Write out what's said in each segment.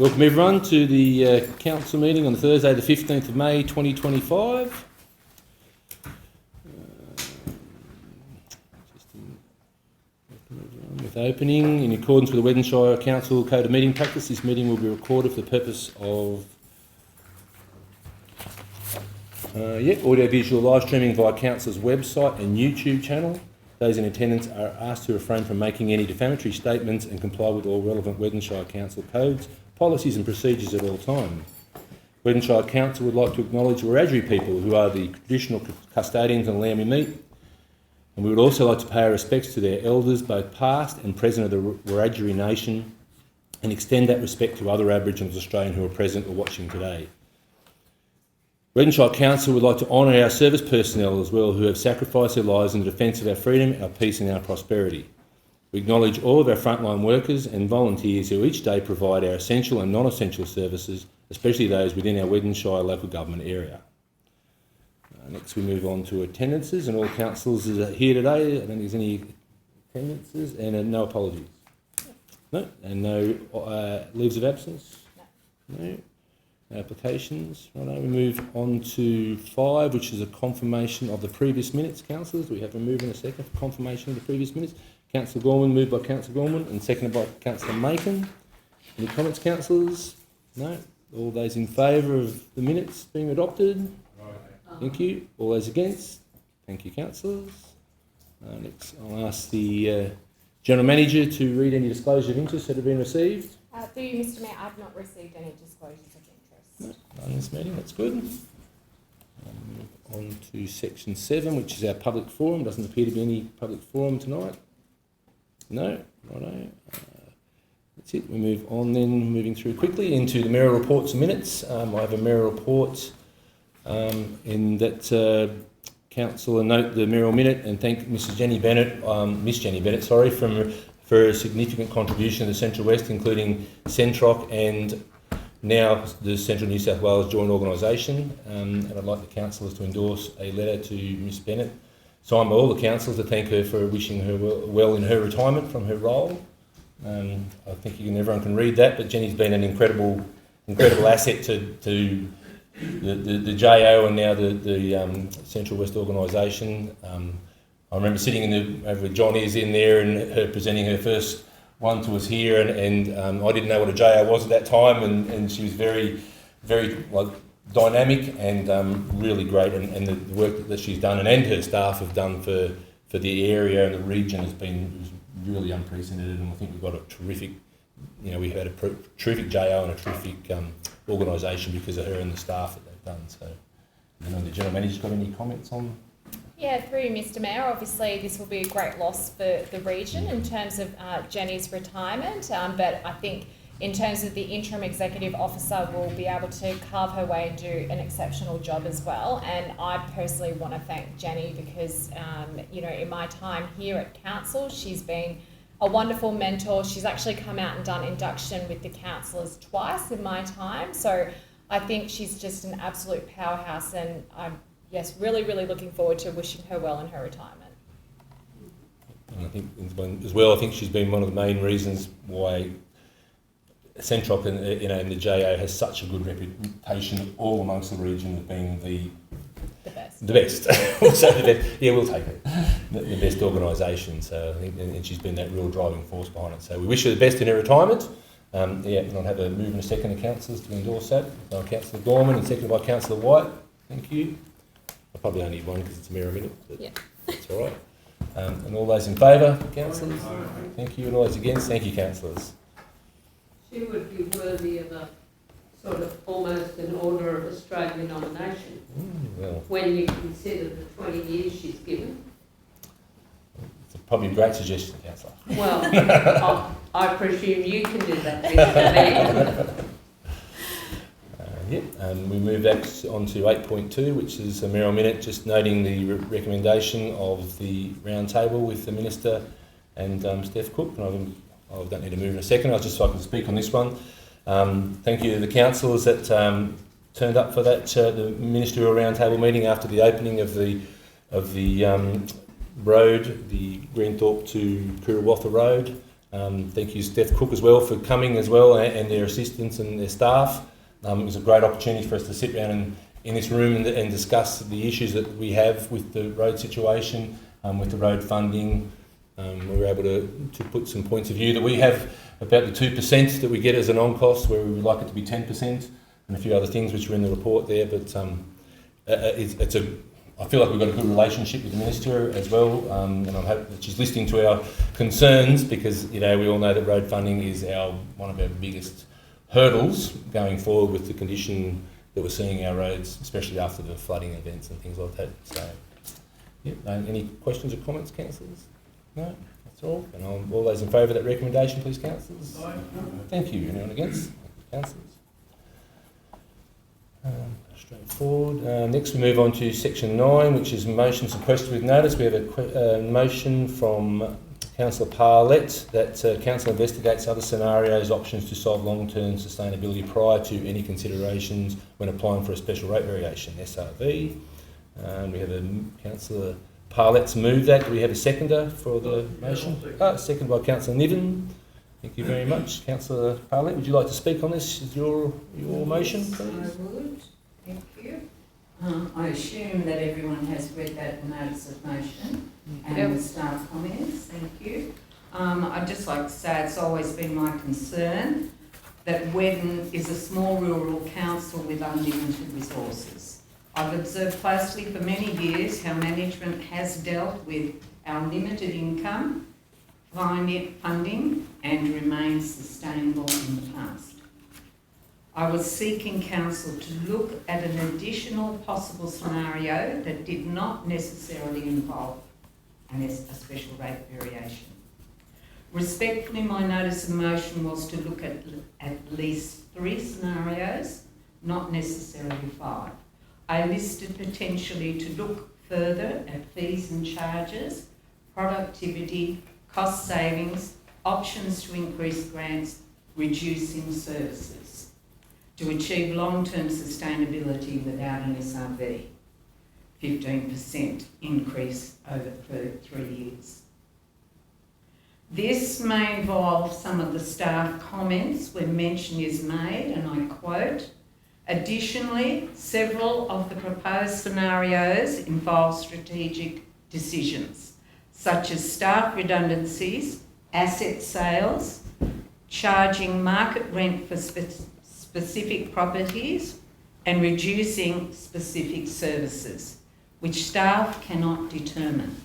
Welcome everyone to the council meeting on Thursday the 15th of May 2025. With opening, in accordance with the Weddin Shire Council Code of Meeting Practice, this meeting will be recorded for the purpose of audio-visual live streaming via Council's website and YouTube channel. Those in attendance are asked to refrain from making any defamatory statements and comply with all relevant Weddin Shire Council codes, policies and procedures at all times. Weddin Shire Council would like to acknowledge Wiradjuri people who are the traditional custodians of the land we meet, and we would also like to pay our respects to their elders, both past and present of the Wiradjuri nation, and extend that respect to other Aboriginal Australians who are present or watching today. Weddin Shire Council would like to honour our service personnel as well, who have sacrificed their lives in the defence of our freedom, our peace and our prosperity. We acknowledge all of our frontline workers and volunteers who each day provide our essential and non-essential services, especially those within our Weddin Shire local government area. Next we move on to attendances, and all councillors are here today. I don't think there's any attendances and no apologies. No, and no leaves of absence. No. Applications. Right, we move on to 5, which is a confirmation of the previous minutes. Councillors, we have a move in a second for confirmation of the previous minutes. Councillor Gorman, moved by Councillor Gorman and seconded by Councillor Macon. Any comments, councillors? No. All those in favour of the minutes being adopted? Thank you. All those against? Thank you, councillors. Next, I'll ask the General Manager to read any disclosure of interest that have been received. Through you, Mr Mayor, I've not received any disclosures of interest. No, none in this meeting, that's good. Move on to section 7, which is our public forum. Doesn't appear to be any public forum tonight. No, righto. That's it. We move on then, moving through quickly into the mayoral reports and minutes. I have a mayoral report in that council note the mayoral minute and thank Miss Jenny Bennett, for a significant contribution to the Central West, including Centroc and now the Central New South Wales Joint Organisation, and I'd like the councillors to endorse a letter to Miss Bennett, signed by all the councillors, to thank her for wishing her well in her retirement from her role. I think everyone can read that, but Jenny's been an incredible asset to the JO and now the Central West Organisation. I remember sitting over with John is in there and her presenting her first one to us here, and I didn't know what a JO was at that time, and she was very, very dynamic and really great, and the work that she's done and her staff have done for the area and the region was really unprecedented, and I think we've got a terrific, we've had a terrific JO and a terrific organisation because of her and the staff that they've done. So, the General Manager's got any comments on? Yeah, through you, Mr Mayor, obviously this will be a great loss for the region in terms of Jenny's retirement, but I think in terms of the interim executive officer will be able to carve her way and do an exceptional job as well. And I personally want to thank Jenny because, in my time here at council, she's been a wonderful mentor. She's actually come out and done induction with the councillors twice in my time. So I think she's just an absolute powerhouse, and I'm really, really looking forward to wishing her well in her retirement. And I think she's been one of the main reasons why Centroc and the JO has such a good reputation all amongst the region of being the best. The best. We'll say the best. Yeah, we'll take it. The best organisation. So I think, and she's been that real driving force behind it. So we wish her the best in her retirement. And I'll have a move in a second of councillors to endorse that. Councillor Gorman and seconded by Councillor White. Thank you. I probably only need one because it's a mayoral minute, but that's all right. And all those in favour, councillors? Thank you. And all those against? Thank you, councillors. She would be worthy of a sort of almost an Order of Australia nomination when you consider the 20 years she's given. It's probably a great suggestion, councillor. Well, I presume you can do that, Mr. Mayor. We move back on to 8.2, which is a mayoral minute, just noting the recommendation of the round table with the Minister and Steph Cook. And I don't need to move in a second, I was just so I can speak on this one. Thank you to the councillors that turned up for that the ministerial roundtable meeting after the opening of the road, the Greenthorpe to Purawatha Road. Thank you, Steph Cook, as well, for coming as well, and their assistants and their staff. It was a great opportunity for us to sit around in this room and discuss the issues that we have with the road situation, with the road funding. We were able to put some points of view that we have about the 2% that we get as an on-cost, where we would like it to be 10%, and a few other things which are in the report there. But I feel like we've got a good relationship with the Minister as well, and I hope that she's listening to our concerns, because we all know that road funding is one of our biggest hurdles going forward with the condition that we're seeing our roads, especially after the flooding events and things like that. So, any questions or comments, councillors? No? That's all. And all those in favour of that recommendation, please, councillors. Thank you. Anyone against? Councillors. Straightforward. Next, we move on to section 9, which is motions and questions with notice. We have a motion from Councillor Parlett that Council investigates other scenarios, options to solve long-term sustainability prior to any considerations when applying for a special rate variation, SRV. We have Councillor Parlett's moved that. Do we have a seconder for the motion? Seconded by Councillor Niven. Thank you very much. Councillor Parlett, would you like to speak on this? Is your motion, please? I would. Thank you. I assume that everyone has read that notice of motion and the staff comments. Thank you. I'd just like to say it's always been my concern that Weddin is a small rural council with unlimited resources. I've observed closely for many years how management has dealt with our limited income, funding, and remains sustainable in the past. I was seeking council to look at an additional possible scenario that did not necessarily involve a special rate variation. Respectfully, my notice of motion was to look at least 3 scenarios, not necessarily 5. I listed potentially to look further at fees and charges, productivity, cost savings, options to increase grants, reducing services, to achieve long-term sustainability without an SRV, 15% increase over 3 years. This may involve some of the staff comments where mention is made, and I quote, "Additionally, several of the proposed scenarios involve strategic decisions, such as staff redundancies, asset sales, charging market rent for specific properties, and reducing specific services, which staff cannot determine.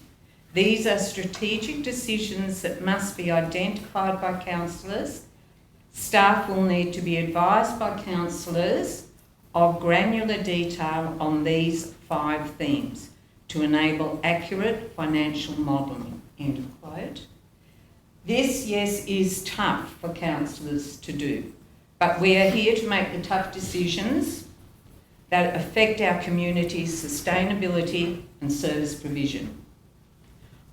These are strategic decisions that must be identified by councillors. Staff will need to be advised by councillors of granular detail on these 5 themes to enable accurate financial modelling," end of quote. This, yes, is tough for councillors to do, but we are here to make the tough decisions that affect our community's sustainability and service provision.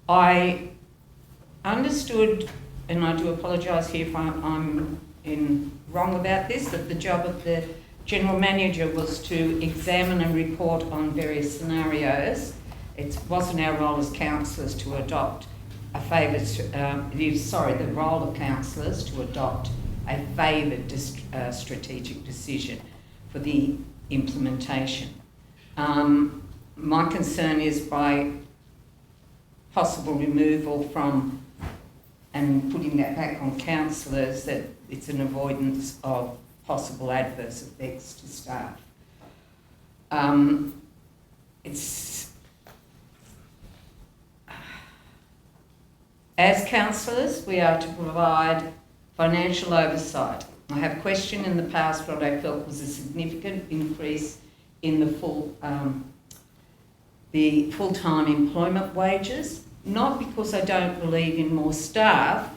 I understood, and I do apologise here if I'm wrong about this, that the job of the General Manager was to examine and report on various scenarios. It wasn't our role as councillors to adopt the role of councillors to adopt a favoured strategic decision for the implementation. My concern is by possible removal from and putting that back on councillors, that it's an avoidance of possible adverse effects to staff. As councillors, we are to provide financial oversight. I have questioned in the past what I felt was a significant increase in the full-time employment wages, not because I don't believe in more staff,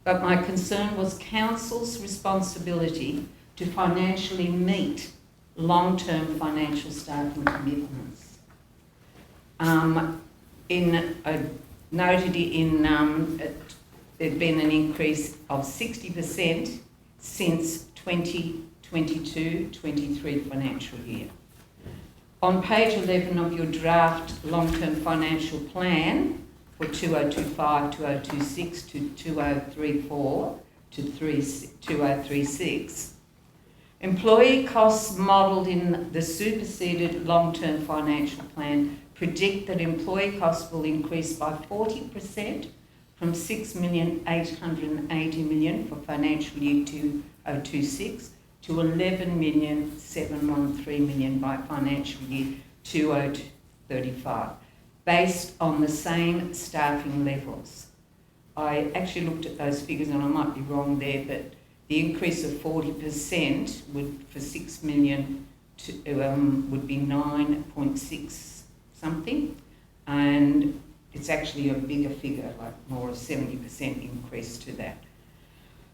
but my concern was council's responsibility to financially meet long-term financial staffing commitments. There'd been an increase of 60% since 2022-23 financial year. On page 11 of your draft long-term financial plan, for 2025, 2026 to 2034 to 2036. Employee costs modelled in the superseded long-term financial plan predict that employee costs will increase by 40% from $6,880,000 for financial year 2026 to $11,713,000 by financial year 2035, based on the same staffing levels. I actually looked at those figures and I might be wrong there, but the increase of 40% for 6 million would be 9.6 something, and it's actually a bigger figure, like more of 70% increase to that.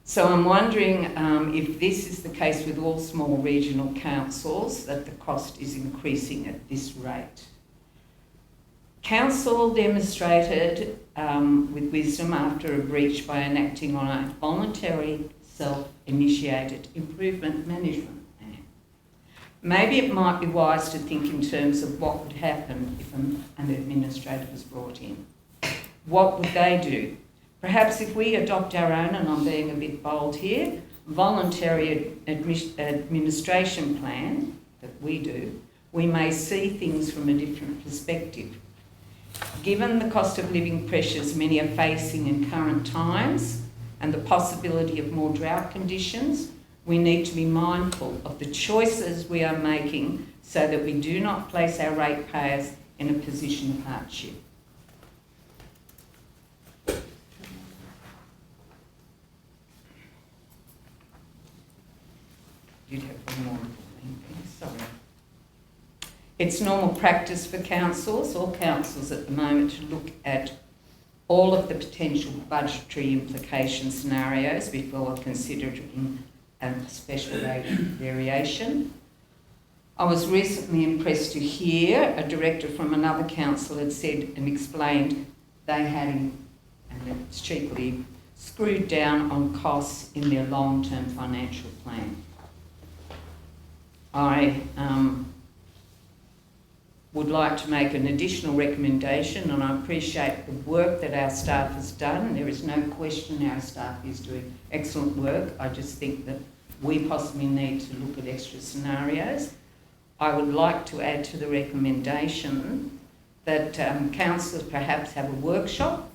So I'm wondering if this is the case with all small regional councils, that the cost is increasing at this rate. Council demonstrated with wisdom after a breach by enacting on a voluntary self-initiated improvement management plan. Maybe it might be wise to think in terms of what would happen if an administrator was brought in. What would they do? Perhaps if we adopt our own, and I'm being a bit bold here, voluntary administration plan that we do, we may see things from a different perspective. Given the cost of living pressures many are facing in current times and the possibility of more drought conditions, we need to be mindful of the choices we are making so that we do not place our ratepayers in a position of hardship. You'd have one more thing, sorry. It's normal practice for councils, all councils at the moment, to look at all of the potential budgetary implication scenarios before considering a special rate variation. I was recently impressed to hear a director from another council had said and explained they had, and it's cheaply, screwed down on costs in their long-term financial plan. I would like to make an additional recommendation, and I appreciate the work that our staff has done. There is no question our staff is doing excellent work. I just think that we possibly need to look at extra scenarios. I would like to add to the recommendation that councillors perhaps have a workshop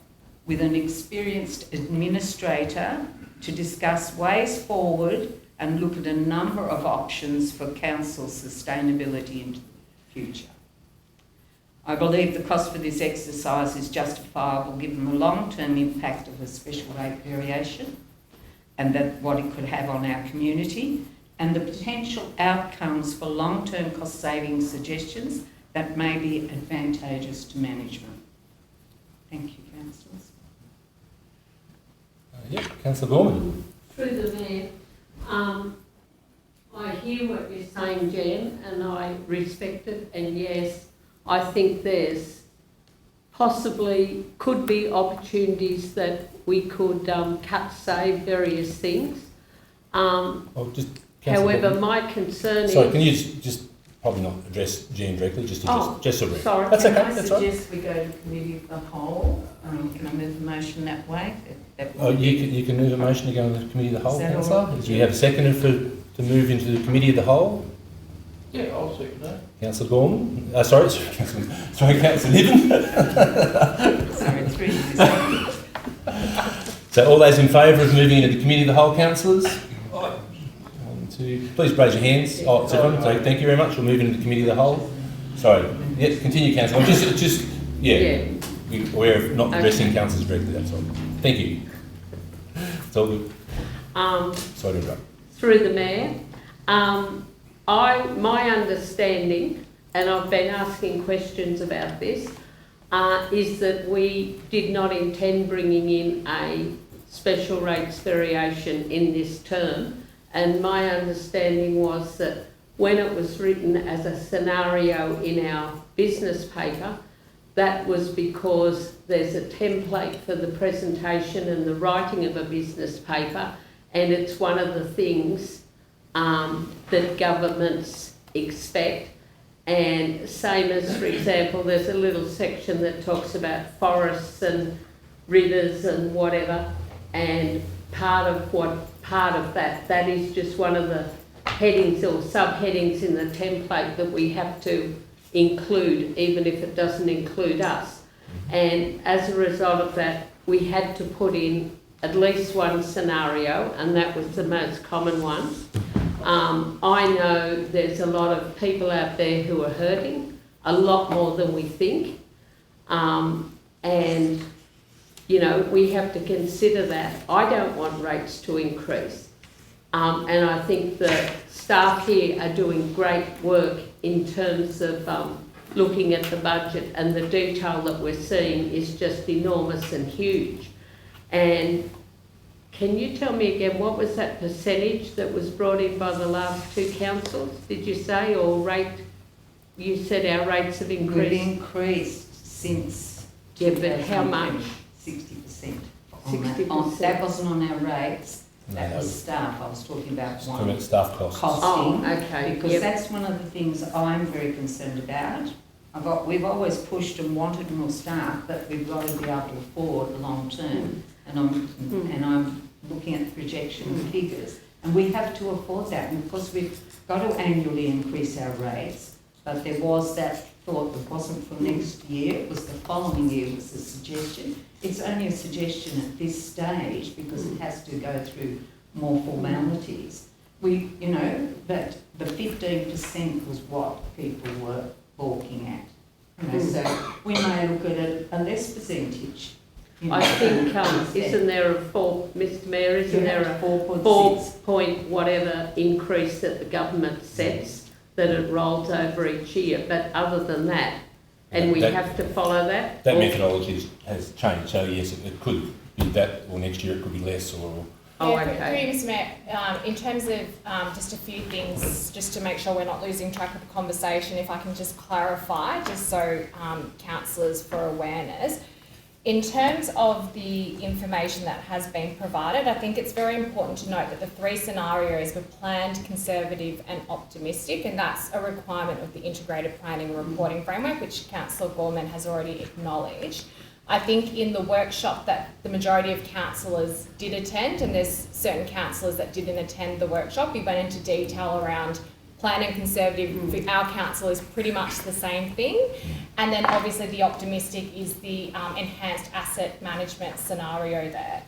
with an experienced administrator to discuss ways forward and look at a number of options for council sustainability into the future. I believe the cost for this exercise is justifiable given the long-term impact of a special rate variation and that what it could have on our community and the potential outcomes for long-term cost-saving suggestions that may be advantageous to management. Thank you, councillors. Councillor Gorman. Through the Mayor, I hear what you're saying, Jen, and I respect it, and yes, I think there's possibly could be opportunities that we could save various things. However, my concern is... Sorry, can you just probably not address Jen directly, just a brief. Sorry, that's okay, I that's suggest we go to committee of the whole. Can I move the motion that way? You can move a motion to go into the committee of the whole, councillor. Right? Do you have a seconder to move into the committee of the whole? Yeah, I'll second that. Councillor Gorman. Councillor Niven. Sorry, it's really So all those in favour of moving into the committee of the whole, councillors? Please raise your hands. Oh, it's everyone. So thank you very much. We'll move into the committee of the whole. Sorry. Yeah, continue, councillor. We're not addressing councillors directly, that's all. Thank you. It's all good. Sorry to interrupt. Through the Mayor, my understanding, and I've been asking questions about this, is that we did not intend bringing in a special rates variation in this term. And my understanding was that when it was written as a scenario in our business paper, that was because there's a template for the presentation and the writing of a business paper, and it's one of the things that governments expect. And same as, for example, there's a little section that talks about forests and rivers and whatever, and part of that is just one of the headings or subheadings in the template that we have to include, even if it doesn't include us. And as a result of that, we had to put in at least one scenario, and that was the most common one. I know there's a lot of people out there who are hurting, a lot more than we think. And, you know, we have to consider that. I don't want rates to increase. And I think the staff here are doing great work in terms of looking at the budget, and the detail that we're seeing is just enormous and huge. And can you tell me again, what was that percentage that was brought in by the last two councils, did you say, or rate? You said our rates have increased. We've increased since. Yeah, but how much? 60%. 60%. That wasn't on our rates, that No. was staff. I was talking about It's one. talking about staff costs. Costing. Oh, okay. Because Yep. that's one of the things I'm very concerned about. We've always pushed and wanted more staff, but we've got to be able to afford the long term. And I'm looking at the projection figures, and we have to afford that. And of course, we've got to annually increase our rates, but there was that thought that wasn't for next year, it was the following year was a suggestion. It's only a suggestion at this stage because it has to go through more formalities. We, you know, that the 15% was what people were balking at. You know, so we may look at a less percentage. You know, I think, instead. isn't there a Mr Mayor, isn't there a 4.6? point whatever increase that the government sets, that it rolls over each year, but other than that, and we That- have to follow that? That Or- methodology has changed, so yes, it could be that, or next year it could be less, or... Oh, Yeah, okay. Mr Mayor, in terms of just a few things, just to make sure we're not losing track of the conversation, if I can just clarify, just so councillors for awareness. In terms of the information that has been provided, I think it's very important to note that the three scenarios were planned, conservative and optimistic, and that's a requirement of the integrated planning and reporting framework, which Councillor Gorman has already acknowledged. I think in the workshop that the majority of councillors did attend, and there's certain councillors that didn't attend the workshop, we went into detail around plan and conservative for our council is pretty much the same thing. And then obviously the optimistic is the enhanced asset management scenario there.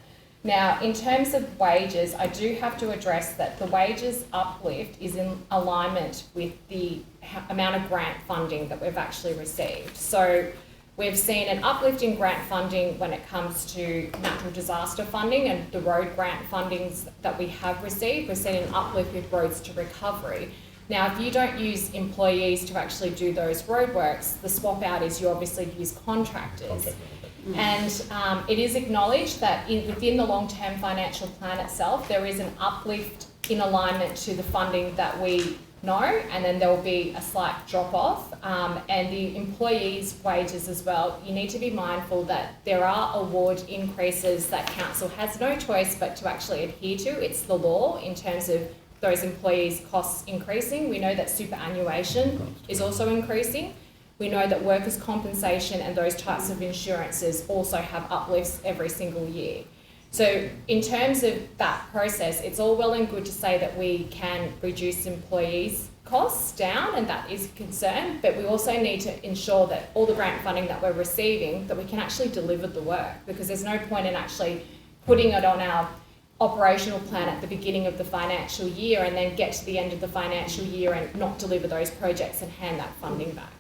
Now, in terms of wages, I do have to address that the wages uplift is in alignment with the amount of grant funding that we've actually received. So we've seen an uplift in grant funding when it comes to natural disaster funding and the road grant fundings that we have received. We've seen an uplift with roads to recovery. Now, if you don't use employees to actually do those roadworks, the swap out is you obviously use contractors. And it is acknowledged that within the long-term financial plan itself, there is an uplift in alignment to the funding that we know, and then there will be a slight drop-off. And the employees' wages as well, you need to be mindful that there are award increases that council has no choice but to actually adhere to. It's the law in terms of those employees' costs increasing. We know that superannuation is also increasing. We know that workers' compensation and those types of insurances also have uplifts every single year. So in terms of that process, it's all well and good to say that we can reduce employees' costs down, and that is a concern, but we also need to ensure that all the grant funding that we're receiving, that we can actually deliver the work, because there's no point in actually putting it on our operational plan at the beginning of the financial year and then get to the end of the financial year and not deliver those projects and hand that funding back.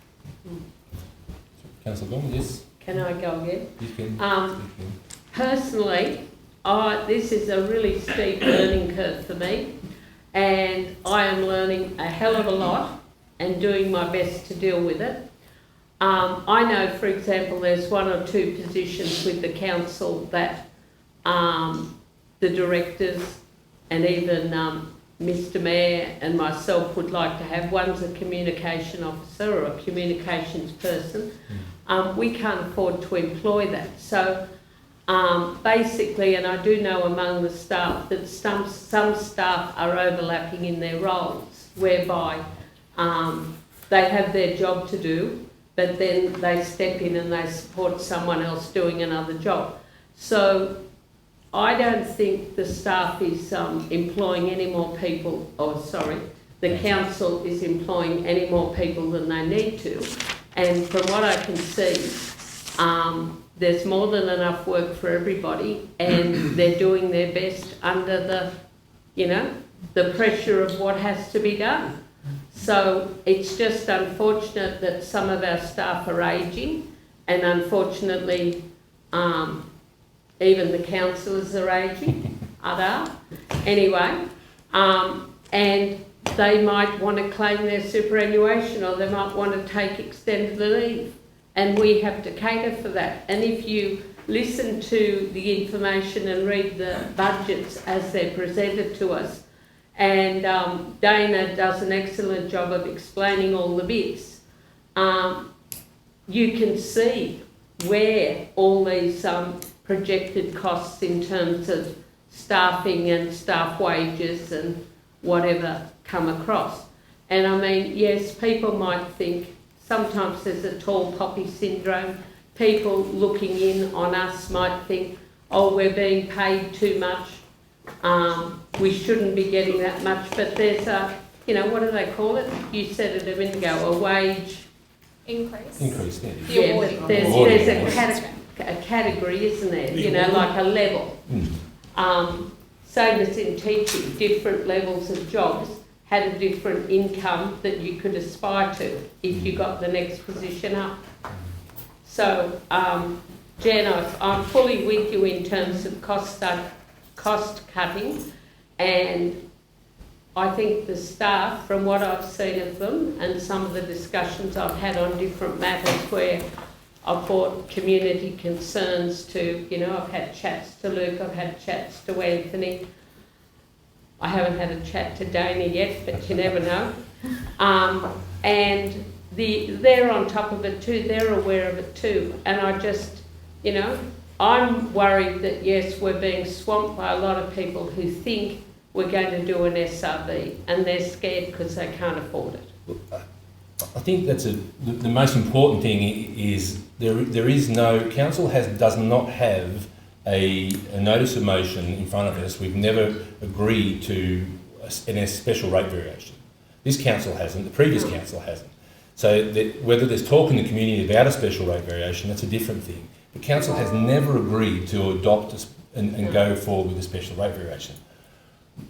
Councillor Gorman, yes? Can I go again? You can. Personally, this is a really steep learning curve for me, and I am learning a hell of a lot and doing my best to deal with it. I know, for example, there's one or two positions with the council that the directors and even Mr Mayor and myself would like to have. One's a communication officer or a communications person. We can't afford to employ that. So basically, and I do know among the staff that some staff are overlapping in their roles, whereby they have their job to do, but then they step in and they support someone else doing another job. So I don't think the staff is employing any more people, the council is employing any more people than they need to. And from what I can see, there's more than enough work for everybody, and they're doing their best under the pressure of what has to be done. So it's just unfortunate that some of our staff are ageing, and unfortunately, even the councillors are ageing, anyway, and they might want to claim their superannuation, or they might want to take extended leave, and we have to cater for that. And if you listen to the information and read the budgets as they're presented to us, and Dana does an excellent job of explaining all the bits, you can see where all these projected costs in terms of staffing and staff wages and whatever come across. And I mean, yes, people might think sometimes there's a tall poppy syndrome. People looking in on us might think, oh, we're being paid too much. We shouldn't be getting that much, but there's what do they call it? You said it a minute ago, a wage increase. Increase, yeah. Yeah, but there's a category, isn't there? Like a level. Same as in teaching, different levels of jobs had a different income that you could aspire to if you got the next position up. So, Jen, I'm fully with you in terms of cost cutting, and I think the staff, from what I've seen of them and some of the discussions I've had on different matters where I've brought community concerns to, I've had chats to Luke, I've had chats to Anthony. I haven't had a chat to Dana yet, but you never know. And they're on top of it too, they're aware of it too. And I just, I'm worried that, yes, we're being swamped by a lot of people who think we're going to do an SRV, and they're scared because they can't afford it. Look, I think that's the most important thing is there is no, council does not have a notice of motion in front of us. We've never agreed to a special rate variation. This council hasn't, the previous council hasn't. So whether there's talk in the community about a special rate variation, that's a different thing. The council has never agreed to adopt and go forward with a special rate variation.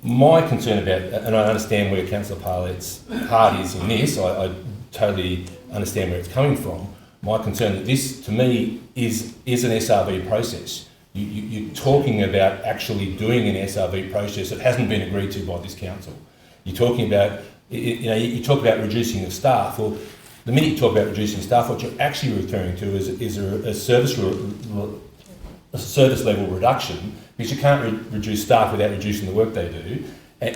My concern about, and I understand where Councillor Parlett's heart is in this, I totally understand where it's coming from. My concern that this, to me, is an SRV process. You're talking about actually doing an SRV process that hasn't been agreed to by this council. You're talking about, you talk about reducing the staff. Well, the minute you talk about reducing staff, what you're actually referring to is a service level reduction, because you can't reduce staff without reducing the work they do,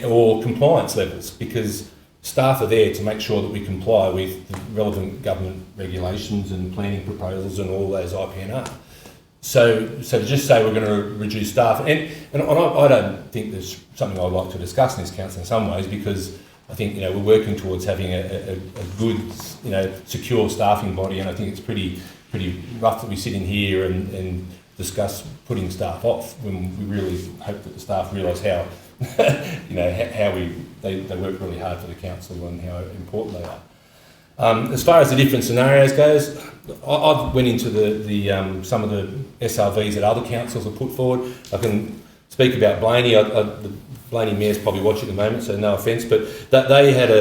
or compliance levels, because staff are there to make sure that we comply with the relevant government regulations and planning proposals and all those IPNR. So to just say we're going to reduce staff, and I don't think there's something I'd like to discuss in this council in some ways, because I think we're working towards having a good secure staffing body, and I think it's pretty rough that we sit in here and discuss putting staff off when we really hope that the staff realise how how they work really hard for the council and how important they are. As far as the different scenarios goes, I've went into the some of the SRVs that other councils have put forward. I can speak about Blaney. The Blaney Mayor's probably watching at the moment, so no offence, but that they had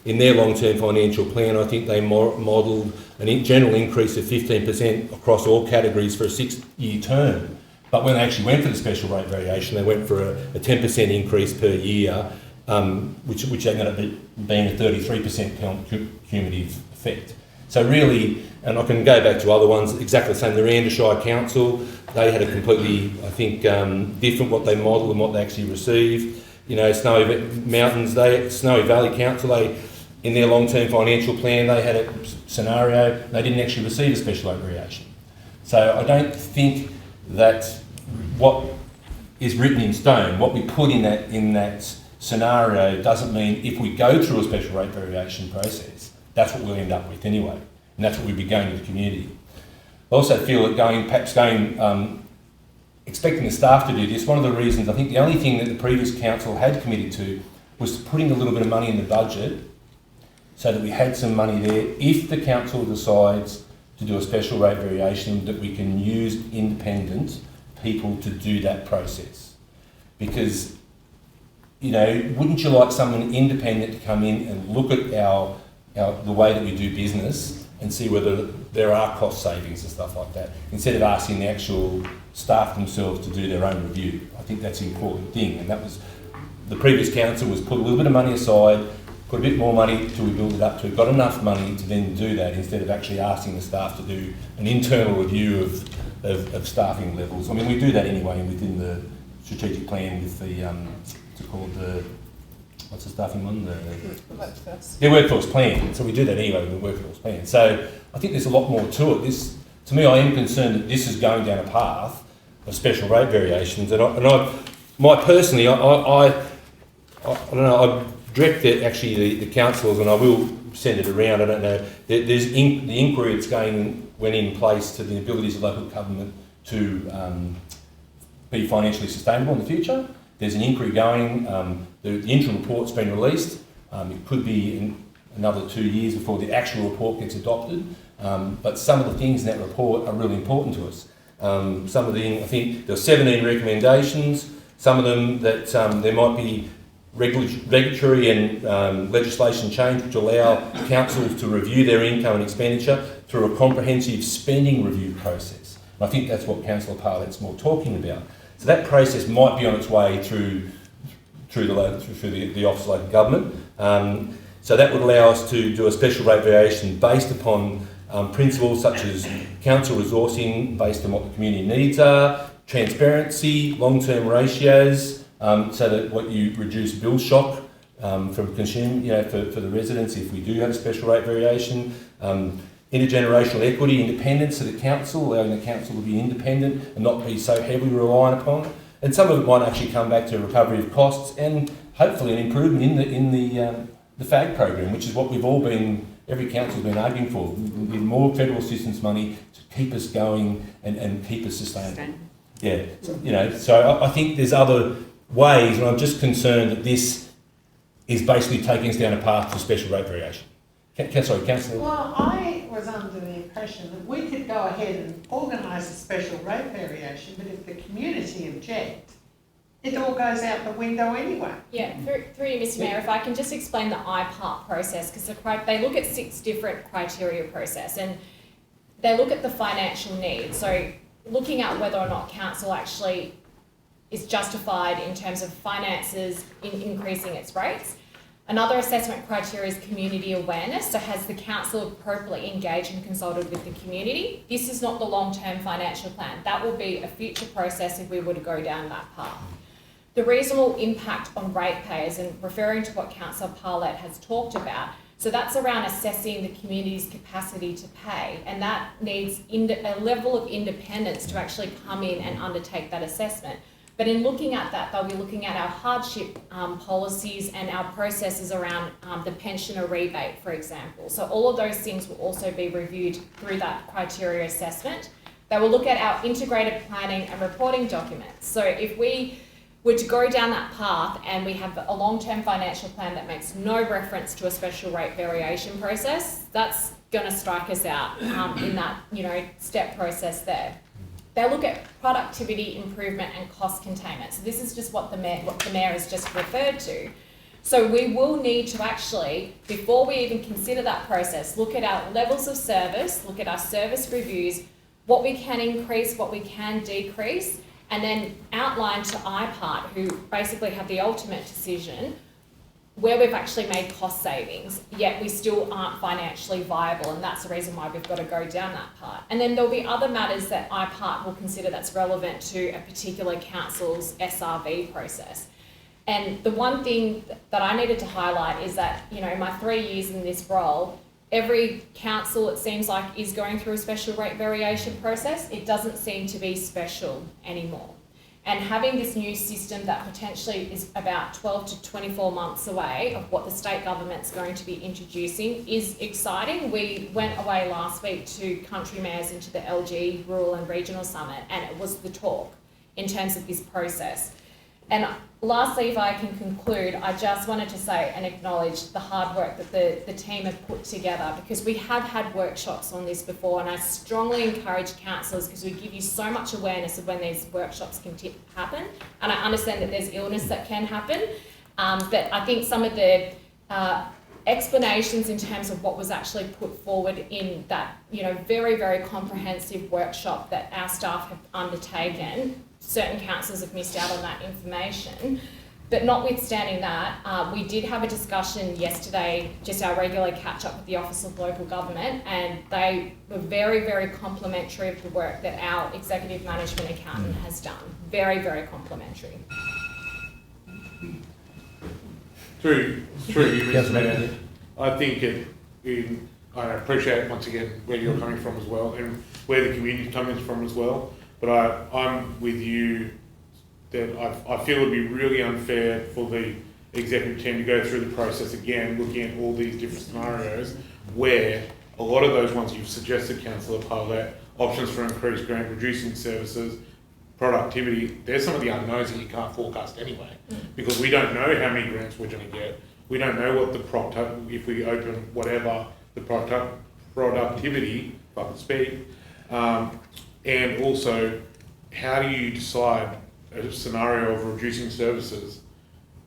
in their long-term financial plan, I think they modelled a general increase of 15% across all categories for a 6-year term. But when they actually went for the special rate variation, they went for a 10% increase per year, which ended up being a 33% cumulative effect. So really, and I can go back to other ones, exactly the same. The Weddin Shire Council, they had a completely, I think, different what they modelled and what they actually received. Snowy Mountains, Snowy Valley Council, in their long-term financial plan, they had a scenario, they didn't actually receive a special rate variation. So I don't think that what is written in stone, what we put in that scenario, doesn't mean if we go through a special rate variation process, that's what we'll end up with anyway, and that's what we'd be going to the community. I also feel that expecting the staff to do this, one of the reasons, I think the only thing that the previous council had committed to was putting a little bit of money in the budget so that we had some money there if the council decides to do a special rate variation, that we can use independent people to do that process. Because, you know, wouldn't you like someone independent to come in and look at the way that we do business and see whether there are cost savings and stuff like that, instead of asking the actual staff themselves to do their own review? I think that's an important thing, and that was, the previous council was put a little bit of money aside, put a bit more money till we build it up to it, got enough money to then do that, instead of actually asking the staff to do an internal review of staffing levels. I mean, we do that anyway within the strategic plan with the, what's it called, what's the staffing one? The workforce plan. So we do that anyway with the workforce plan. So I think there's a lot more to it. To me, I am concerned that this is going down a path of special rate variations, and I personally, I don't know, I directed actually the councillors, and I will send it around. I don't know. There's the inquiry that's went in place to the abilities of local government to be financially sustainable in the future. There's an inquiry going. The interim report's been released. It could be in another 2 years before the actual report gets adopted. But some of the things in that report are really important to us. Some of the, I think there are 17 recommendations. Some of them that there might be regulatory and legislation change which allow councils to review their income and expenditure through a comprehensive spending review process. And I think that's what Councillor Parlett's more talking about. So that process might be on its way through the Office of Local Government. So that would allow us to do a special rate variation based upon principles such as council resourcing based on what the community needs are, transparency, long-term ratios, so that what you reduce bill shock from consume, for the residents if we do have a special rate variation. Intergenerational equity, independence of the council, allowing the council to be independent and not be so heavily reliant upon. And some of it might actually come back to recovery of costs and hopefully an improvement in the FAG program, which is what we've all been, every council's been arguing for. We need more federal assistance money to keep us going and keep us sustainable. Yeah, so I think there's other ways, and I'm just concerned that this is basically taking us down a path to special rate variation. Sorry, Councillor. Well, I was under the impression that we could go ahead and organise a special rate variation, but if the community object, it all goes out the window anyway. Yeah, through you, Mr. Mayor, if I can just explain the IPART process, because they look at 6 different criteria process, and they look at the financial needs. So looking at whether or not council actually is justified in terms of finances in increasing its rates. Another assessment criteria is community awareness. So has the council appropriately engaged and consulted with the community? This is not the long-term financial plan. That will be a future process if we were to go down that path. The reasonable impact on ratepayers, and referring to what Councillor Parlett has talked about, so that's around assessing the community's capacity to pay, and that needs a level of independence to actually come in and undertake that assessment. But in looking at that, they'll be looking at our hardship policies and our processes around the pensioner rebate, for example. So all of those things will also be reviewed through that criteria assessment. They will look at our integrated planning and reporting documents. So if we were to go down that path and we have a long-term financial plan that makes no reference to a special rate variation process, that's going to strike us out in that step process there. They look at productivity improvement and cost containment. So this is just what the mayor has just referred to. So we will need to actually, before we even consider that process, look at our levels of service, look at our service reviews, what we can increase, what we can decrease, and then outline to IPART, who basically have the ultimate decision, where we've actually made cost savings, yet we still aren't financially viable, and that's the reason why we've got to go down that part. And then there'll be other matters that IPART will consider that's relevant to a particular council's SRV process. And the one thing that I needed to highlight is that, in my 3 years in this role, every council, it seems like, is going through a special rate variation process. It doesn't seem to be special anymore. And having this new system that potentially is about 12 to 24 months away of what the state government's going to be introducing is exciting. We went away last week to country mayors into the LG Rural and Regional Summit, and it was the talk in terms of this process. And lastly, if I can conclude, I just wanted to say and acknowledge the hard work that the team have put together, because we have had workshops on this before, and I strongly encourage councillors, because we give you so much awareness of when these workshops can happen, and I understand that there's illness that can happen, but I think some of the explanations in terms of what was actually put forward in that, very, very comprehensive workshop that our staff have undertaken, certain councillors have missed out on that information. But notwithstanding that, we did have a discussion yesterday, just our regular catch up with the Office of Local Government, and they were very, very complimentary of the work that our Executive Management Accountant has done. Very, very complimentary. Through you, Mr. Mayor, I think I appreciate once again where you're coming from as well, and where the community's coming from as well. But I'm with you that I feel it'd be really unfair for the executive team to go through the process again, looking at all these different scenarios, where a lot of those ones you've suggested, Councillor Parlett, options for increased grant, reducing services, productivity, there's some of the unknowns that you can't forecast anyway, because we don't know how many grants we're going to get. We don't know what if we open whatever, the productivity, if I can speak, and also, how do you decide a scenario of reducing services?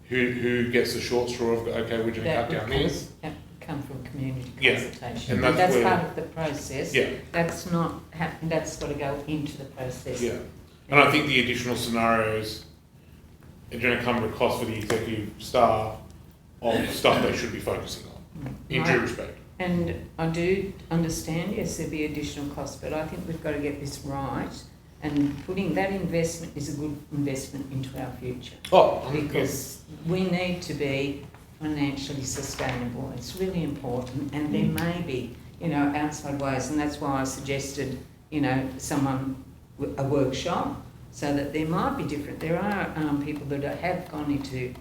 Who gets the short straw of, okay, we're going to cut down this? That come from community Yeah, consultation. and that's where- part of the process. Yeah. That's not happening. That's got to go into the process. Yeah, and I think the additional scenarios are going to come at a cost for the executive staff of stuff they should be focusing on, in due respect. And I do understand, yes, there'll be additional costs, but I think we've got to get this right, and putting that investment is a good investment into our future. Because we need to be financially sustainable. It's really important, and there may be, outside ways, and that's why I suggested, a workshop, so that there might be different. There are people that have gone into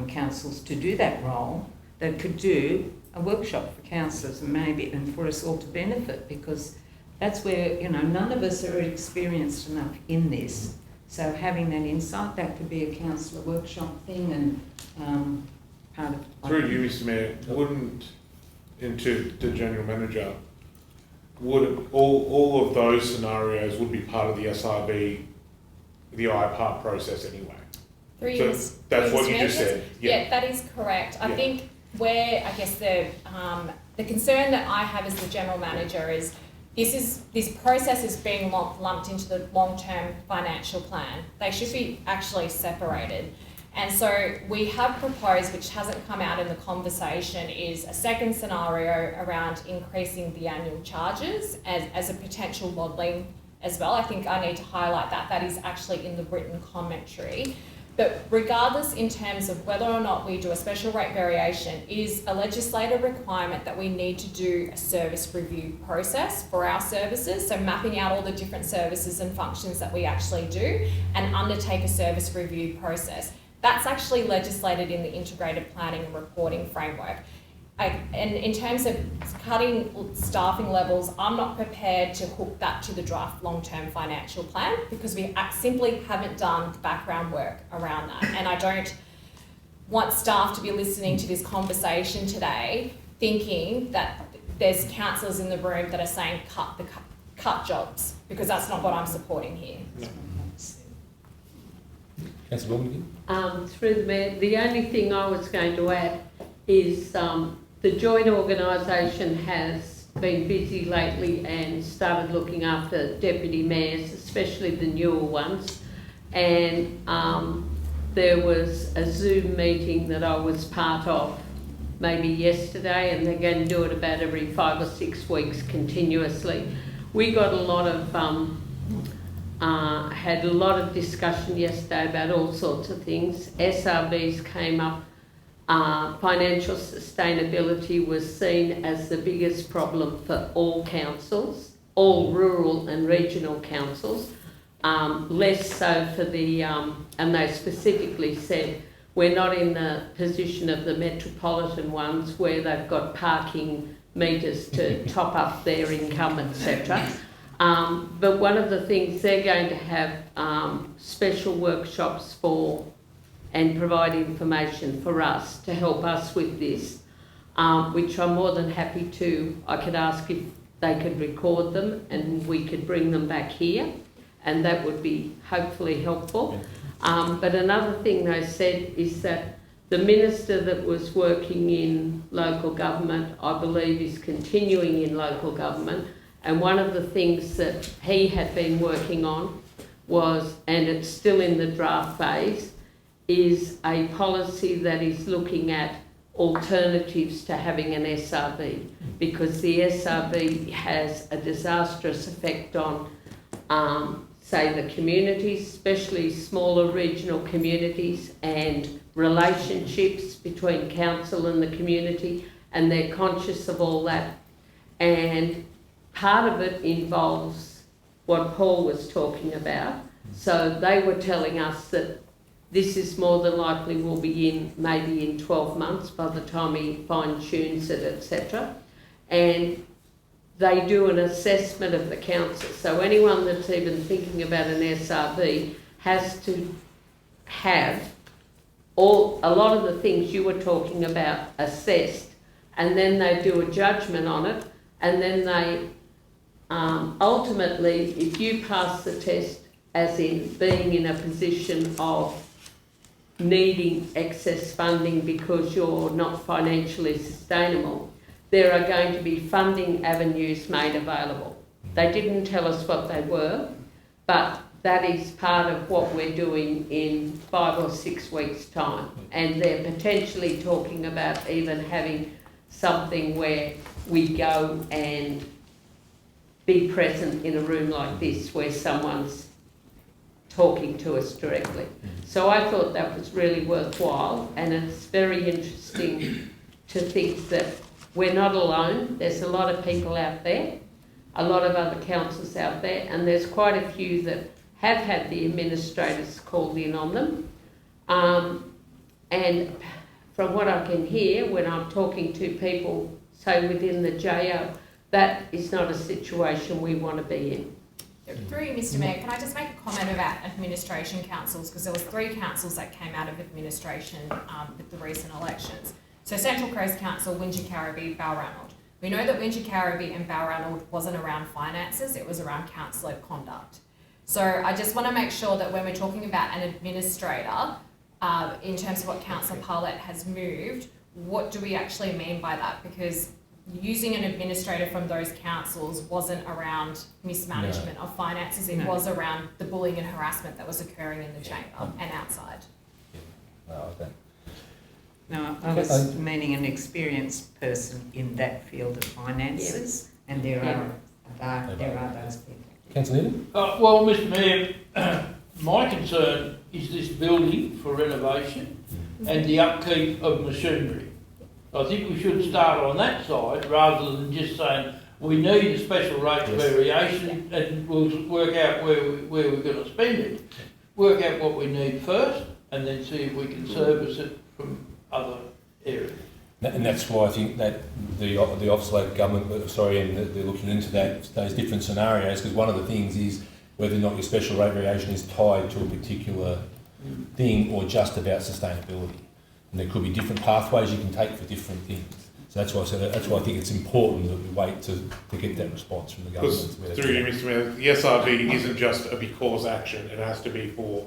councils to do that role that could do a workshop for councillors and for us all to benefit, because that's where, none of us are experienced enough in this. So having that insight, that could be a councillor workshop thing, and part of... Through you, Mr. Mayor, into the General Manager, would all of those scenarios would be part of the SRB, the IPART process anyway? That's what you just said. Yeah, that is correct. I think where, I guess, the concern that I have as the General Manager is this process is being lumped into the long-term financial plan. They should be actually separated. And so we have proposed, which hasn't come out in the conversation, is a second scenario around increasing the annual charges as a potential modelling as well. I think I need to highlight that is actually in the written commentary. But regardless, in terms of whether or not we do a special rate variation, is a legislative requirement that we need to do a service review process for our services, so mapping out all the different services and functions that we actually do, and undertake a service review process. That's actually legislated in the integrated planning and reporting framework. And in terms of cutting staffing levels, I'm not prepared to hook that to the draft long-term financial plan, because we simply haven't done the background work around that. And I don't want staff to be listening to this conversation today thinking that there's councillors in the room that are saying cut jobs, because that's not what I'm supporting here. No. Councillor Baldwin? Through the Mayor, the only thing I was going to add is the joint organisation has been busy lately and started looking after deputy mayors, especially the newer ones. And there was a Zoom meeting that I was part of maybe yesterday, and they're going to do it about every 5 or 6 weeks continuously. We got a lot of had a lot of discussion yesterday about all sorts of things. SRBs came up. Financial sustainability was seen as the biggest problem for all councils, all rural and regional councils. less so for the, and they specifically said, we're not in the position of the metropolitan ones where they've got parking meters to top up their income, etc. But one of the things they're going to have special workshops for and provide information for us to help us with this, which I'm more than happy to. I could ask if they could record them and we could bring them back here, and that would be hopefully helpful. But another thing they said is that the minister that was working in local government, I believe, is continuing in local government. And one of the things that he had been working on was, and it's still in the draft phase, is a policy that is looking at alternatives to having an SRV, because the SRV has a disastrous effect on say the communities, especially smaller regional communities, and relationships between council and the community, and they're conscious of all that. And part of it involves what Paul was talking about. So they were telling us that this is more than likely will be in maybe in 12 months by the time he fine-tunes it, etc. And they do an assessment of the council. So anyone that's even thinking about an SRV has to have a lot of the things you were talking about assessed, and then they do a judgment on it, and then they ultimately, if you pass the test, as in being in a position of needing excess funding because you're not financially sustainable, there are going to be funding avenues made available. They didn't tell us what they were, but that is part of what we're doing in 5 or 6 weeks' time. And they're potentially talking about even having something where we go and be present in a room like this where someone's talking to us directly. So I thought that was really worthwhile, and it's very interesting to think that we're not alone. There's a lot of people out there, a lot of other councils out there, and there's quite a few that have had the administrators called in on them. And from what I can hear when I'm talking to people, say within the JO, that is not a situation we want to be in. Through you, Mr. Mayor, can I just make a comment about administration councils, because there was 3 councils that came out of administration with the recent elections. So Central Coast Council, Wingecarribee, Balranald. We know that Wingecarribee and Balranald wasn't around finances, it was around councillor conduct. So I just want to make sure that when we're talking about an administrator, in terms of what Councillor Parlett has moved, what do we actually mean by that? Because using an administrator from those councils wasn't around mismanagement of finances, it was around the bullying and harassment that was occurring in the chamber and outside. No, I was meaning an experienced person in that field of finances, and there are those people. Councillor Needham? Well, Mr. Mayor, my concern is this building for renovation and the upkeep of machinery. I think we should start on that side rather than just saying we need a special rates variation and we'll work out where we're going to spend it. Work out what we need first and then see if we can service it from other areas. And that's why I think that the Office of Local Government, and they're looking into those different scenarios, because one of the things is whether or not your special rate variation is tied to a particular thing or just about sustainability. And there could be different pathways you can take for different things. So that's why I said that's why I think it's important that we wait to get that response from the government. Because through you, Mr. Mayor, the SRV isn't just a because action. It has to be for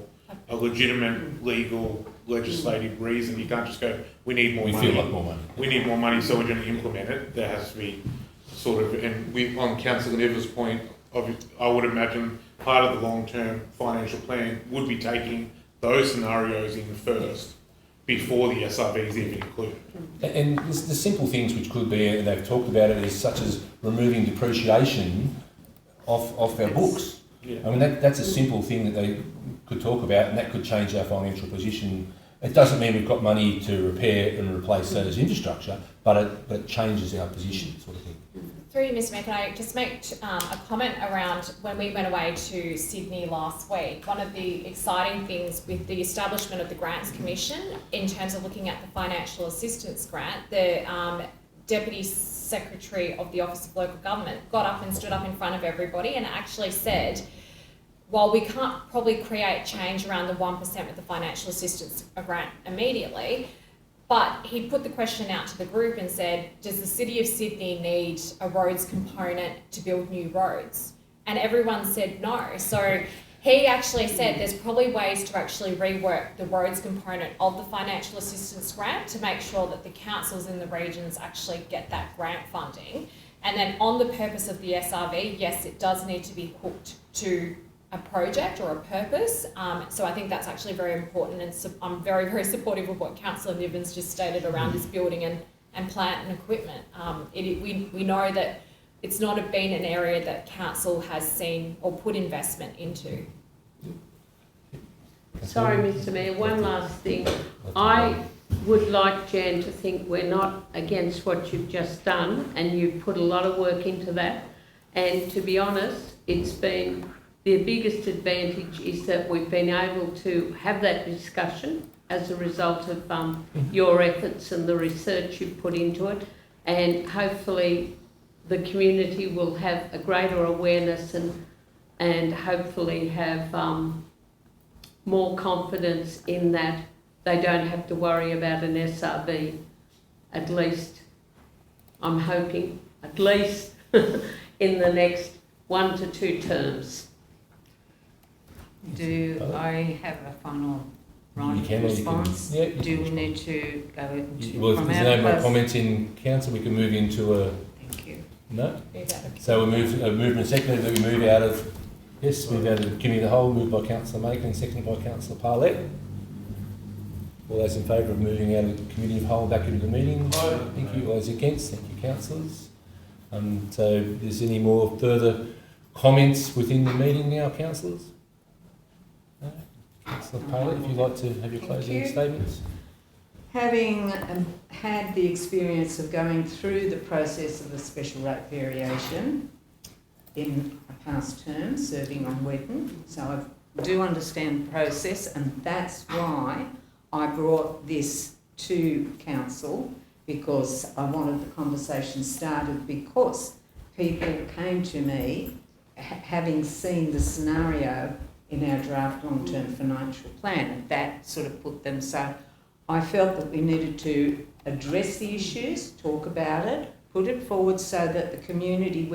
a legitimate, legal, legislative reason. You can't just go, we need more money. We feel like more money. We need more money, so we're going to implement it. There has to be sort of, and on Councillor Never's point, I would imagine part of the long-term financial plan would be taking those scenarios in first before the SRV is even included. And the simple things which could be, and they've talked about it, is such as removing depreciation off our books. Yeah. I mean, that's a simple thing that they could talk about, and that could change our financial position. It doesn't mean we've got money to repair and replace those infrastructure, but it changes our position, sort of thing. Through you, Mr Mayor, can I just make a comment around when we went away to Sydney last week? One of the exciting things with the establishment of the Grants Commission in terms of looking at the financial assistance grant, the Deputy Secretary of the Office of Local Government got up and stood up in front of everybody and actually said, while we can't probably create change around the 1% with the financial assistance grant immediately, but he put the question out to the group and said, does the City of Sydney need a roads component to build new roads? And everyone said no. So he actually said there's probably ways to actually rework the roads component of the financial assistance grant to make sure that the councils in the regions actually get that grant funding. And then on the purpose of the SRV, yes, it does need to be hooked to a project or a purpose. So I think that's actually very important, and I'm very, very supportive of what Councillor Niven's just stated around this building and plant and equipment. We know that it's not been an area that council has seen or put investment into. Sorry, Mr Mayor, one last thing. I would like Jan to think we're not against what you've just done, and you've put a lot of work into that. And to be honest, it's been the biggest advantage is that we've been able to have that discussion as a result of your efforts and the research you've put into it, and hopefully the community will have a greater awareness and hopefully have more confidence in that they don't have to worry about an SRB, at least, I'm hoping, at least in the next 1 to 2 terms. Do I have a final round of response? Yeah, do we need to go into... Well, if there's no more comments in council, we can move into a... Thank you. No? So we move, movement seconded that we move out of... Yes, move out of the committee of the whole, moved by Councillor Maker and seconded by Councillor Parlett. All those in favour of moving out of the committee of the whole back into the meeting? Thank you. All those against? Thank you, councillors. So is there any more further comments within the meeting now, councillors? No? Councillor Parlett, if you'd like to have your closing statements. Having had the experience of going through the process of a special rate variation in a past term, serving on Weddin, so I do understand the process, and that's why I brought this to council, because I wanted the conversation started, because people came to me having seen the scenario in our draft long-term financial plan, and that sort of put them. So I felt that we needed to address the issues, talk about it, put it forward so that the community,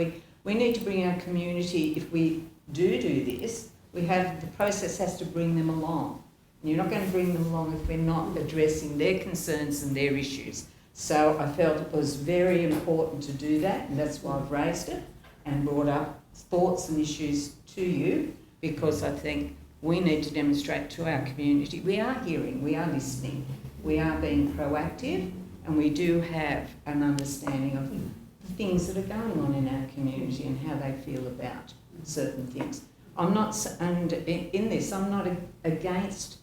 we need to bring our community, if we do this, the process has to bring them along. And you're not going to bring them along if we're not addressing their concerns and their issues. So I felt it was very important to do that, and that's why I've raised it and brought up thoughts and issues to you, because I think we need to demonstrate to our community we are hearing, we are listening, we are being proactive, and we do have an understanding of the things that are going on in our community and how they feel about certain things. I'm not, and in this, I'm not against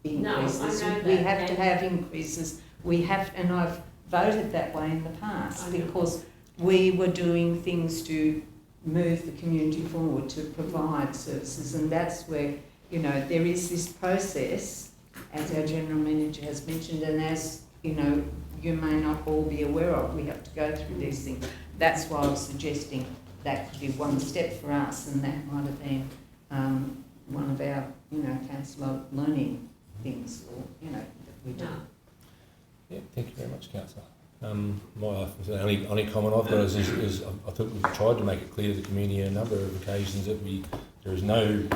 increases. No, I know we that, have to have increases. We have, and I've voted that way in the past because we were doing things to move the community forward, to provide services, and that's where, you know, there is this process, as our General Manager has mentioned, and as, you know, you may not all be aware of, we have to go through these things. That's why I was suggesting that could be one step for us, and that might have been one of our, you know, council learning things, or, you know, that we do. Yeah, thank you very much, Councillor. The only comment I've got is I thought we've tried to make it clear to the community on a number of occasions that there is no,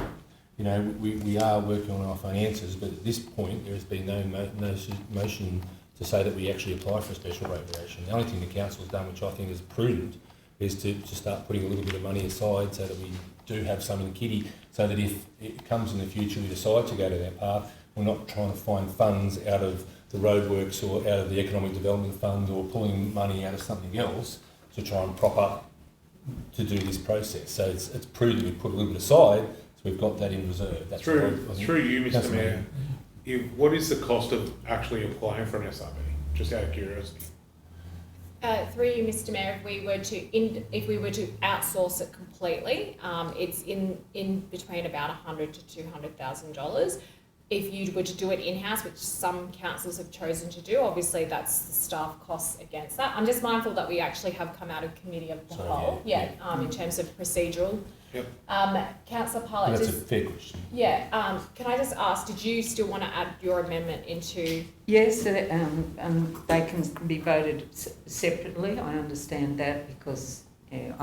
you know, we are working on our finances, but at this point there has been no motion to say that we actually apply for a special rate variation. The only thing the council has done, which I think is prudent, is to start putting a little bit of money aside so that we do have some in the kitty, so that if it comes in the future we decide to go to that path, we're not trying to find funds out of the roadworks or out of the economic development fund or pulling money out of something else to try and prop up to do this process. So it's prudent we put a little bit aside, so we've got that in reserve. That's through you, Mr. Mayor. What is the cost of actually applying for an SRB? Just out of curiosity. Through you, Mr. Mayor, if we were to outsource it completely, it's in between about $100,000 to $200,000. If you were to do it in-house, which some councils have chosen to do, obviously that's the staff costs against that. I'm just mindful that we actually have come out of committee of the whole, in terms of procedural. Yep. Councillor Parlett, That's a fair question. yeah, can I just ask, did you still want to add your amendment into? Yes, they can be voted separately. I understand that because the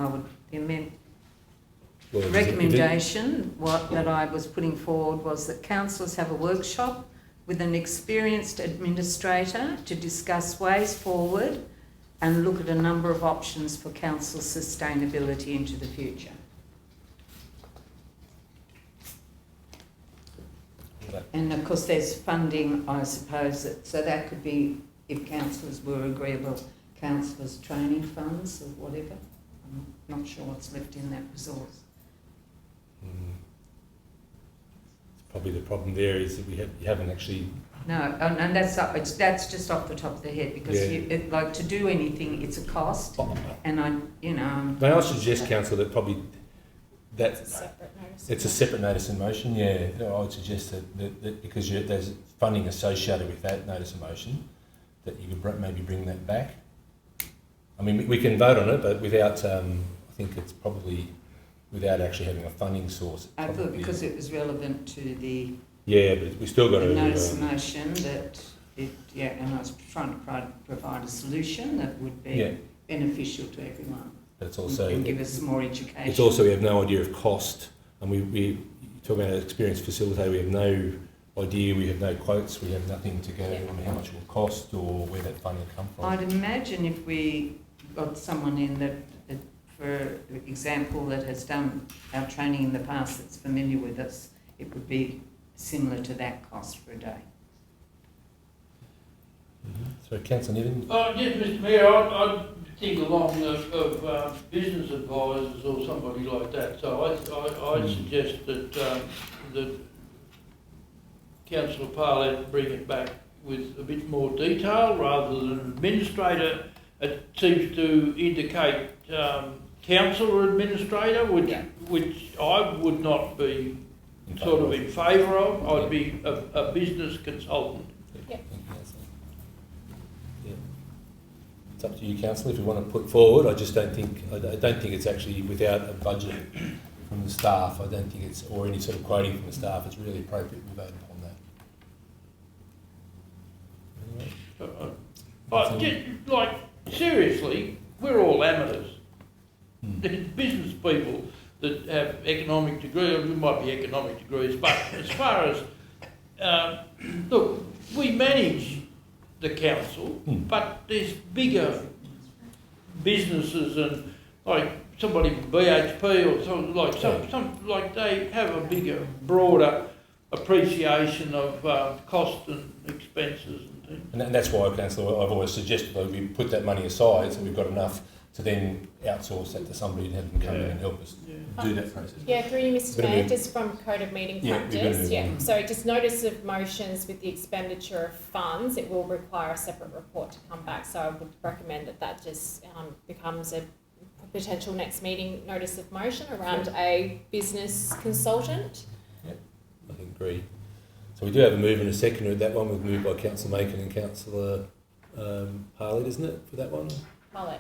recommendation that I was putting forward was that councillors have a workshop with an experienced administrator to discuss ways forward and look at a number of options for council sustainability into the future. And of course there's funding, I suppose, so that could be, if councillors were agreeable, councillors' training funds or whatever. I'm not sure what's left in that resource. Probably the problem there is that you haven't actually... No, and that's just off the top of the head because to do anything, it's a cost. And May I suggest, council, that probably It's a separate notice. It's a separate notice in motion, yeah. I would suggest that because there's funding associated with that notice of motion, that you could maybe bring that back. I mean, we can vote on it, but without, I think it's probably without actually having a funding source. I thought because it was relevant to the but we still got to notice of motion that and I was trying to provide a solution that would be beneficial to everyone. But it's also and give us more education. It's also we have no idea of cost, and we talk about an experienced facilitator. We have no idea. We have no quotes. We have nothing to go on how much it will cost or where that funding will come from. I'd imagine if we got someone in that, for example, that has done our training in the past, that's familiar with us, it would be similar to that cost for a day. So, Councillor Niven. Yes, Mr. Mayor, I think along of business advisors or somebody like that. So I suggest that Councillor Parlett bring it back with a bit more detail rather than administrator. It seems to indicate councillor administrator, which I would not be sort of in favour of. I'd be a business consultant. It's up to you, councillor, if you want to put forward. I just don't think it's actually without a budget from the staff. I don't think it's, or any sort of quoting from the staff, it's really appropriate we vote upon that. Anyway. Seriously, we're all amateurs. There's business people that have economic degrees, we might be economic degrees, but as far as, look, we manage the council, but there's bigger businesses and like somebody from BHP or some they have a bigger, broader appreciation of cost and expenses and things. And that's why, councillor, I've always suggested that we put that money aside so we've got enough to then outsource that to somebody and have them come in and help us do that process. Yeah, through you, Mr. Mayor, just from Code of Meeting Practice. So just notice of motions with the expenditure of funds, it will require a separate report to come back. So I would recommend that just becomes a potential next meeting notice of motion around a business consultant. Yeah, I agree. So we do have a move and a second. That one was moved by Councillor Macon and Councillor Parlett, isn't it, for that one? Parlett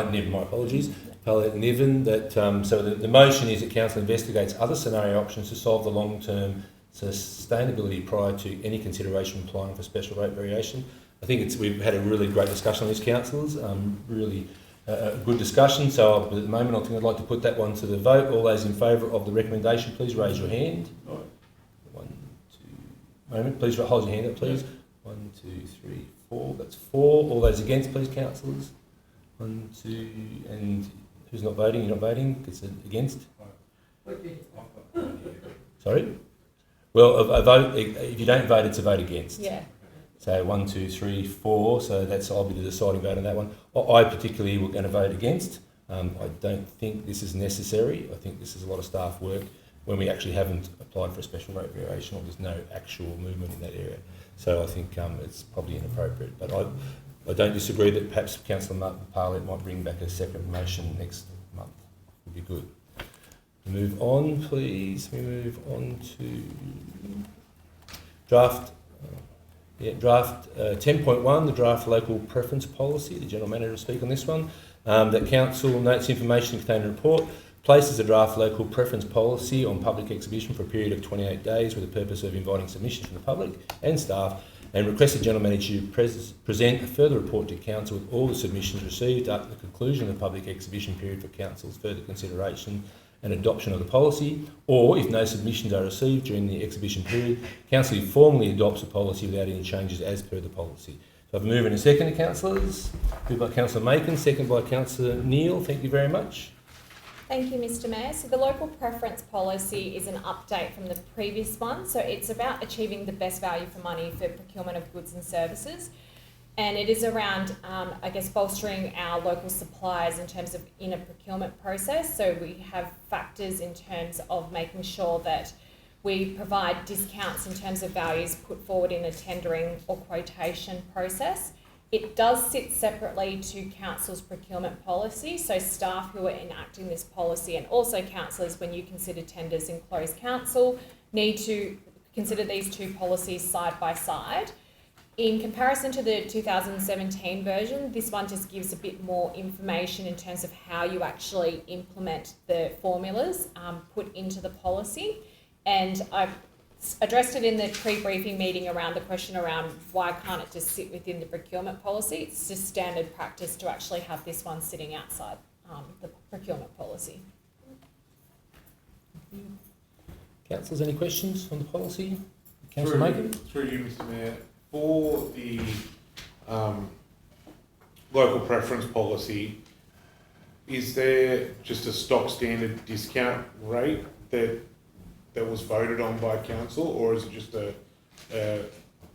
and Niven, my apologies. Parlett and Niven, that, so the motion is that council investigates other scenario options to solve the long-term sustainability prior to any consideration applying for special rate variation. I think we've had a really great discussion on this, councillors, really a good discussion. So at the moment I'd like to put that one to the vote. All those in favour of the recommendation, please raise your hand. Please hold your hand up, please. 1, 2, 3, 4. That's 4. All those against, please, councillors. 1, 2, and who's not voting? You're not voting? It's against? Sorry? Well, a vote, if you don't vote, it's a vote against. Yeah. So 1, 2, 3, 4. So I'll be the deciding vote on that one. I particularly were going to vote against. I don't think this is necessary. I think this is a lot of staff work when we actually haven't applied for a special rate variation or there's no actual movement in that area. So I think it's probably inappropriate. But I don't disagree that perhaps Councillor Parlett might bring back a separate motion next month. Would be good. Move on, please. We move on to draft 10.1, the draft local preference policy. The General Manager will speak on this one. That Council notes information contained in the report, places the draft local preference policy on public exhibition for a period of 28 days with the purpose of inviting submissions from the public and staff, and requests the General Manager present a further report to Council with all the submissions received at the conclusion of the public exhibition period for Council's further consideration and adoption of the policy, or if no submissions are received during the exhibition period, Council formally adopts the policy without any changes as per the policy. So I've moved in a second, councillors. Moved by Councillor Macon, second by Councillor Neal. Thank you very much. Thank you, Mr. Mayor. So the local preference policy is an update from the previous one. So it's about achieving the best value for money for procurement of goods and services. And it is around, bolstering our local suppliers in terms of in a procurement process. So we have factors in terms of making sure that we provide discounts in terms of values put forward in a tendering or quotation process. It does sit separately to Council's procurement policy, so staff who are enacting this policy and also councillors, when you consider tenders in closed council, need to consider these two policies side by side. In comparison to the 2017 version, this one just gives a bit more information in terms of how you actually implement the formulas put into the policy. And I've addressed it in the pre-briefing meeting around the question around why can't it just sit within the procurement policy. It's just standard practice to actually have this one sitting outside the procurement policy. Councillors, any questions on the policy? Councillor Macon? Through you, Mr. Mayor. For the local preference policy, is there just a stock standard discount rate that was voted on by council, or is it just a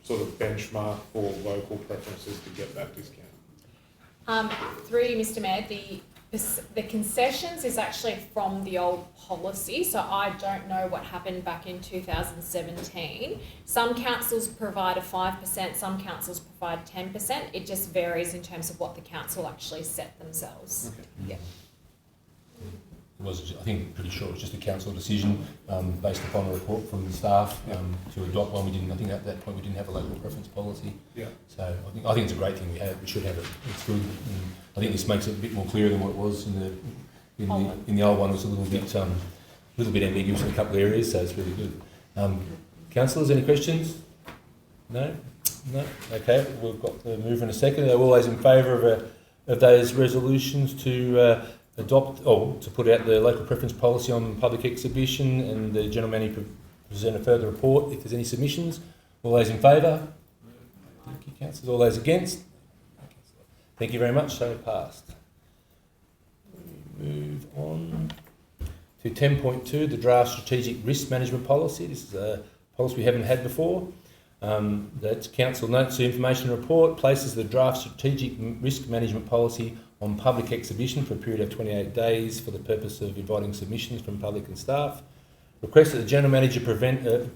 sort of benchmark for local preferences to get that discount? Through you, Mr. Mayor, the concessions is actually from the old policy, so I don't know what happened back in 2017. Some councils provide a 5%, some councils provide 10%. It just varies in terms of what the council actually set themselves. Okay. Yeah. It was, I think, pretty sure it was just a council decision based upon a report from the staff to adopt one. I think at that point we didn't have a local preference policy. Yeah. So I think it's a great thing we have. We should have it. It's good. And I think this makes it a bit more clear than what it was in the old one. It was a little bit ambiguous in a couple of areas, so it's really good. Councillors, any questions? No. Okay, we've got the mover in a second. Are all those in favour of those resolutions to adopt or to put out the local preference policy on public exhibition and the General Manager present a further report if there's any submissions? All those in favour? Thank you, councillors. All those against? Thank you very much. So passed. We move on to 10.2, the draft strategic risk management policy. This is a policy we haven't had before. That council notes the information report, places the draft strategic risk management policy on public exhibition for a period of 28 days for the purpose of inviting submissions from public and staff. Requests that the General Manager present a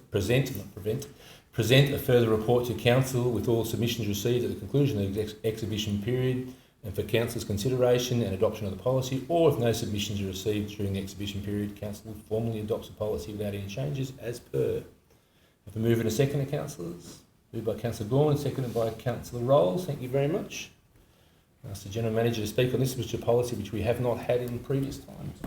further report to Council with all submissions received at the conclusion of the exhibition period and for Council's consideration and adoption of the policy, or if no submissions are received during the exhibition period, Council formally adopts the policy without any changes as per. Have a move in a second, councillors. Moved by Councillor Gorman, seconded by Councillor Rolls. Thank you very much. Ask the General Manager to speak on this, which is a policy which we have not had in previous times.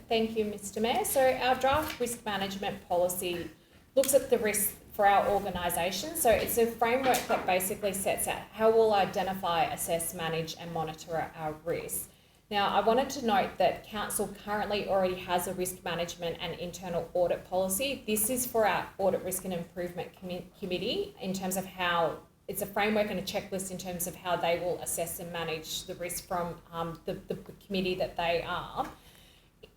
Thank you, Mr. Mayor. So our draft risk management policy looks at the risk for our organisation. So it's a framework that basically sets out how we'll identify, assess, manage and monitor our risk. Now, I wanted to note that Council currently already has a risk management and internal audit policy. This is for our Audit Risk and Improvement Committee in terms of how it's a framework and a checklist in terms of how they will assess and manage the risk from the committee that they are.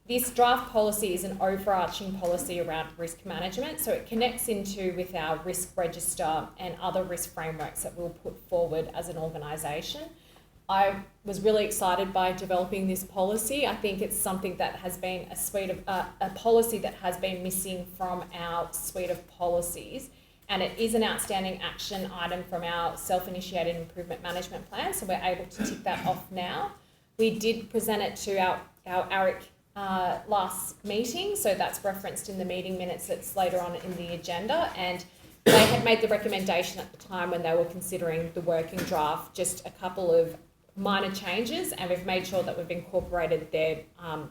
This draft policy is an overarching policy around risk management, so it connects into with our risk register and other risk frameworks that we'll put forward as an organisation. I was really excited by developing this policy. I think it's something that has been a policy that has been missing from our suite of policies. and it is an outstanding action item from our self-initiated improvement management plan, so we're able to tick that off now. We did present it to our ARIC last meeting, so that's referenced in the meeting minutes that's later on in the agenda, and they had made the recommendation at the time when they were considering the working draft, just a couple of minor changes, and we've made sure that we've incorporated their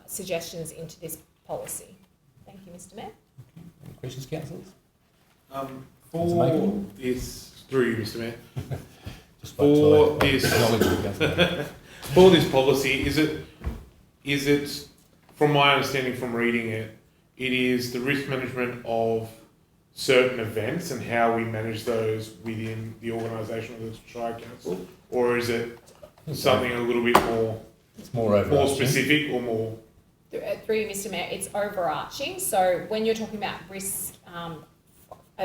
suggestions into this policy. Thank you, Mr. Mayor. Any questions, councillors? For this, through you, Mr. Mayor. Just For this, Councillor. for this policy, is it, from my understanding from reading it, it is the risk management of certain events and how we manage those within the organisation of the Shire Council, or is it something a little bit more, It's more overarching. specific or more? Through you, Mr. Mayor, it's overarching. So when you're talking about risk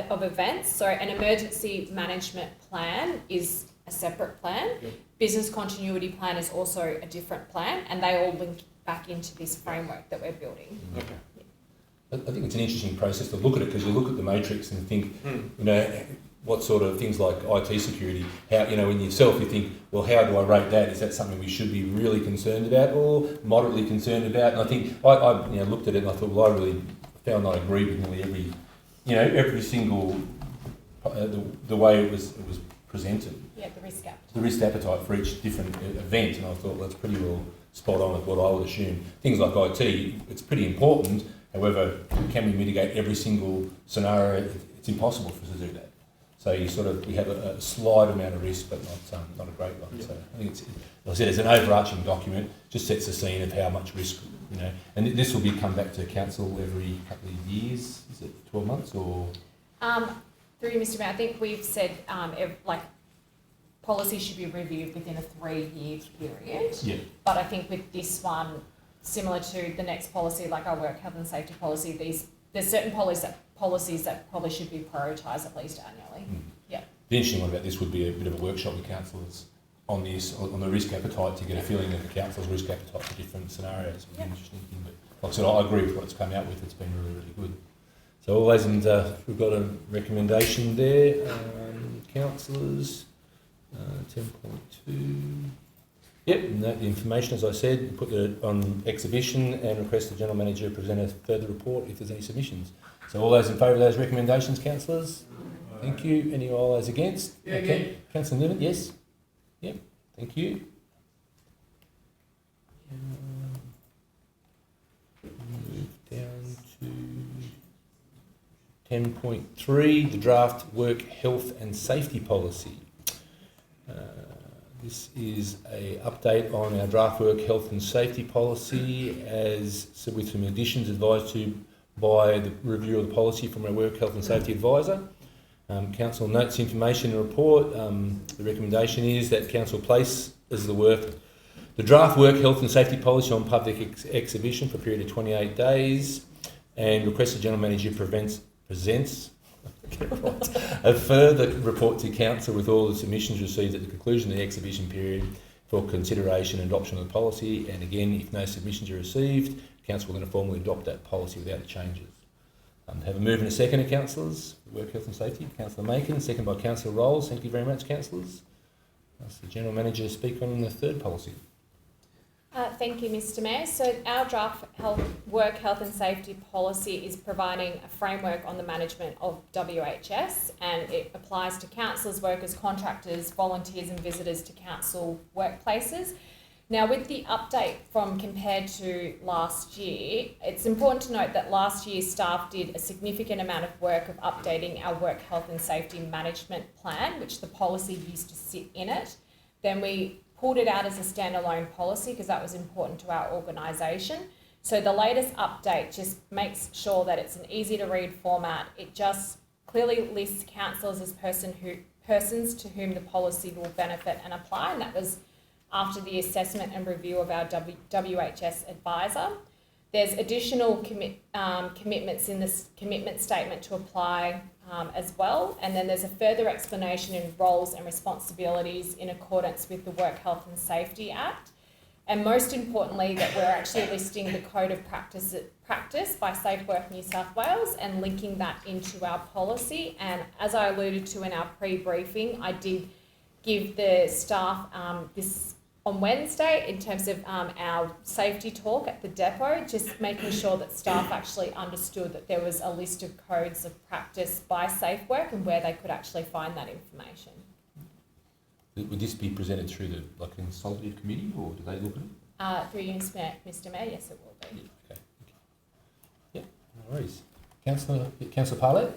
of events, so an emergency management plan is a separate plan. Yep. Business continuity plan is also a different plan, and they all link back into this framework that we're building. Okay. I think it's an interesting process to look at it, because you look at the matrix and think, you know, what sort of things like IT security, how, you know, in yourself you think, well, how do I rate that? Is that something we should be really concerned about or moderately concerned about? And I think I you know, looked at it and I thought, well, I really found I agree with nearly every single the way it was presented. Yeah, the risk appetite. The risk appetite for each different event, and I thought, well, that's pretty well spot on with what I would assume. Things like IT, it's pretty important. However, can we mitigate every single scenario? It's impossible for us to do that. So we have a slight amount of risk, but not a great one. Yeah. So I think it's, like I said, it's an overarching document, just sets the scene of how much risk, you know. And this will come back to council every couple of years. Is it 12 months or? Through you, Mr. Mayor, I think we've said policy should be reviewed within a 3-year period. Yeah. But I think with this one, similar to the next policy, like our work health and safety policy, there's certain policies that probably should be prioritised at least annually. Yeah. The interesting one about this would be a bit of a workshop with councillors on this, on the risk appetite, to get a feeling of the council's risk appetite for different scenarios. Would be an interesting thing. But like I said, I agree with what it's come out with. It's been really, really good. So all those, and we've got a recommendation there. Councillors, 10.2. Yep, and that, the information, as I said, put it on exhibition and request the General Manager present a further report if there's any submissions. So all those in favour of those recommendations, councillors? Thank you. Any all those against? Yeah, okay. Councillor Niven, yes? Yep, thank you. Move down to 10.3, the draft work health and safety policy. This is an update on our draft work health and safety policy, as with some additions advised to by the review of the policy from our work health and safety advisor. Council notes information and report. The recommendation is that Council place as the draft work health and safety policy on public exhibition for a period of 28 days, and requests the General Manager presents a further report to Council with all the submissions received at the conclusion of the exhibition period for consideration and adoption of the policy. And again, if no submissions are received, Council will then formally adopt that policy without the changes. Have a move and a second of councillors. Work health and safety. Councillor Macon, second by Councillor Rolls. Thank you very much, councillors. Ask the General Manager to speak on the third policy. Thank you, Mr. Mayor. So our draft work health and safety policy is providing a framework on the management of WHS, and it applies to councillors, workers, contractors, volunteers and visitors to council workplaces. Now, with the update from compared to last year, it's important to note that last year staff did a significant amount of work of updating our work health and safety management plan, which the policy used to sit in it. Then we pulled it out as a standalone policy because that was important to our organisation. So the latest update just makes sure that it's an easy to read format. It just clearly lists councillors as persons to whom the policy will benefit and apply, and that was after the assessment and review of our WHS advisor. There's additional commitments in this commitment statement to apply as well, and then there's a further explanation in roles and responsibilities in accordance with the Work Health and Safety Act. and most importantly that we're actually listing the code of practice by Safe Work New South Wales and linking that into our policy. And as I alluded to in our pre-briefing, I did give the staff this on Wednesday in terms of our safety talk at the depot, just making sure that staff actually understood that there was a list of codes of practice by Safe Work and where they could actually find that information. Would this be presented through the consultative committee, or do they look at it? Through you, Mr Mayor, yes it will be. Yeah, okay. Yeah, no worries. Councillor Parlett?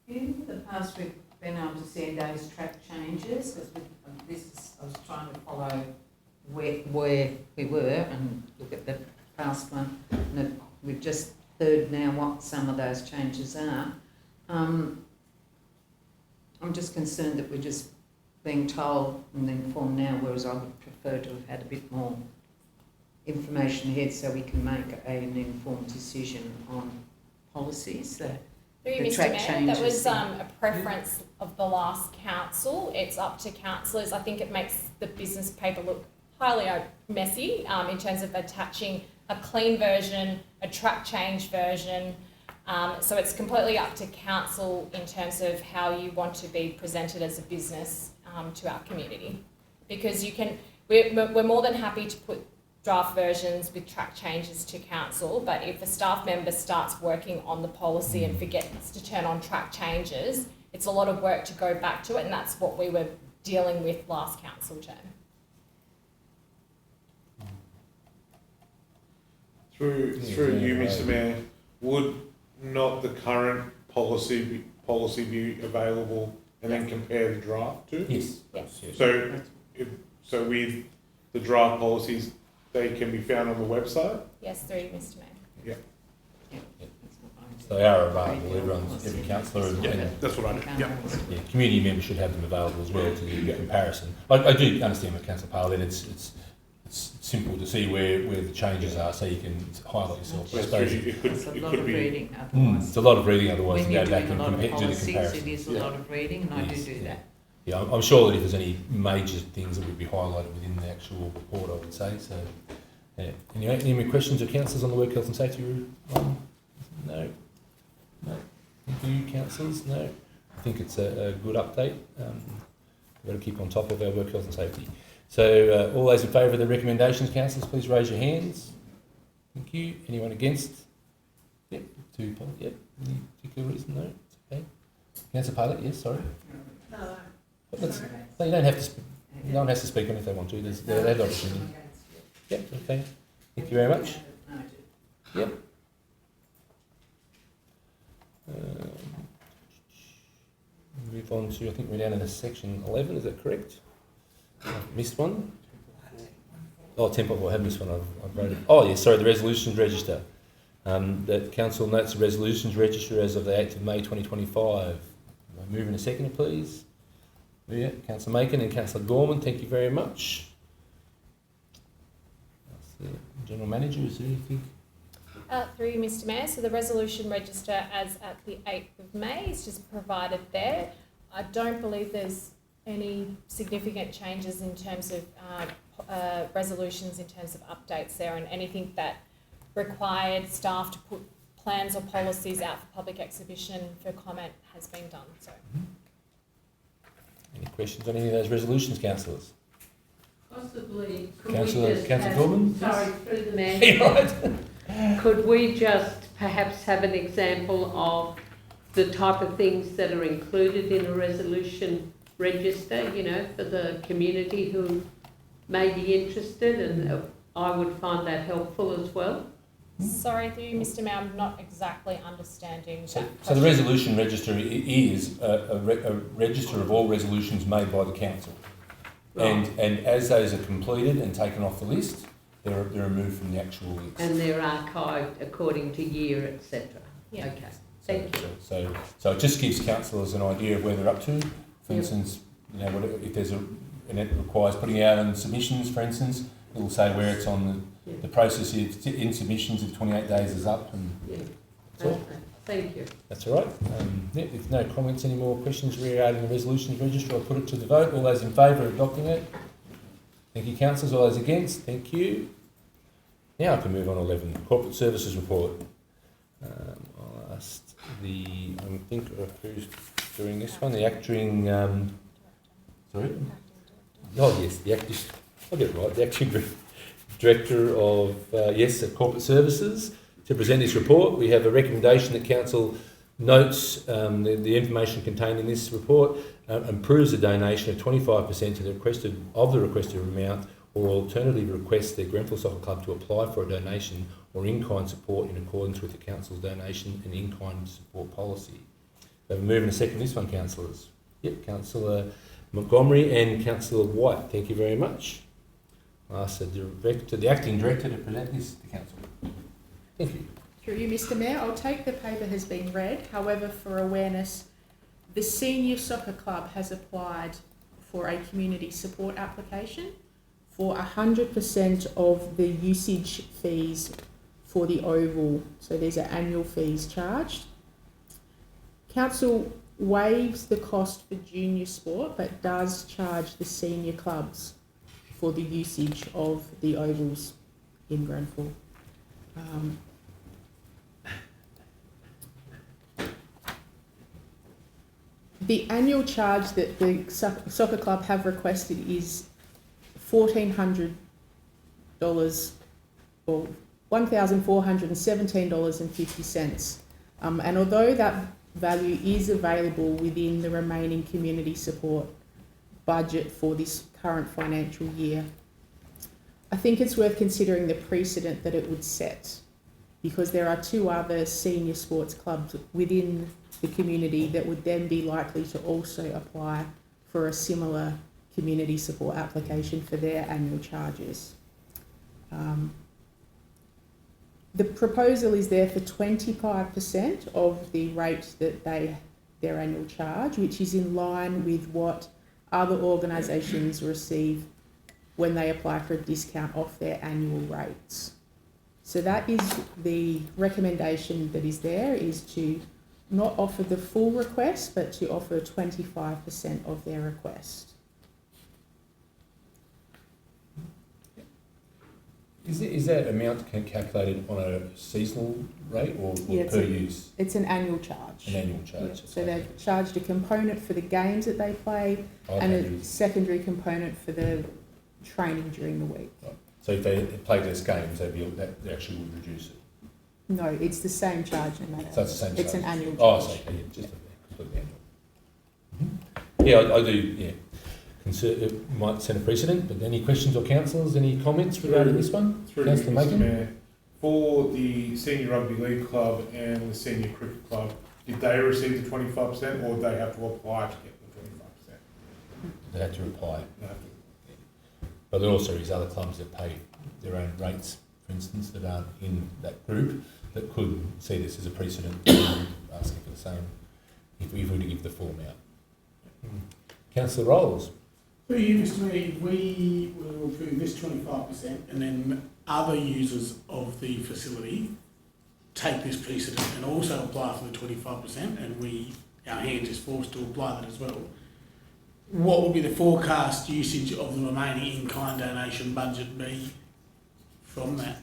In the past, we've been able to see those track changes, because I was trying to follow where we were and look at the past one. And we've just heard now what some of those changes are. I'm just concerned that we're just being told and informed now, whereas I would prefer to have had a bit more information ahead so we can make an informed decision on policies. Through you, Mr Mayor, that was a preference of the last council. It's up to councillors. I think it makes the business paper look highly messy in terms of attaching a clean version, a track change version. So it's completely up to council in terms of how you want to be presented as a business to our community. Because we're more than happy to put draft versions with track changes to council, but if a staff member starts working on the policy and forgets to turn on track changes, it's a lot of work to go back to it, and that's what we were dealing with last council term. Through you, Mr Mayor, would not the current policy be available and then compare the draft to? Yes. Yes. So with the draft policies, they can be found on the website? Yes, through you, Mr Mayor. Yeah. So they are available. Every councillor and That's what I do. Yeah. community members should have them available as well to do comparison. I do understand with Councillor Parlett, it's simple to see where the changes are, so you can highlight yourself. I suppose It's a lot of reading otherwise. it's a lot of reading otherwise When to you're go back doing and a lot of do the policies, comparison. it is a lot of reading, and I Yes, do that. Yeah, I'm sure that if there's any major things that would be highlighted within the actual report, I would say. So, any more questions or councillors on the work health and safety room? No. Thank you, councillors. No. I think it's a good update. We've got to keep on top of our work health and safety. So, all those in favour of the recommendations, councillors, please raise your hands. Thank you. Anyone against? Yep. 2 points. Yep. Any particular reason? No. It's okay. Councillor Parlett, yes. Sorry. No. No, you don't have to. No one has to speak on if they want to. They have the opportunity. Yep. Okay. Thank you very much. Yep. Move on to, I think we're down to section 11. Is that correct? I've missed one. Oh, temple. I have missed one. I've voted. Oh, yes. Sorry. The resolutions register. That council notes the resolutions register as of the 8th of May 2025. Move in a second, please. Yeah, Councillor Macon and Councillor Gorman, thank you very much. General Manager, is there anything? Through you, Mr Mayor, so the resolution register as at the 8th of May is just provided there. I don't believe there's any significant changes in terms of resolutions in terms of updates there, and anything that required staff to put plans or policies out for public exhibition for comment has been done. So. Any questions on any of those resolutions, councillors? Possibly, Councillor Gorman? Sorry, through the mayor. Could we just perhaps have an example of the type of things that are included in a resolution register, for the community who may be interested, and I would find that helpful as well. Sorry, through you, Mr Mayor, I'm not exactly understanding that. So the resolution register is a register of all resolutions made by the council. Right. And as those are completed and taken off the list, they're removed from the actual list. And they're archived according to year, etc. Yeah. Okay, thank you. So it just gives councillors an idea of where they're up to. For instance, if there's and it requires putting out on submissions, for instance, it'll say where it's on the process in submissions if 28 days is up. And that's all. Thank you. That's all right. If no comments, any more questions regarding the resolutions register, I'll put it to the vote. All those in favour of adopting it? Thank you, councillors. All those against? Thank you. Now I can move on to 11, Corporate Services Report. I'll ask I think who's doing this one? The acting, sorry? Oh yes, the acting, I'll get it right, the acting Director of, Corporate Services. To present this report, we have a recommendation that Council notes the information contained in this report and approves a donation of 25% to the requested amount, or alternatively requests the Grenfell Soccer Club to apply for a donation or in-kind support in accordance with the Council's donation and in-kind support policy. We have a move and a second this one, councillors. Yep, Councillor Montgomery and Councillor White. Thank you very much. I'll ask the Acting Director to present this to Council. Thank you. Through you, Mr. Mayor, I'll take the paper has been read. However, for awareness, the Senior Soccer Club has applied for a community support application for 100% of the usage fees for the oval. So these are annual fees charged. Council waives the cost for junior sport, but does charge the senior clubs for the usage of the ovals in Grenfell. The annual charge that the soccer club have requested is $1,400 or $1,417.50. And although that value is available within the remaining community support budget for this current financial year, I think it's worth considering the precedent that it would set, because there are two other senior sports clubs within the community that would then be likely to also apply for a similar community support application for their annual charges. The proposal is there for 25% of the rate that their annual charge, which is in line with what other organisations receive when they apply for a discount off their annual rates. So that is the recommendation that is there, is to not offer the full request, but to offer 25% of their request. Is that amount calculated on a seasonal rate or Yeah, per use? It's an annual charge. An annual charge. Yeah. So they've charged a component for the games that they play and a secondary component for the training during the week. Right. So if they play less games, they actually would reduce it? No, it's the same charge no matter. So it's the same charge? It's an annual charge. Oh, I see. Yeah, just completely annual. Mm-hmm. Yeah, I do, yeah. It might set a precedent, but any questions or councillors, any comments regarding this one? Through Councillor Mr. Macon? Mayor, for the Senior Rugby League Club and the Senior Cricket Club, did they receive the 25% or they have to apply to get the 25%? They have to apply. They have to. But there also is other clubs that pay their own rates, for instance, that aren't in that group, that could see this as a precedent, asking for the same, if we were to give the full amount. Councillor Rolls? Through you, Mr. Mayor, we will approve this 25% and then other users of the facility take this precedent and also apply for the 25%, and our hands is forced to apply that as well. What would be the forecast usage of the remaining in-kind donation budget be from that?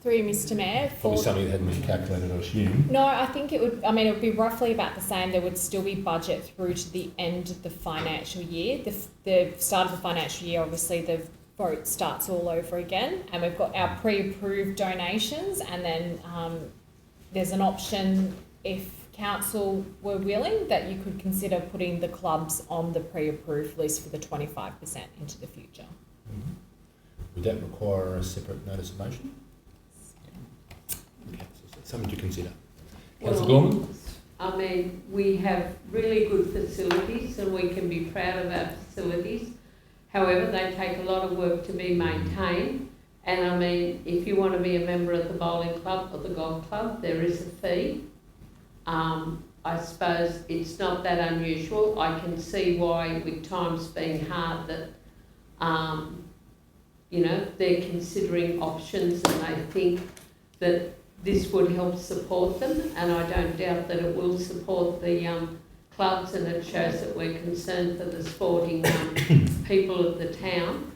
Through you, Mr. Mayor. Probably something that hadn't been calculated, I assume. No, I think it would be roughly about the same. There would still be budget through to the end of the financial year. The start of the financial year, obviously, the vote starts all over again, and we've got our pre-approved donations, and then there's an option, if council were willing, that you could consider putting the clubs on the pre-approved list for the 25% into the future. Mm-hmm. Would that require a separate notice of motion? Okay, so something to consider. Councillor Gorman? I mean, we have really good facilities and we can be proud of our facilities. However, they take a lot of work to be maintained. And I mean, if you want to be a member of the bowling club or the golf club, there is a fee. I suppose it's not that unusual. I can see why, with times being hard, that they're considering options and they think that this would help support them, and I don't doubt that it will support the clubs, and it shows that we're concerned for the sporting people of the town.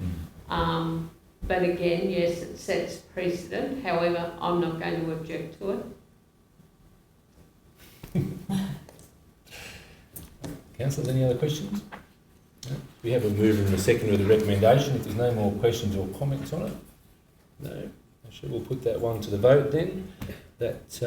But again, yes, it sets precedent. However, I'm not going to object to it. Councillors, any other questions? No? We have a mover and a seconder of the recommendation. If there's no more questions or comments on it, no. Actually, we'll put that one to the vote then. That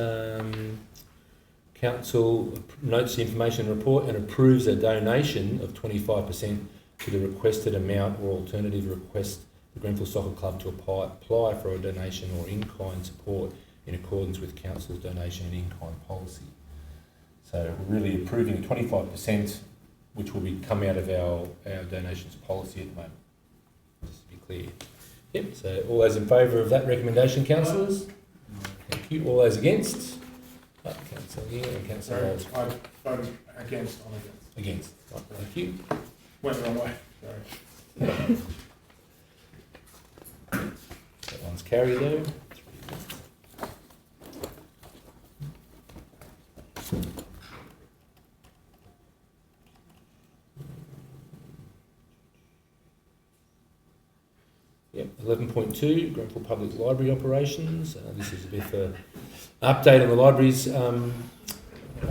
council notes the information report and approves a donation of 25% to the requested amount, or alternative request the Grenfell Soccer Club to apply for a donation or in-kind support in accordance with council's donation and in-kind policy. So we're really approving 25%, which will come out of our donations policy at the moment, just to be clear. Yep, so all those in favour of that recommendation, councillors? Thank you. All those against? Councillor Neal and Councillor Rose. I vote against, I'm against. Against. Right, thank you. Went the wrong way, sorry. That one's carried though. Yep, 11.2, Grenfell Public Library operations. This is a bit of an update on the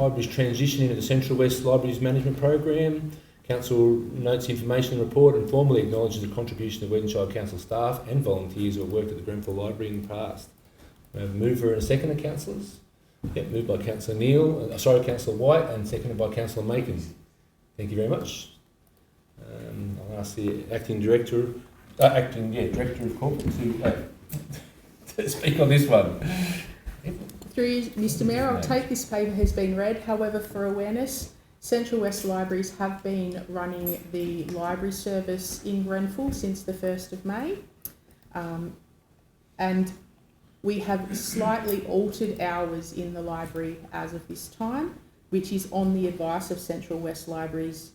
library's transition into the Central West Libraries Management Program. Council notes the information report and formally acknowledges the contribution of Weddin Shire Council staff and volunteers who have worked at the Grenfell Library in the past. We have a mover and a seconder, councillors. Yep, moved by Councillor Neal, Councillor White, and seconded by Councillor Macon. Thank you very much. I'll ask the Director of Corporate to speak on this one. Through you, Mr Mayor, I'll take this paper has been read. However, for awareness, Central West Libraries have been running the library service in Grenfell since the 1st of May. And we have slightly altered hours in the library as of this time, which is on the advice of Central West Libraries,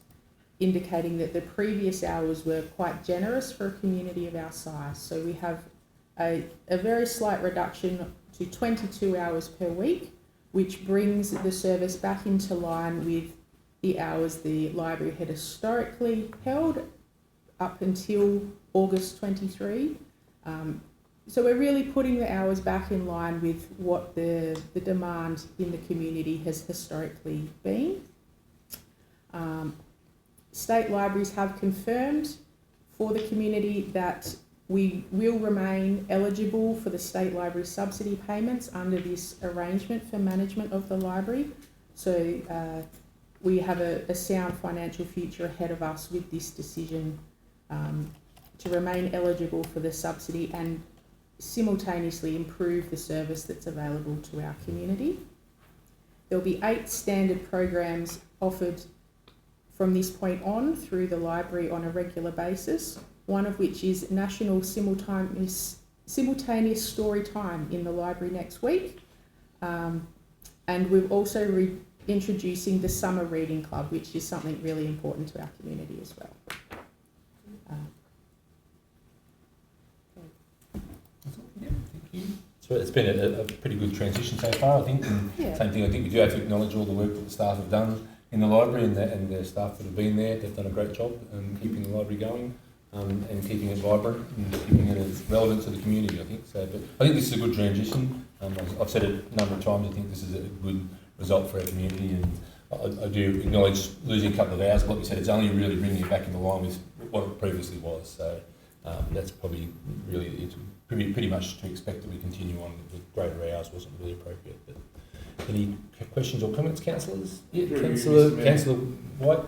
indicating that the previous hours were quite generous for a community of our size. So we have a very slight reduction to 22 hours per week, which brings the service back into line with the hours the library had historically held up until August 23. So we're really putting the hours back in line with what the demand in the community has historically been. State libraries have confirmed for the community that we will remain eligible for the state library subsidy payments under this arrangement for management of the library. So we have a sound financial future ahead of us with this decision to remain eligible for the subsidy and simultaneously improve the service that's available to our community. There'll be 8 standard programs offered from this point on through the library on a regular basis, one of which is National Simultaneous Story Time in the library next week. And we're also introducing the Summer Reading Club, which is something really important to our community as well. So it's been a pretty good transition so far, I think. And same thing, I think we do have to acknowledge all the work that the staff have done in the library and the staff that have been there. They've done a great job keeping the library going and keeping it vibrant and keeping it as relevant to the community, I think. So, but I think this is a good transition. I've said it a number of times, I think this is a good result for our community, and I do acknowledge losing a couple of hours. Like we said, it's only really bringing it back into line with what it previously was. So that's probably really, it's pretty much to expect that we continue on with greater hours wasn't really appropriate. But any questions or comments, councillors? Yeah, Councillor White.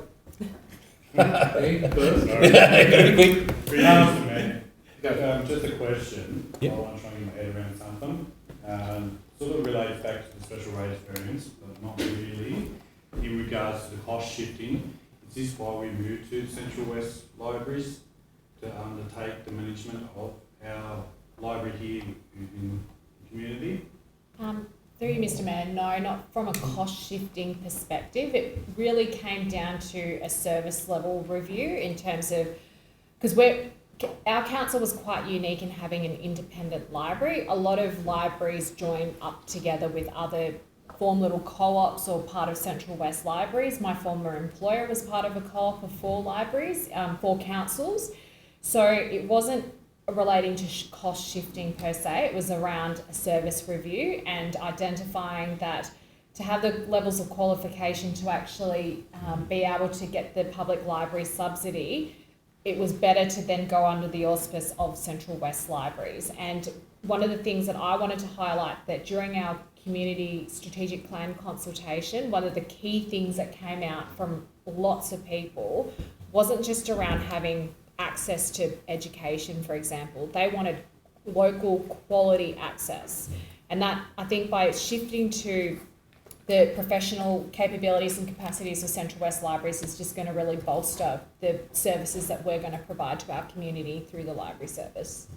Just a question. Yep. While I'm trying to get my head around something. Sort of relates back to the special rate variance, but not really. In regards to the cost shifting, is this why we moved to Central West Libraries to undertake the management of our library here in the community? Through you, Mr Mayor, no, not from a cost-shifting perspective. It really came down to a service level review in terms of, because our council was quite unique in having an independent library. A lot of libraries join up together with other form little co-ops or part of Central West Libraries. My former employer was part of a co-op of 4 libraries, 4 councils. So it wasn't relating to cost shifting per se, it was around a service review and identifying that to have the levels of qualification to actually be able to get the public library subsidy, it was better to then go under the auspice of Central West Libraries. And one of the things that I wanted to highlight that during our community strategic plan consultation, one of the key things that came out from lots of people wasn't just around having access to education, for example. They wanted local quality access. And that, I think, by shifting to the professional capabilities and capacities of Central West Libraries is just going to really bolster the services that we're going to provide to our community through the library service.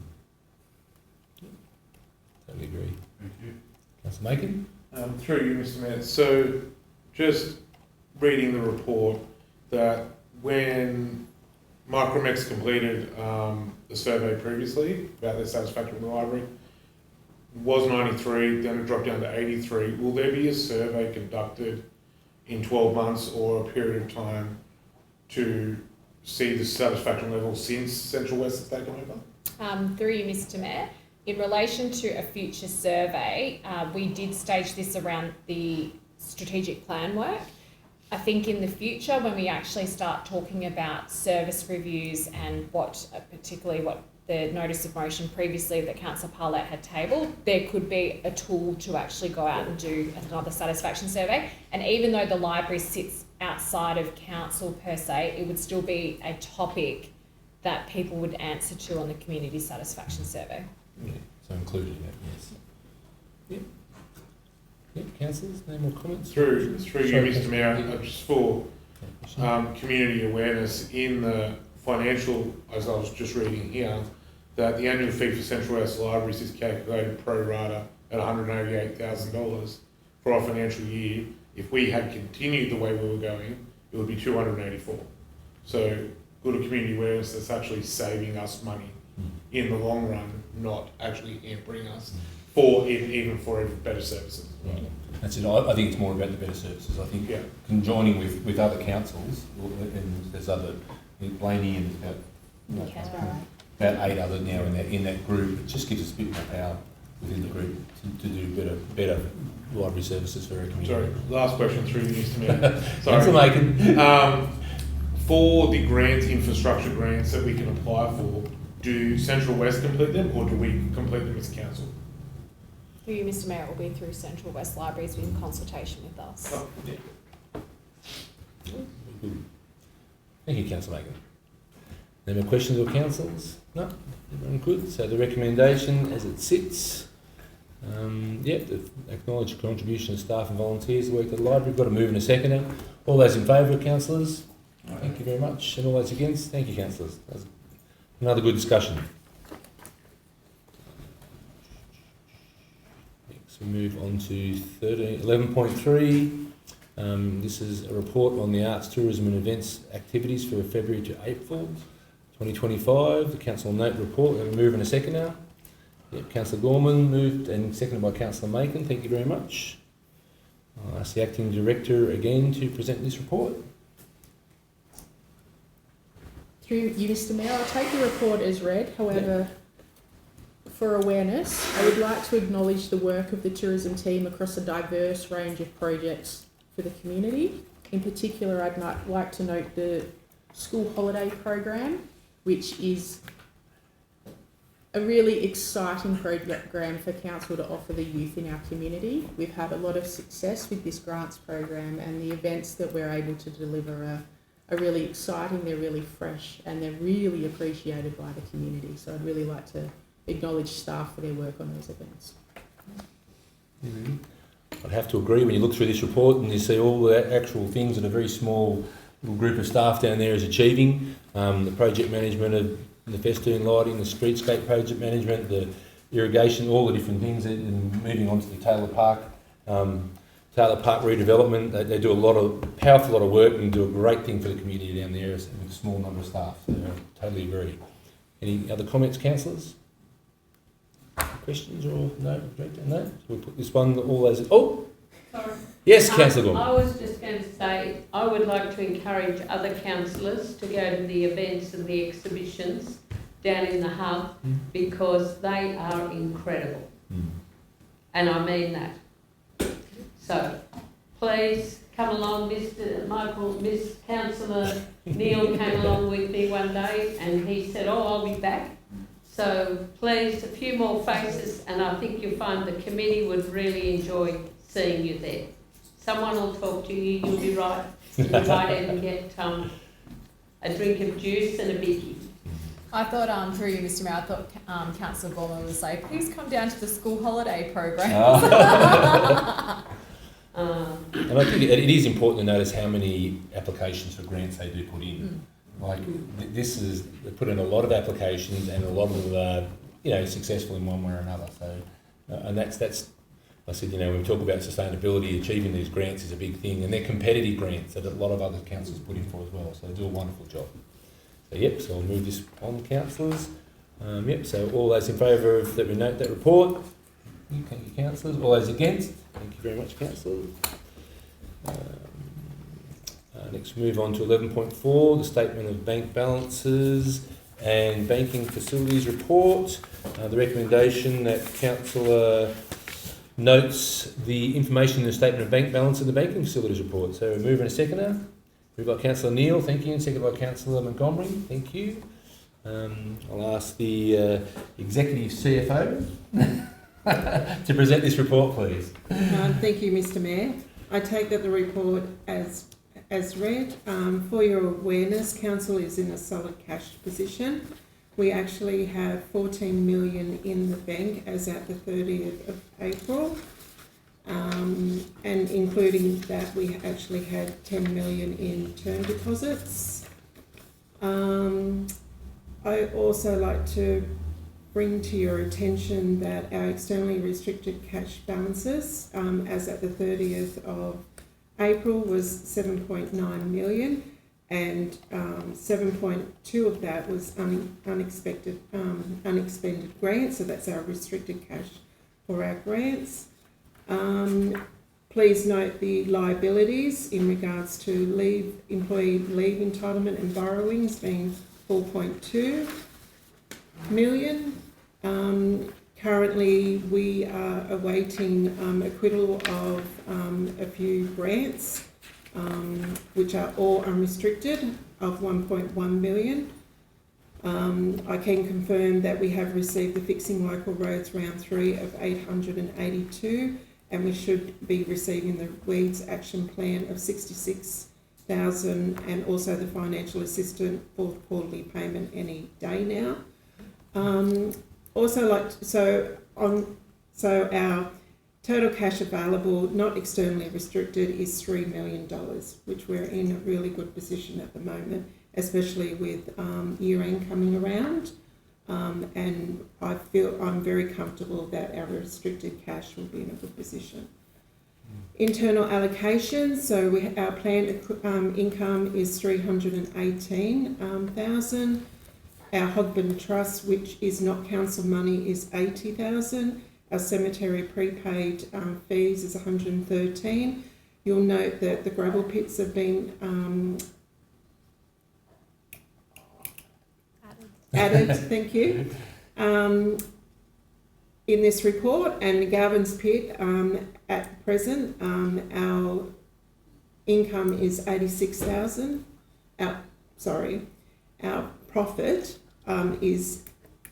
Totally agree. Thank you. Councillor Macon? Through you, Mr. Mayor. So, just reading the report, that when Micromex completed the survey previously about their satisfaction with the library, was 93, then it dropped down to 83. Will there be a survey conducted in 12 months or a period of time to see the satisfaction level since Central West has taken over? Through you, Mr. Mayor, in relation to a future survey, we did stage this around the strategic plan work. I think in the future, when we actually start talking about service reviews and particularly what the notice of motion previously that Councillor Parlett had tabled, there could be a tool to actually go out and do another satisfaction survey. And even though the library sits outside of council per se, it would still be a topic that people would answer to on the community satisfaction survey. Yeah, so included in that, yes. Yep. Yep, councillors, any more comments? Through you, Sorry, Mr. Mayor, just for community awareness, in the financial, as I was just reading here, that the annual fee for Central West Libraries is calculated pro rata at $188,000 for our financial year. If we had continued the way we were going, it would be $284,000. So, good community awareness, that's actually saving us money in the long run, not actually hampering us even for better services. Right. That's it. I think it's more about the better services. I think conjoining with other councils, and there's other, I think Blaney and about 8 other now in that group, it just gives us a bit more power within the group to do better library services for our community. Sorry, last question through you, Mr. Mayor. Councillor Macon. For the grants, infrastructure grants that we can apply for, do Central West complete them or do we complete them as council? Through you, Mr. Mayor, it will be through Central West Libraries in consultation with us. Oh, yeah. Thank you, Councillor Macon. Any more questions or councils? No? Everyone good? So the recommendation as it sits, to acknowledge the contribution of staff and volunteers who work at the library. We've got to move in a second now. All those in favour, councillors? Thank you very much. And all those against? Thank you, councillors. That was another good discussion. Next we move on to 11.3. This is a report on the arts, tourism and events activities for February to April 2025. The council note report. We'll move in a second now. Yep, Councillor Gorman moved and seconded by Councillor Macon. Thank you very much. I'll ask the Acting Director again to present this report. Through you, Mr. Mayor, I'll take the report as read. However, for awareness, I would like to acknowledge the work of the tourism team across a diverse range of projects for the community. In particular, I'd like to note the school holiday program, which is a really exciting program for council to offer the youth in our community. We've had a lot of success with this grants program, and the events that we're able to deliver are really exciting, they're really fresh, and they're really appreciated by the community. So I'd really like to acknowledge staff for their work on those events. Mm-hmm. I'd have to agree, when you look through this report and you see all the actual things that a very small little group of staff down there is achieving, the project management of the festoon lighting, the streetscape project management, the irrigation, all the different things, and moving on to the Taylor Park redevelopment. They do a powerful lot of work and do a great thing for the community down there with a small number of staff. So I totally agree. Any other comments, councillors? Questions or no? Director? No? So we'll put this one, all those... Oh! Sorry. Yes, Councillor Gorman. I was just going to say, I would like to encourage other councillors to go to the events and the exhibitions down in the hub because they are incredible. And I mean that. So, please come along, Mr. Michael, Miss Councillor Neil came along with me one day and he said, oh, I'll be back. So please, a few more faces and I think you'll find the committee would really enjoy seeing you there. Someone will talk to you, you'll be right. You might even get a drink of juice and a bicky. I thought, through you, Mr. Mayor, I thought Councillor Gorman would say, please come down to the school holiday program. And I think it is important to notice how many applications for grants they do put in. Like they put in a lot of applications and a lot of them are, successful in one way or another. So, and that's I said, when we talk about sustainability, achieving these grants is a big thing, and they're competitive grants that a lot of other councils put in for as well. So they do a wonderful job. So so I'll move this on, councillors. So all those in favour of that we note that report. Thank you, councillors. All those against? Thank you very much, councillors. Next, we move on to 11.4, the statement of bank balances and banking facilities report. The recommendation that councillor notes the information in the statement of bank balance and the banking facilities report. So, a mover and a seconder. Moved by Councillor Neal, thank you, and seconded by Councillor Montgomery, thank you. I'll ask the Executive CFO to present this report, please. Thank you, Mr. Mayor. I take that the report as read. For your awareness, Council is in a solid cash position. We actually have 14 million in the bank as at the 30th of April. And including that, we actually had 10 million in term deposits. I also like to bring to your attention that our externally restricted cash balances as at the 30th of April was 7.9 million, and 7.2 of that was unexpended grants, so that's our restricted cash for our grants. Please note the liabilities in regards to employee leave entitlement and borrowings being 4.2 million. Currently, we are awaiting acquittal of a few grants, which are all unrestricted, of 1.1 million. I can confirm that we have received the Fixing Local Roads Round 3 of 882, and we should be receiving the Weeds Action Plan of 66,000, and also the financial assistance fourth quarterly payment any day now. So our total cash available, not externally restricted, is $3 million, which we're in a really good position at the moment, especially with year-end coming around. And I feel I'm very comfortable that our restricted cash will be in a good position. Internal allocations, so our planned income is 318,000. Our Hogben Trust, which is not council money, is 80,000. Our cemetery prepaid fees is 113. You'll note that the gravel pits have been added, thank you, in this report. And the Garvin's Pit, at present, our income is 86,000. Our profit is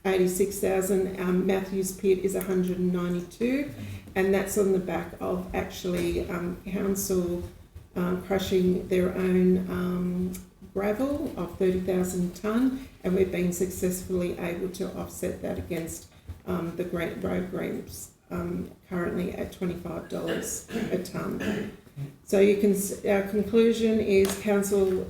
86,000. Matthews Pit is 192, and that's on the back of actually council crushing their own gravel of 30,000 tonne, and we've been successfully able to offset that against the road grants currently at $25 a tonne. So our conclusion is council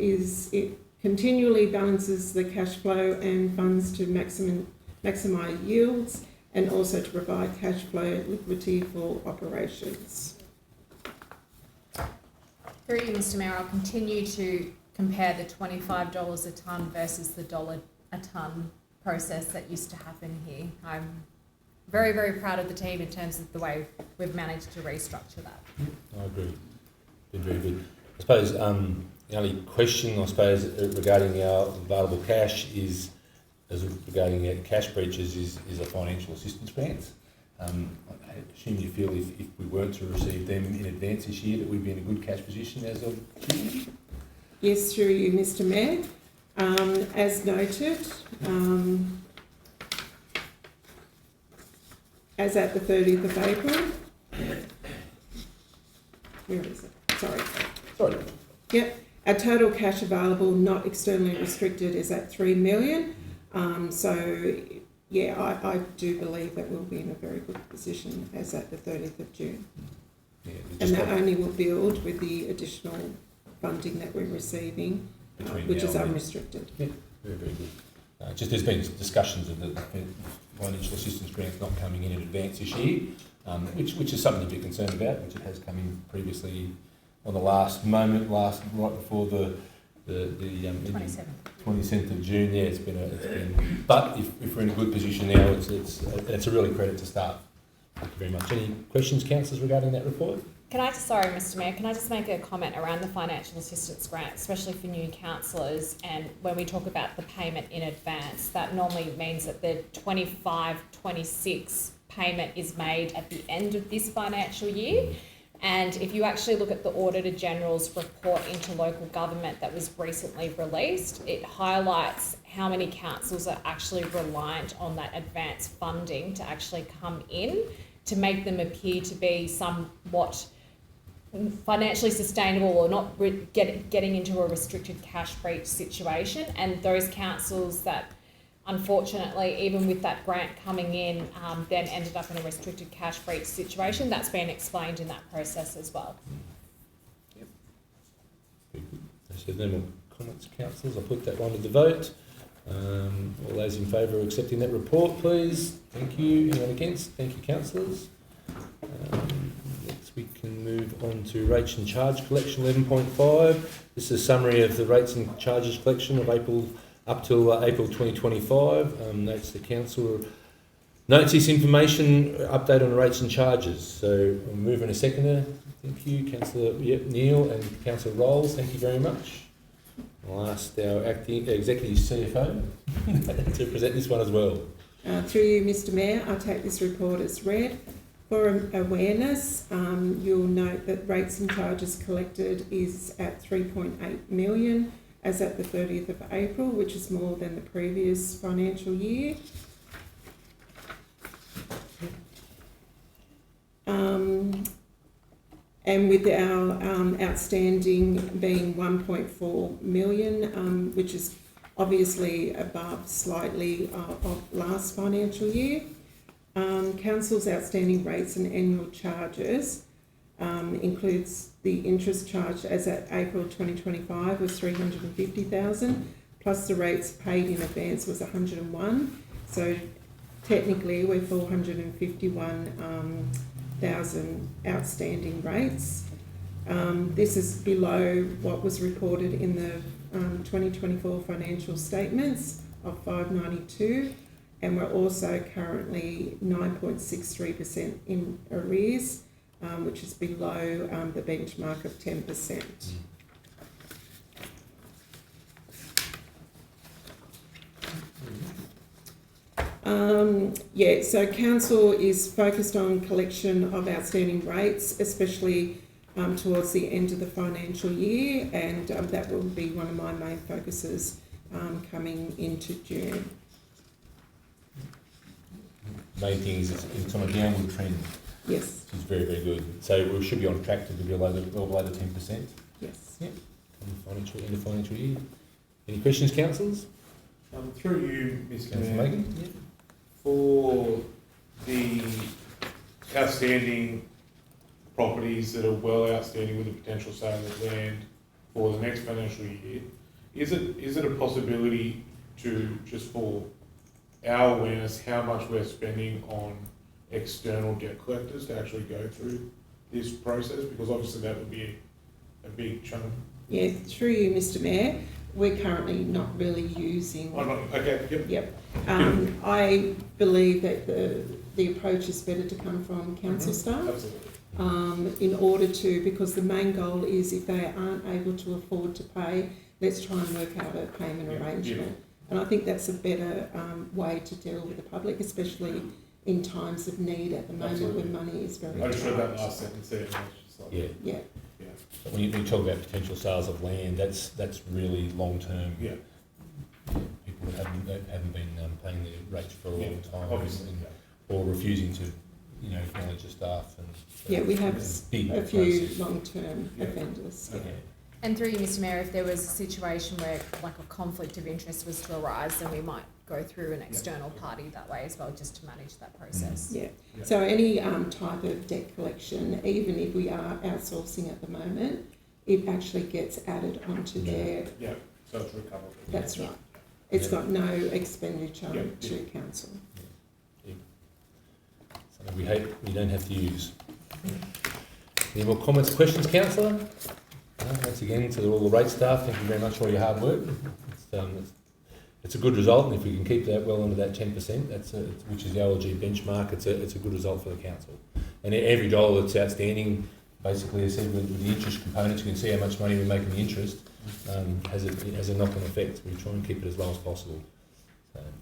continually balances the cash flow and funds to maximise yields, and also to provide cash flow liquidity for operations. Through you, Mr. Mayor, I'll continue to compare the $25 a tonne versus the $1 a tonne process that used to happen here. I'm very, very proud of the team in terms of the way we've managed to restructure that. I agree. Been very good. I suppose the only question, I suppose, regarding our available cash is, as regarding our cash breaches, is a financial assistance grant. I assume you feel if we weren't to receive them in advance this year that we'd be in a good cash position as of June? Yes, through you, Mr. Mayor. As noted, as at the 30th of April, where is it? Sorry. Yep. Our total cash available, not externally restricted, is at 3 million. So, yeah, I do believe that we'll be in a very good position as at the 30th of June. Yeah, And that only will build with the additional funding that we're receiving, which is unrestricted. Yeah, very, very good. Just there's been discussions of the financial assistance grants not coming in advance this year, which is something to be concerned about, which it has come in previously on the last moment, right before the 27th of June. Yeah, it's been. But if we're in a good position now, it's a really credit to staff. Thank you very much. Any questions, councillors, regarding that report? Sorry, Mr. Mayor, can I just make a comment around the financial assistance grant, especially for new councillors, and when we talk about the payment in advance, that normally means that the 25-26 payment is made at the end of this financial year. And if you actually look at the Auditor General's report into local government that was recently released, it highlights how many councils are actually reliant on that advance funding to actually come in to make them appear to be somewhat financially sustainable or not getting into a restricted cash breach situation. And those councils that unfortunately, even with that grant coming in, then ended up in a restricted cash breach situation, that's been explained in that process as well. Yep. Very good. So no more comments, councillors. I'll put that one to the vote. All those in favour of accepting that report, please. Thank you. Anyone against? Thank you, councillors. Next we can move on to rates and charge collection 11.5. This is a summary of the rates and charges collection of April up till April 2025. Notes the council notes this information, update on the rates and charges. So I'll move in a seconder. Thank you, Councillor Neil and Councillor Rolls. Thank you very much. I'll ask our acting executive CFO to present this one as well. Through you, Mr. Mayor, I take this report as read. For awareness, you'll note that rates and charges collected is at 3.8 million as at the 30th of April, which is more than the previous financial year. And with our outstanding being 1.4 million, which is obviously above slightly of last financial year. Council's outstanding rates and annual charges includes the interest charged as at April 2025 was 350,000, plus the rates paid in advance was 101. So technically we're 451,000 outstanding rates. This is below what was reported in the 2024 financial statements of 592, and we're also currently 9.63% in arrears, which is below the benchmark of 10%. So council is focused on collection of outstanding rates, especially towards the end of the financial year, and that will be one of my main focuses coming into June. Main thing is it's on a downward trend. Yes. Which is very, very good. So we should be on track to be below the 10%. Yes. Yep. End of financial year. Any questions, councillors? Through you, Mr. Councillor Mayor, Megan? Yep. for the outstanding properties that are well outstanding with a potential sale of land for the next financial year, is it a possibility to, just for our awareness, how much we're spending on external debt collectors to actually go through this process? Because obviously that would be a big chunk. Yeah, through you, Mr. Mayor. we're currently not really using. I'm not, okay, yep. Yep. I believe that the approach is better to come from council staff. Absolutely. In order to, because the main goal is if they aren't able to afford to pay, let's try and work out a payment arrangement. And I think that's a better way to deal with the public, especially in times of need at the moment when money is very tight. I just read that last sentence there. And I was just like, Yeah. But when you talk about potential sales of land, that's really long term. Yeah. People that haven't been paying their rates for a long time, Obviously. or refusing to, acknowledge the staff. And Yeah, we have big a few process. long-term offenders. Yeah. Okay. And through you, Mr Mayor, if there was a situation where like a conflict of interest was to arise, then we might go through an external party that way as well, just to manage that process. Yeah. So any type of debt collection, even if we are outsourcing at the moment, it actually gets added onto their. Yeah. So it's recoverable. That's right. It's got no expenditure to council. Something we hope we don't have to use. Any more comments, questions, councillor? Once again, to all the rate staff, thank you very much for all your hard work. It's a good result, and if we can keep that well under that 10%, which is the OLG benchmark, it's a good result for the council. And every dollar that's outstanding, basically, as I said, with the interest components, you can see how much money we make in the interest, has a knock-on effect. We try and keep it as low as possible.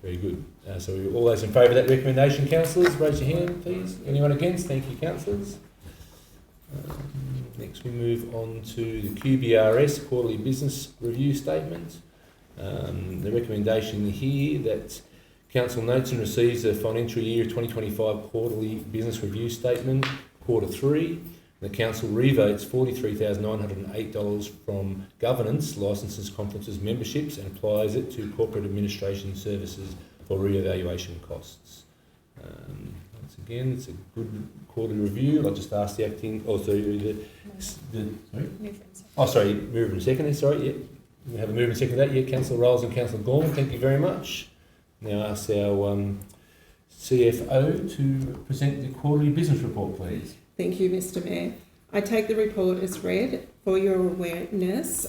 Very good. So all those in favour of that recommendation, councillors, raise your hand, please. Anyone against? Thank you, councillors. Next we move on to the QBRS Quarterly Business Review Statement. The recommendation here that Council notes and receives the financial year 2025 Quarterly Business Review Statement, Quarter 3. The Council revotes $43,908 from governance, licences, conferences, memberships and applies it to corporate administration services for re-evaluation costs. Once again, it's a good quarterly review. I'll just ask the acting, move and second. Sorry, we have a move and second that. Councillor Rolls and Councillor Gorman, thank you very much. Now ask our CFO to present the quarterly business report, please. Thank you, Mr Mayor. I take the report as read. For your awareness,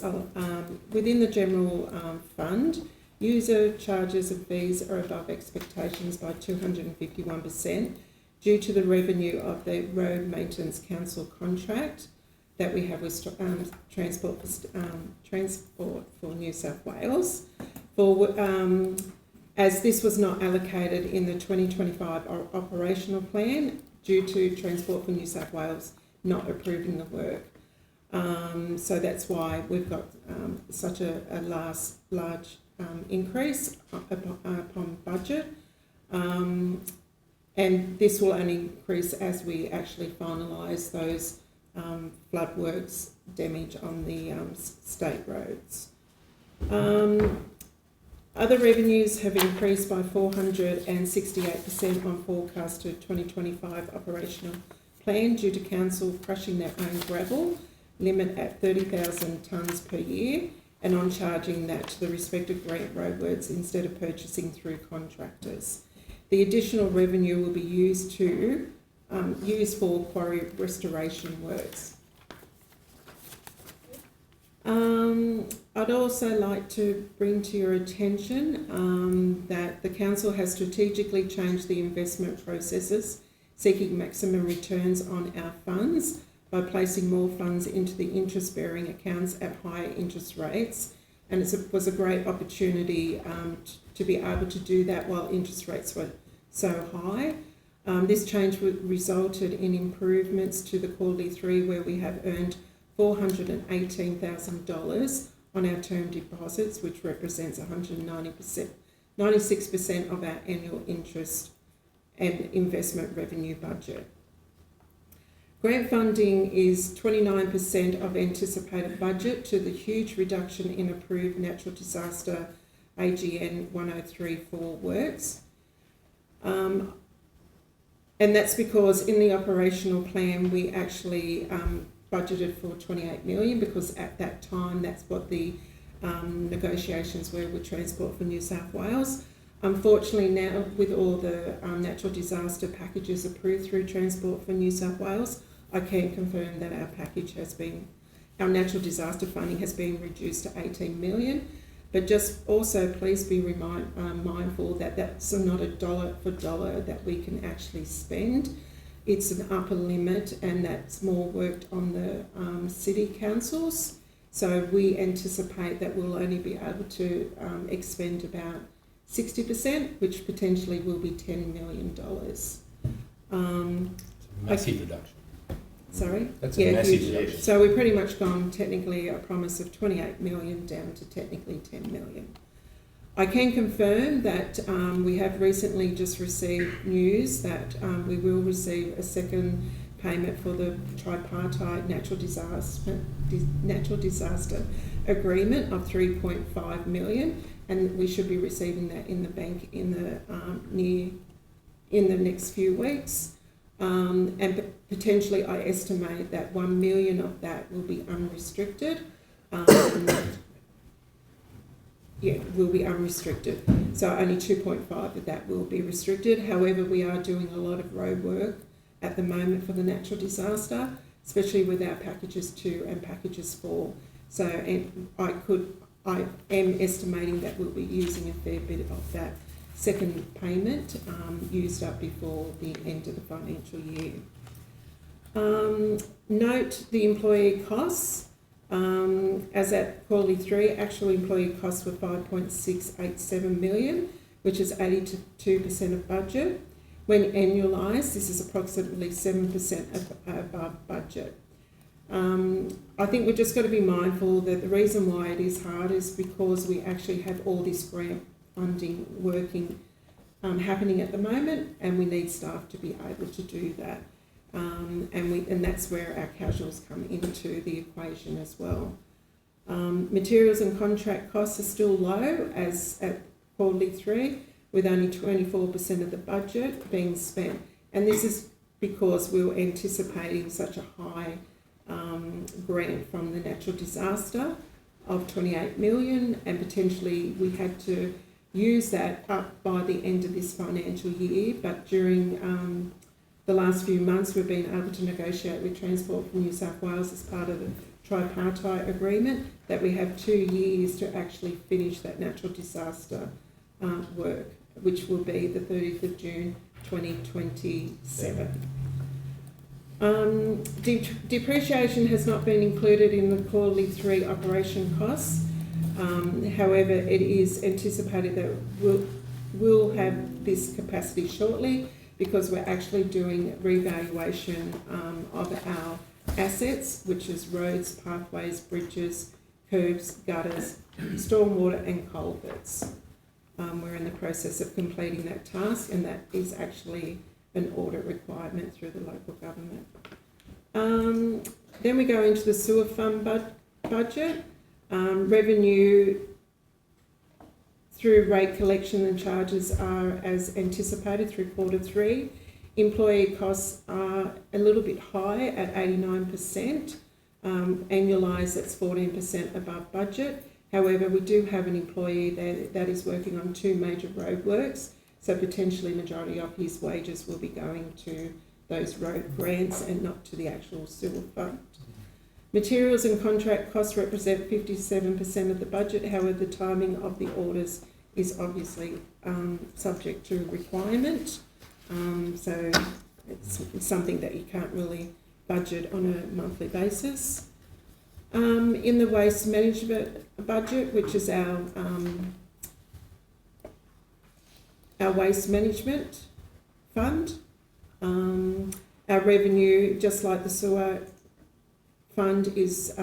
within the general fund, user charges and fees are above expectations by 251% due to the revenue of the Road Maintenance Council contract that we have with Transport for New South Wales. As this was not allocated in the 2025 operational plan due to Transport for New South Wales not approving the work. So that's why we've got such a large increase upon budget. And this will only increase as we actually finalise those flood works damage on the state roads. Other revenues have increased by 468% on forecasted 2025 operational plan due to council crushing their own gravel, limit at 30,000 tonnes per year, and on charging that to the respective grant roadworks instead of purchasing through contractors. The additional revenue will be used for quarry restoration works. I'd also like to bring to your attention that the council has strategically changed the investment processes, seeking maximum returns on our funds by placing more funds into the interest-bearing accounts at higher interest rates. And it was a great opportunity to be able to do that while interest rates were so high. This change resulted in improvements to the quarterly 3, where we have earned $418,000 on our term deposits, which represents 96% of our annual interest and investment revenue budget. Grant funding is 29% of anticipated budget to the huge reduction in approved natural disaster AGN 1034 works. And that's because in the operational plan we actually budgeted for 28 million, because at that time that's what the negotiations were with Transport for New South Wales. Unfortunately now, with all the natural disaster packages approved through Transport for New South Wales, I can confirm that our natural disaster funding has been reduced to 18 million. But just also please be mindful that that's not a dollar for dollar that we can actually spend. It's an upper limit, and that's more worked on the city councils. So we anticipate that we'll only be able to expend about 60%, which potentially will be $10 million. Massive reduction. Sorry? That's a massive huge. reduction. So we've pretty much gone technically a promise of 28 million down to technically 10 million. I can confirm that we have recently just received news that we will receive a second payment for the tripartite natural disaster agreement of 3.5 million, and we should be receiving that in the bank in the next few weeks. And potentially I estimate that 1 million of that will be unrestricted. Will be unrestricted. So only 2.5 of that will be restricted. However, we are doing a lot of road work at the moment for the natural disaster, especially with our packages 2 and packages 4. So I am estimating that we'll be using a fair bit of that second payment used up before the end of the financial year. Note the employee costs. As at quarterly 3, actual employee costs were 5.687 million, which is 82% of budget. When annualised, this is approximately 7% above budget. I think we've just got to be mindful that the reason why it is hard is because we actually have all this grant funding working, happening at the moment, and we need staff to be able to do that. And that's where our casuals come into the equation as well. Materials and contract costs are still low as at quarterly 3, with only 24% of the budget being spent. And this is because we were anticipating such a high grant from the natural disaster of 28 million, and potentially we had to use that up by the end of this financial year. But during the last few months, we've been able to negotiate with Transport for New South Wales as part of the tripartite agreement that we have 2 years to actually finish that natural disaster work, which will be the 30th of June 2027. Depreciation has not been included in the quarterly 3 operation costs. However, it is anticipated that we'll have this capacity shortly, because we're actually doing revaluation of our assets, which is roads, pathways, bridges, curbs, gutters, stormwater and culverts. We're in the process of completing that task, and that is actually an audit requirement through the local government. Then we go into the sewer fund budget. Revenue through rate collection and charges are as anticipated through quarter 3. Employee costs are a little bit high at 89%. Annualised, that's 14% above budget. However, we do have an employee that is working on 2 major road works, so potentially majority of his wages will be going to those road grants and not to the actual sewer fund. Materials and contract costs represent 57% of the budget. However, the timing of the orders is obviously subject to requirement. So it's something that you can't really budget on a monthly basis. In the waste management budget, which is our waste management fund, our revenue, just like the sewer fund, is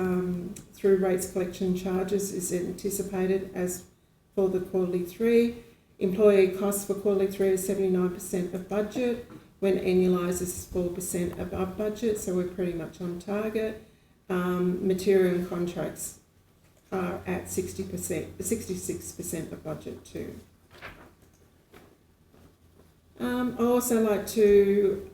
through rates collection charges, is anticipated as for the quarterly 3. Employee costs for quarterly 3 is 79% of budget. When annualised, is 4% above budget, so we're pretty much on target. Material and contracts are at 66% of budget too. I also like to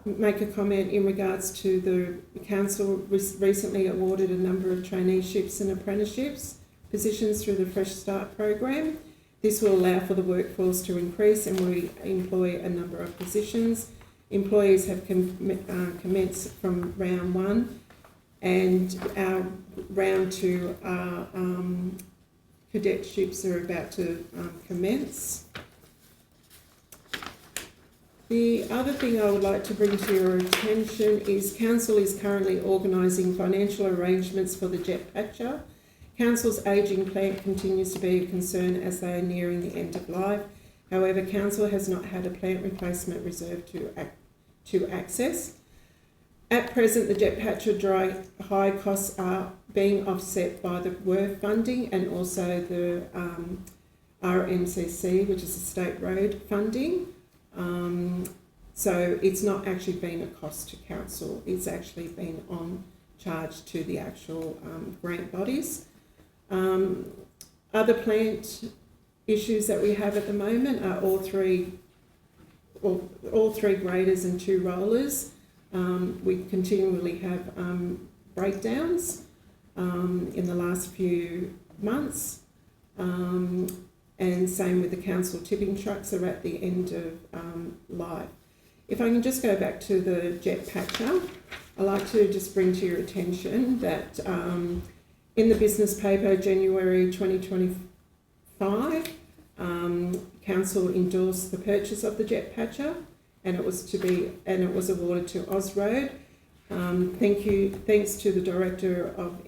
make a comment in regards to the council recently awarded a number of traineeships and apprenticeships positions through the Fresh Start program. This will allow for the workforce to increase, and we employ a number of positions. Employees have commenced from round 1, and our round 2 are cadetships are about to commence. The other thing I would like to bring to your attention is Council is currently organising financial arrangements for the jet patcher. Council's ageing plant continues to be a concern as they are nearing the end of life. However, Council has not had a plant replacement reserve to access. At present, the jet patcher dry high costs are being offset by the WRF funding and also the RMCC, which is the state road funding. So it's not actually been a cost to Council, it's actually been on charge to the actual grant bodies. Other plant issues that we have at the moment are all three graders and 2 rollers. We continually have breakdowns in the last few months. And same with the council tipping trucks are at the end of life. If I can just go back to the jet patcher, I'd like to just bring to your attention that in the business paper, January 2025, council endorsed the purchase of the jet patcher, and it was awarded to Ausroad. Thanks to the Director of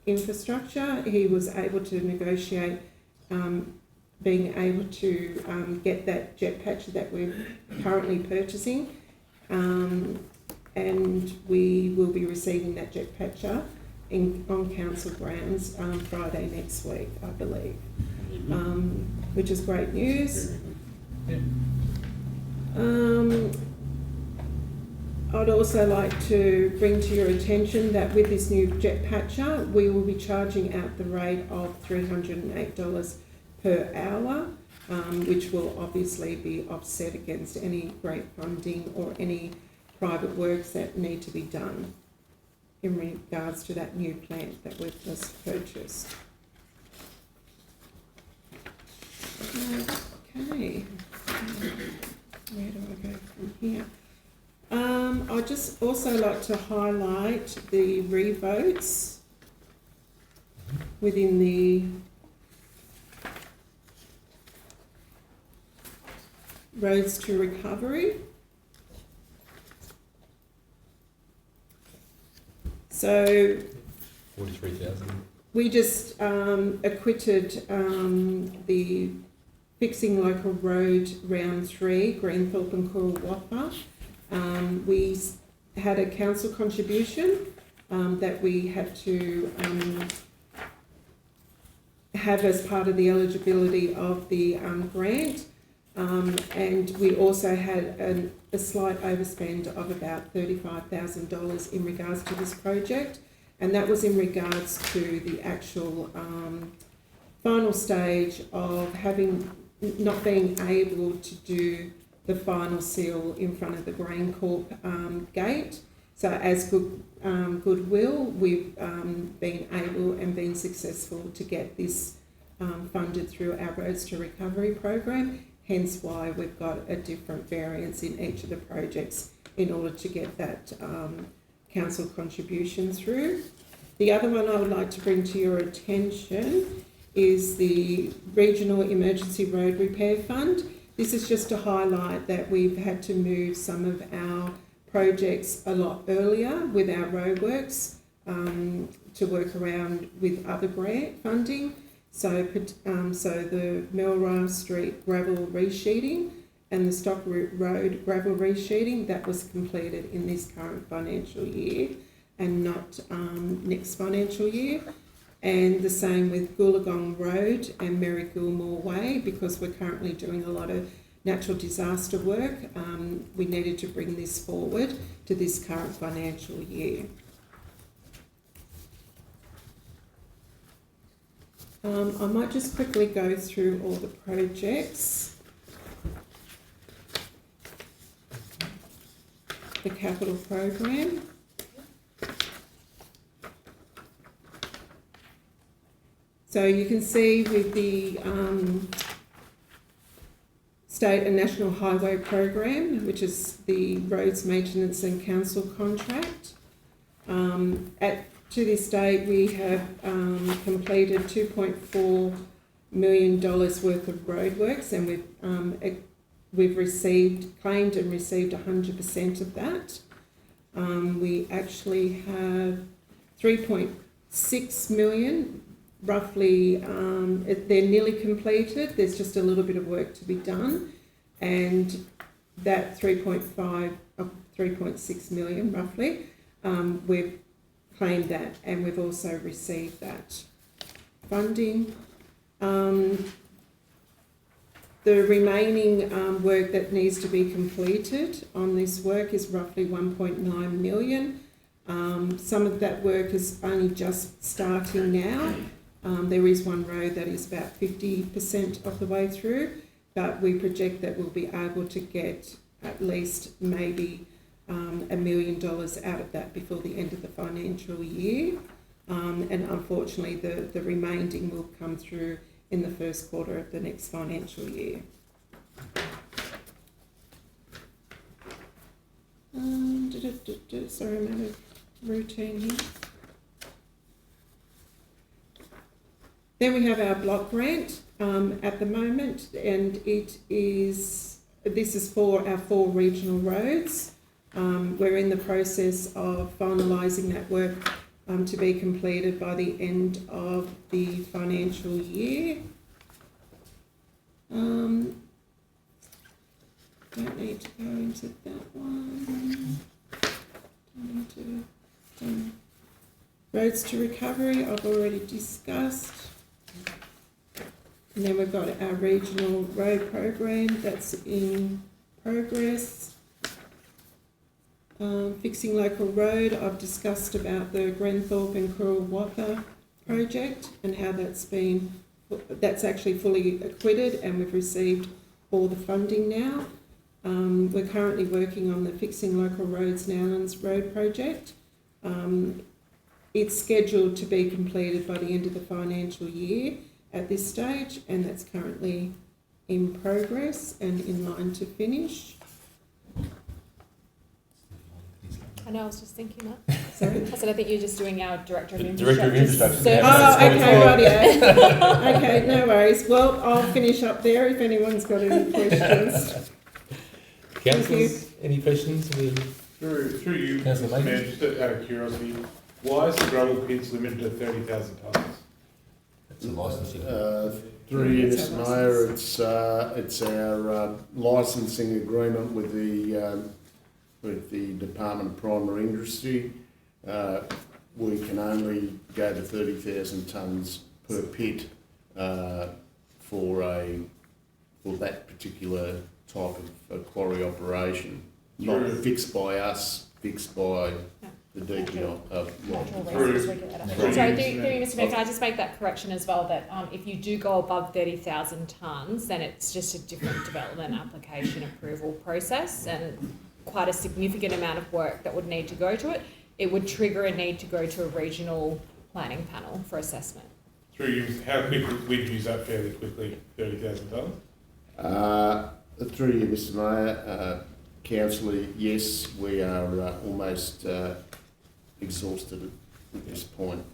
Infrastructure, he was able to negotiate being able to get that jet patcher that we're currently purchasing, and we will be receiving that jet patcher on council grounds Friday next week, I believe, which is great news. I'd also like to bring to your attention that with this new jet patcher, we will be charging out the rate of $308 per hour, which will obviously be offset against any grant funding or any private works that need to be done in regards to that new plant that we've just purchased. Okay, where do I go from here? I'd just also like to highlight the revotes within the Roads to Recovery. So 43,000. we just acquitted the Fixing Local Road Round 3, Greenthorpe and Kurrawappa. We had a council contribution that we had to have as part of the eligibility of the grant. And we also had a slight overspend of about $35,000 in regards to this project, and that was in regards to the actual final stage of not being able to do the final seal in front of the GrainCorp gate. So as goodwill, we've been able and been successful to get this funded through our Roads to Recovery program. Hence why we've got a different variance in each of the projects in order to get that council contribution through. The other one I would like to bring to your attention is the Regional Emergency Road Repair Fund. This is just to highlight that we've had to move some of our projects a lot earlier with our roadworks to work around with other grant funding. So the Melrose Street gravel resheeting and the Stock Road gravel resheeting, that was completed in this current financial year and not next financial year. And the same with Goolagong Road and Mary Gilmore Way, because we're currently doing a lot of natural disaster work. We needed to bring this forward to this current financial year. I might just quickly go through all the projects. The capital program. So you can see with the State and National Highway Program, which is the Roads Maintenance and Council contract. To this date, we have completed $2.4 million worth of roadworks, and we've claimed and received 100% of that. We actually have 3.6 million, roughly. They're nearly completed. There's just a little bit of work to be done, and that 3.6 million roughly, we've claimed that, and we've also received that funding. The remaining work that needs to be completed on this work is roughly 1.9 million. Some of that work is only just starting now. There is one road that is about 50% of the way through, but we project that we'll be able to get at least maybe $1 million out of that before the end of the financial year. And unfortunately, the remaining will come through in the first quarter of the next financial year. Sorry, I'm out of routine here. Then we have our block grant at the moment, and this is for our 4 regional roads. We're in the process of finalising that work to be completed by the end of the financial year. Don't need to go into that one. Roads to recovery, I've already discussed. And then we've got our regional road program that's in progress. Fixing local road, I've discussed about the Grenthorpe and Kurrawatha project and how that's actually fully acquitted, and we've received all the funding now. We're currently working on the Fixing Local Roads Nowlands Road project. It's scheduled to be completed by the end of the financial year at this stage, and that's currently in progress and in line to finish. I know, I was just thinking that. Sorry? I said, I think you're just doing our Director of Director of Infrastructure. Infrastructure. Oh, okay, rightio. Okay, no worries. Well, I'll finish up there if anyone's got any questions. Councillors, any questions? Through you, Councillor Mr. Mason. Mayor, just out of curiosity, why is the gravel pits limited to 30,000 tonnes? It's a licensing. Through you, Mr. Mayor, it's our licensing agreement with the Department of Primary Industry. We can only go to 30,000 tonnes per pit for that particular type of quarry operation. Not fixed by us, fixed by the DPI. Natural Resources Regulator. Sorry, through you, Mr. Mayor, can I just make that correction as well, that if you do go above 30,000 tonnes, then it's just a different development application approval process, and quite a significant amount of work that would need to go to it. It would trigger a need to go to a regional planning panel for assessment. Through you, how quick we'd use that fairly quickly, 30,000 tonnes? Through you, Mr. Mayor, Councillor, yes, we are almost exhausted at this point.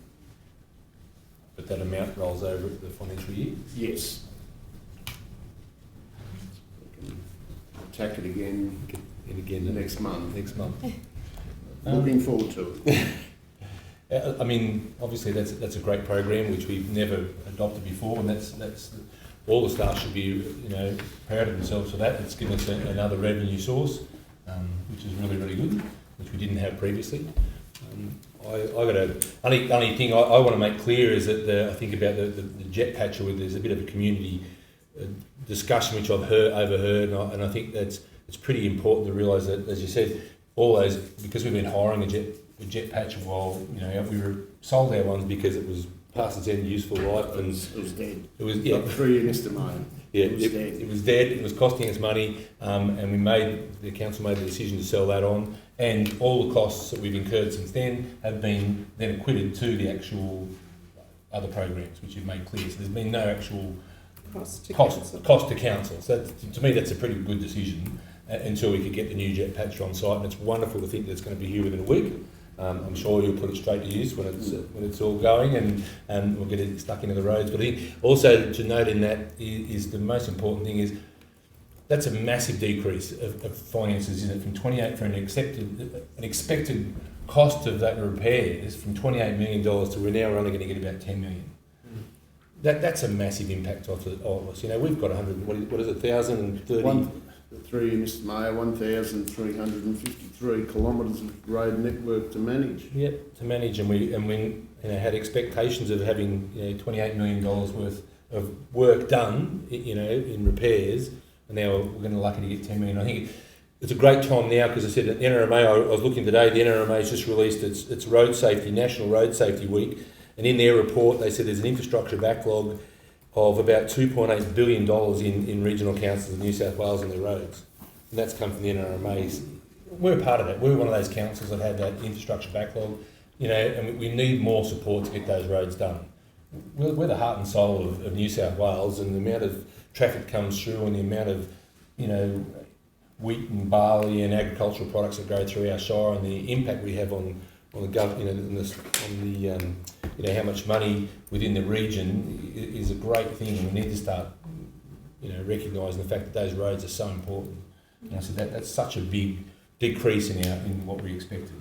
But that amount rolls over the financial year? Yes. We can attack it again next month. Looking forward to it. I mean, obviously that's a great program which we've never adopted before, and that's all the staff should be proud of themselves for that. It's given us another revenue source, which is really, really good, which we didn't have previously. Only thing I want to make clear is that I think about the jet patch, where there's a bit of a community discussion which I've overheard, and I think it's pretty important to realise that, as you said, all those, because we've been hiring a jet patch a while, we were sold our ones because it was past its end useful life, and it was dead. It was Through you, Mr. Mayor. Yeah, it was dead. It was costing us money, and the council made the decision to sell that on, and all the costs that we've incurred since then have been then acquitted to the actual other programs, which you've made clear. So there's been no actual cost to council. So to me, that's a pretty good decision until we could get the new jet patch on site, and it's wonderful to think that it's going to be here within a week. I'm sure you'll put it straight to use when it's all going, and we'll get it stuck into the roads. But I think also to note in that is the most important thing is that's a massive decrease of finances, isn't it? From 28 for an expected cost of that repairs from $28 million to we're now only going to get about 10 million. That's a massive impact of us. You know, we've got 100. What is it? 1,030. Through you, Mr Mayor, 1,353 kilometres of road network to manage. Yep, to manage, and we had expectations of having $28 million worth of work done, in repairs, and now we're going to lucky to get 10 million. I think it's a great time now because I said at the NRMA, I was looking today. The NRMA has just released its road safety, National Road Safety Week, and in their report they said there's an infrastructure backlog of about $2.8 billion in regional councils in New South Wales and their roads. And that's come from the NRMA. We're part of that. We're one of those councils that have that infrastructure backlog, and we need more support to get those roads done. We're the heart and soul of New South Wales, and the amount of traffic comes through and the amount of, wheat and barley and agricultural products that go through our shire and the impact we have on the government, how much money within the region is a great thing, and we need to start, recognising the fact that those roads are so important. So that's such a big decrease in what we expected.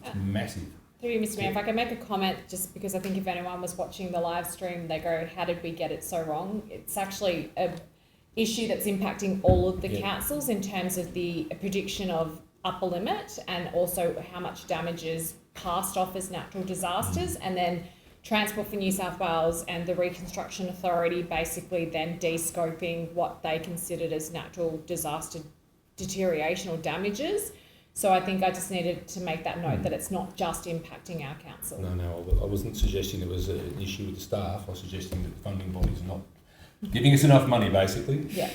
It's massive. Through you, Mr Mayor, if I can make a comment, just because I think if anyone was watching the live stream, they go, how did we get it so wrong? It's actually a issue that's impacting all of the councils in terms of the prediction of upper limit and also how much damage is passed off as natural disasters, and then Transport for New South Wales and the Reconstruction Authority basically then de-scoping what they considered as natural disaster deterioration or damages. So I think I just needed to make that note that it's not just impacting our council. No, I wasn't suggesting there was an issue with the staff. I was suggesting that the funding bodies are not giving us enough money, basically. Yeah.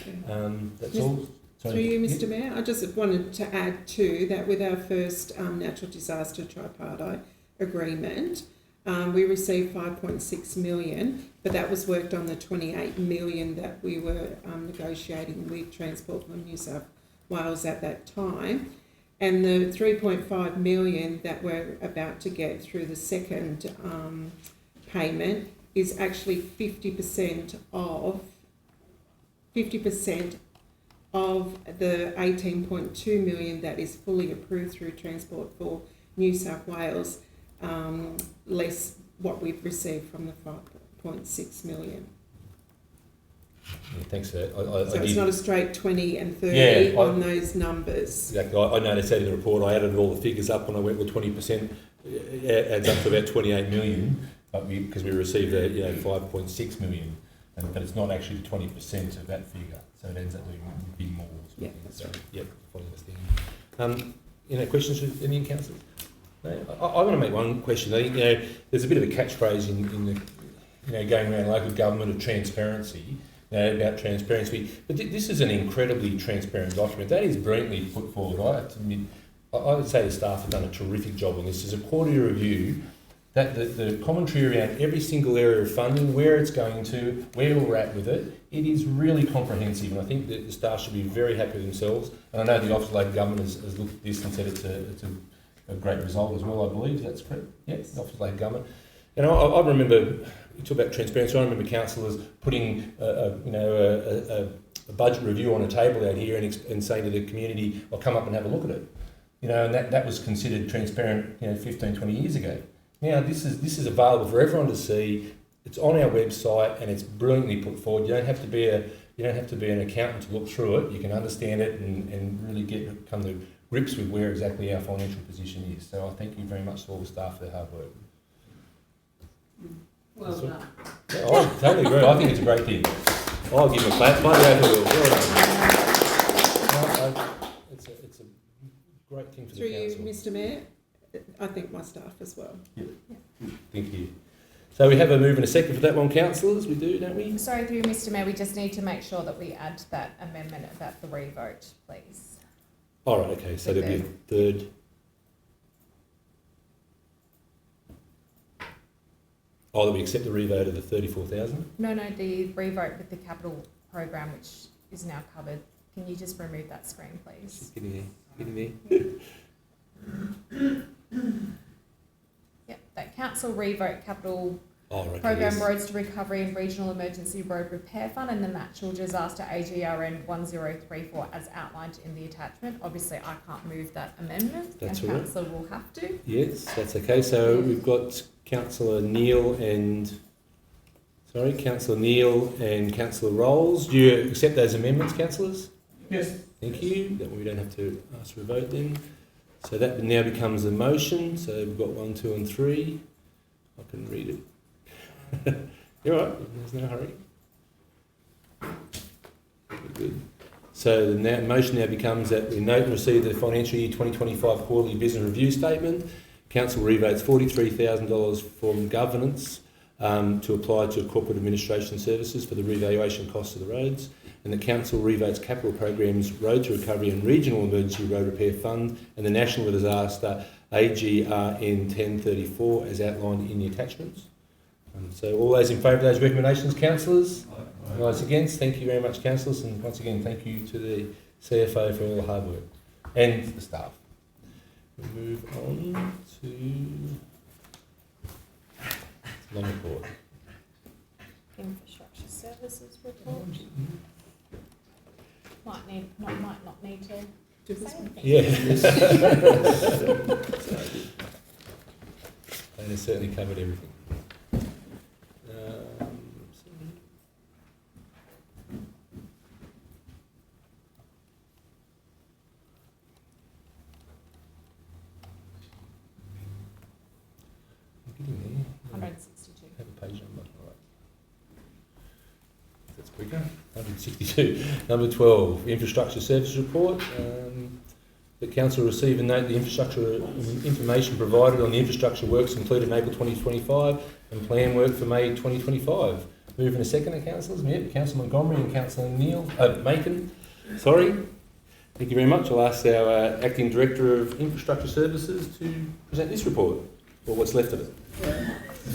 That's all. Through you, Mr Mayor, I just wanted to add too that with our first natural disaster tripartite agreement, we received 5.6 million, but that was worked on the 28 million that we were negotiating with Transport for New South Wales at that time. And the 3.5 million that we're about to get through the second payment is actually 50% of the 18.2 million that is fully approved through Transport for New South Wales, less what we've received from the 5.6 million. Yeah, thanks for that. So it's not a straight 20 and 30 on those numbers. Exactly. I noticed that in the report. I added all the figures up when I went with 20%. It adds up to about 28 million, but because we received 5.6 million, but it's not actually 20% of that figure, so it ends up being more. Yeah, that's right. Yep, following this thing. Questions from any council? No? I want to make one question. I think there's a bit of a catchphrase in the going around local government of transparency. About transparency, but this is an incredibly transparent document. That is brilliantly put forward. I have to admit, I would say the staff have done a terrific job on this. There's a quarterly review, that the commentary around every single area of funding, where it's going to, where we're at with it, it is really comprehensive, and I think that the staff should be very happy with themselves. And I know the Office of Local Government has looked at this and said it's a great result as well, I believe. That's correct? Yes, the Office of Local Government. And I remember, you talk about transparency, I remember councillors putting a budget review on a table out here and saying to the community, I'll come up and have a look at it. And that was considered transparent 15, 20 years ago. Now this is available for everyone to see. It's on our website and it's brilliantly put forward. You don't have to be an accountant to look through it. You can understand it and really come to grips with where exactly our financial position is. So I thank you very much to all the staff for their hard work. Well done. Yeah, I totally agree. I think it's a great thing. I'll give him a clap. Well done. It's a great thing for Through the council. you, Mr Mayor, I think my staff as well. Yeah. Thank you. So we have a move and a second for that one, councillors. We do, don't we? Sorry, through you, Mr Mayor, we just need to make sure that we add that amendment about the revote, please. All right, okay. So there'll be a third. Oh, that we accept the revote of the 34,000? No, the revote with the capital program, which is now covered. Can you just remove that screen, please? Just getting there. council revote capital Okay, program yes. Roads to Recovery and Regional Emergency Road Repair Fund and the Natural Disaster AGRN 1034 as outlined in the attachment. Obviously, I can't move that amendment, That's and all right. councillor will have to. Yes, that's okay. So we've got Councillor Neil and Councillor Rolls. Do you accept those amendments, councillors? Yes. Thank you. That way we don't have to ask for a vote then. So that now becomes a motion. So we've got 1, 2 and 3. I can read it. You're all right. There's no hurry. Good. So the motion now becomes that we note and receive the financial year 2025 quarterly business review statement. Council revotes $43,000 from governance to apply to corporate administration services for the revaluation costs of the roads, and the council revotes capital programs Road to Recovery and Regional Emergency Road Repair Fund and the National Disaster AGRN 1034 as outlined in the attachments. So all those in favour of those recommendations, councillors? Those against? Thank you very much, councillors, and once again thank you to the CFO for all the hard work and the staff. We move on to long report. Infrastructure services report. Might not need to Do this say one. anything. Yeah. And it's certainly covered everything. I'm getting there. 162. Have a page number. All right. That's quicker. 162. Number 12, Infrastructure Services Report. The council received and note the infrastructure information provided on the infrastructure works completed in April 2025 and plan work for May 2025. Move in a second, councillors. Yep, Councillor Montgomery and Councillor Macon. Sorry. Thank you very much. I'll ask our Acting Director of Infrastructure Services to present this report, or what's left of it.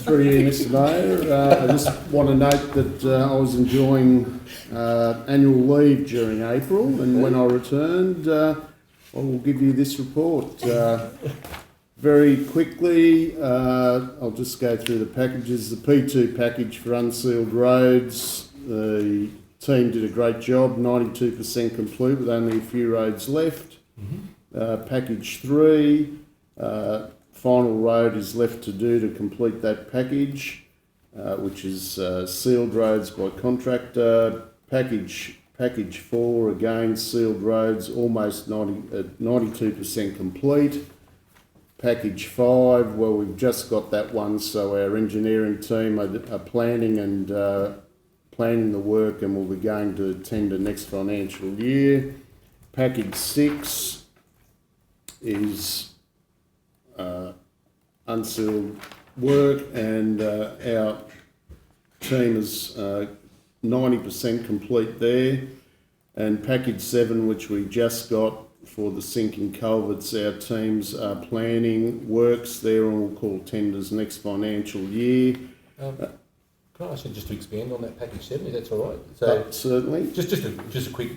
Through you, Mr Mayor. I just want to note that I was enjoying annual leave during April, and when I returned, I will give you this report. Very quickly, I'll just go through the packages. The P2 package for unsealed roads, the team did a great job, 92% complete with only a few roads left. Package 3, final road is left to do to complete that package, which is sealed roads by contractor. Package 4, again sealed roads, almost 92% complete. Package 5, well, we've just got that one, so our engineering team are planning the work, and we'll be going to tender next financial year. Package 6 is unsealed work, and our team is 90% complete there. And package 7, which we just got for the sinking culverts, our teams are planning works there, and we'll call tenders next financial year. Can I ask you just to expand on that package 7, if that's all right? So certainly. Just a quick.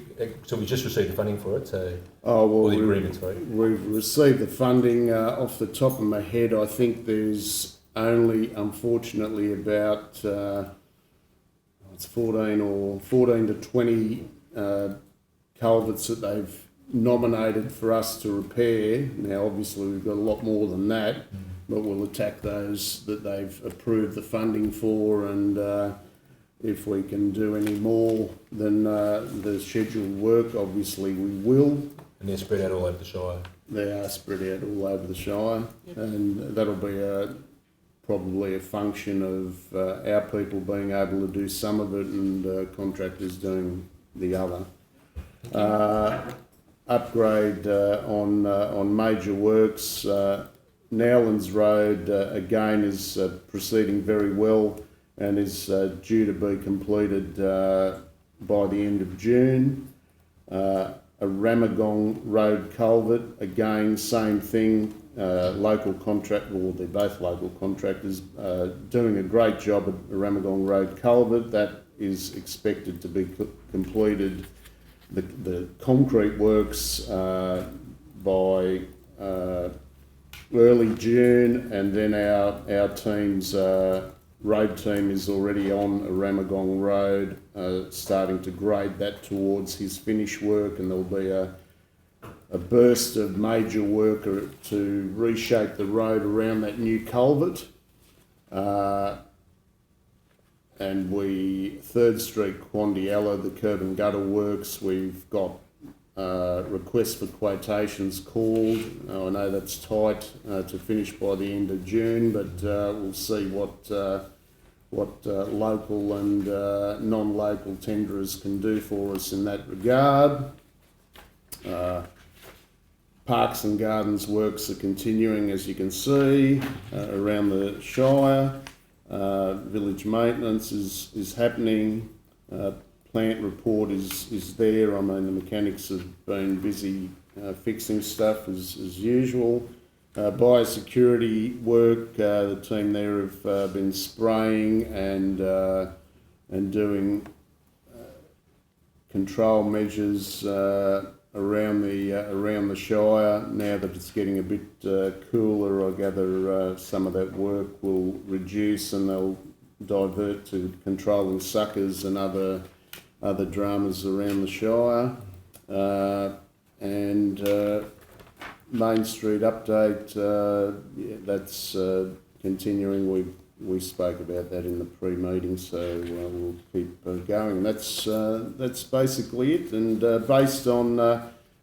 So we just received the funding for it. So or the agreement, sorry. We've received the funding. Off the top of my head, I think there's only, unfortunately, about it's 14 to 20 culverts that they've nominated for us to repair. Now, obviously, we've got a lot more than that. But we'll attack those that they've approved the funding for, and if we can do any more than the scheduled work, obviously we will. And they're spread out all over the Shire? They are spread out all over the Shire, and that'll be probably a function of our people being able to do some of it and contractors doing the other. Upgrade on major works. Nowlands Road, again, is proceeding very well and is due to be completed by the end of June. A Ramagong Road culvert, again, same thing, local contractor, well, they're both local contractors, doing a great job at the Ramagong Road culvert. That is expected to be completed, the concrete works by early June, and then our team's road team is already on Ramagong Road, starting to grade that towards his finish work, and there'll be a burst of major work to reshape the road around that new culvert. And 3rd Street, Quandiella, the curb and gutter works, we've got requests for quotations called. I know that's tight to finish by the end of June, but we'll see what local and non-local tenderers can do for us in that regard. Parks and Gardens works are continuing, as you can see, around the Shire. Village maintenance is happening. Plant report is there. I mean, the mechanics have been busy fixing stuff as usual. Biosecurity work, the team there have been spraying and doing control measures around the Shire. Now that it's getting a bit cooler, I gather some of that work will reduce and they'll divert to controlling suckers and other dramas around the Shire. And Main Street update, that's continuing. We spoke about that in the pre-meeting, so we'll keep going. That's basically it. And based on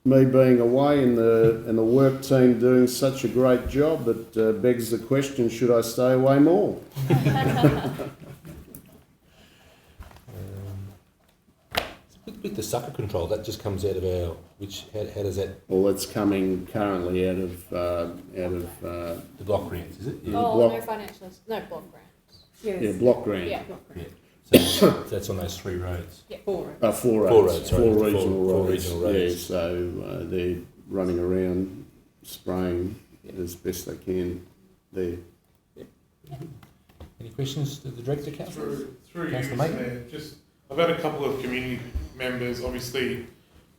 me being away and the work team doing such a great job, it begs the question: should I stay away more? With the sucker control, that just comes out of our. How does that? Well, it's coming currently out of the block grants, is it? Yeah. No financial, no block grants. Yes. Yeah, block grant. Yeah. So that's on those 3 roads. Yeah. 4 roads. Four Four roads. roads, sorry. Four regional Four roads. regional roads. Yeah, so they're running around spraying as best they can there. Any questions to the Director, Councillor? Through you, Councillor Mr. Maker? Mayor, I've had a couple of community members. Obviously,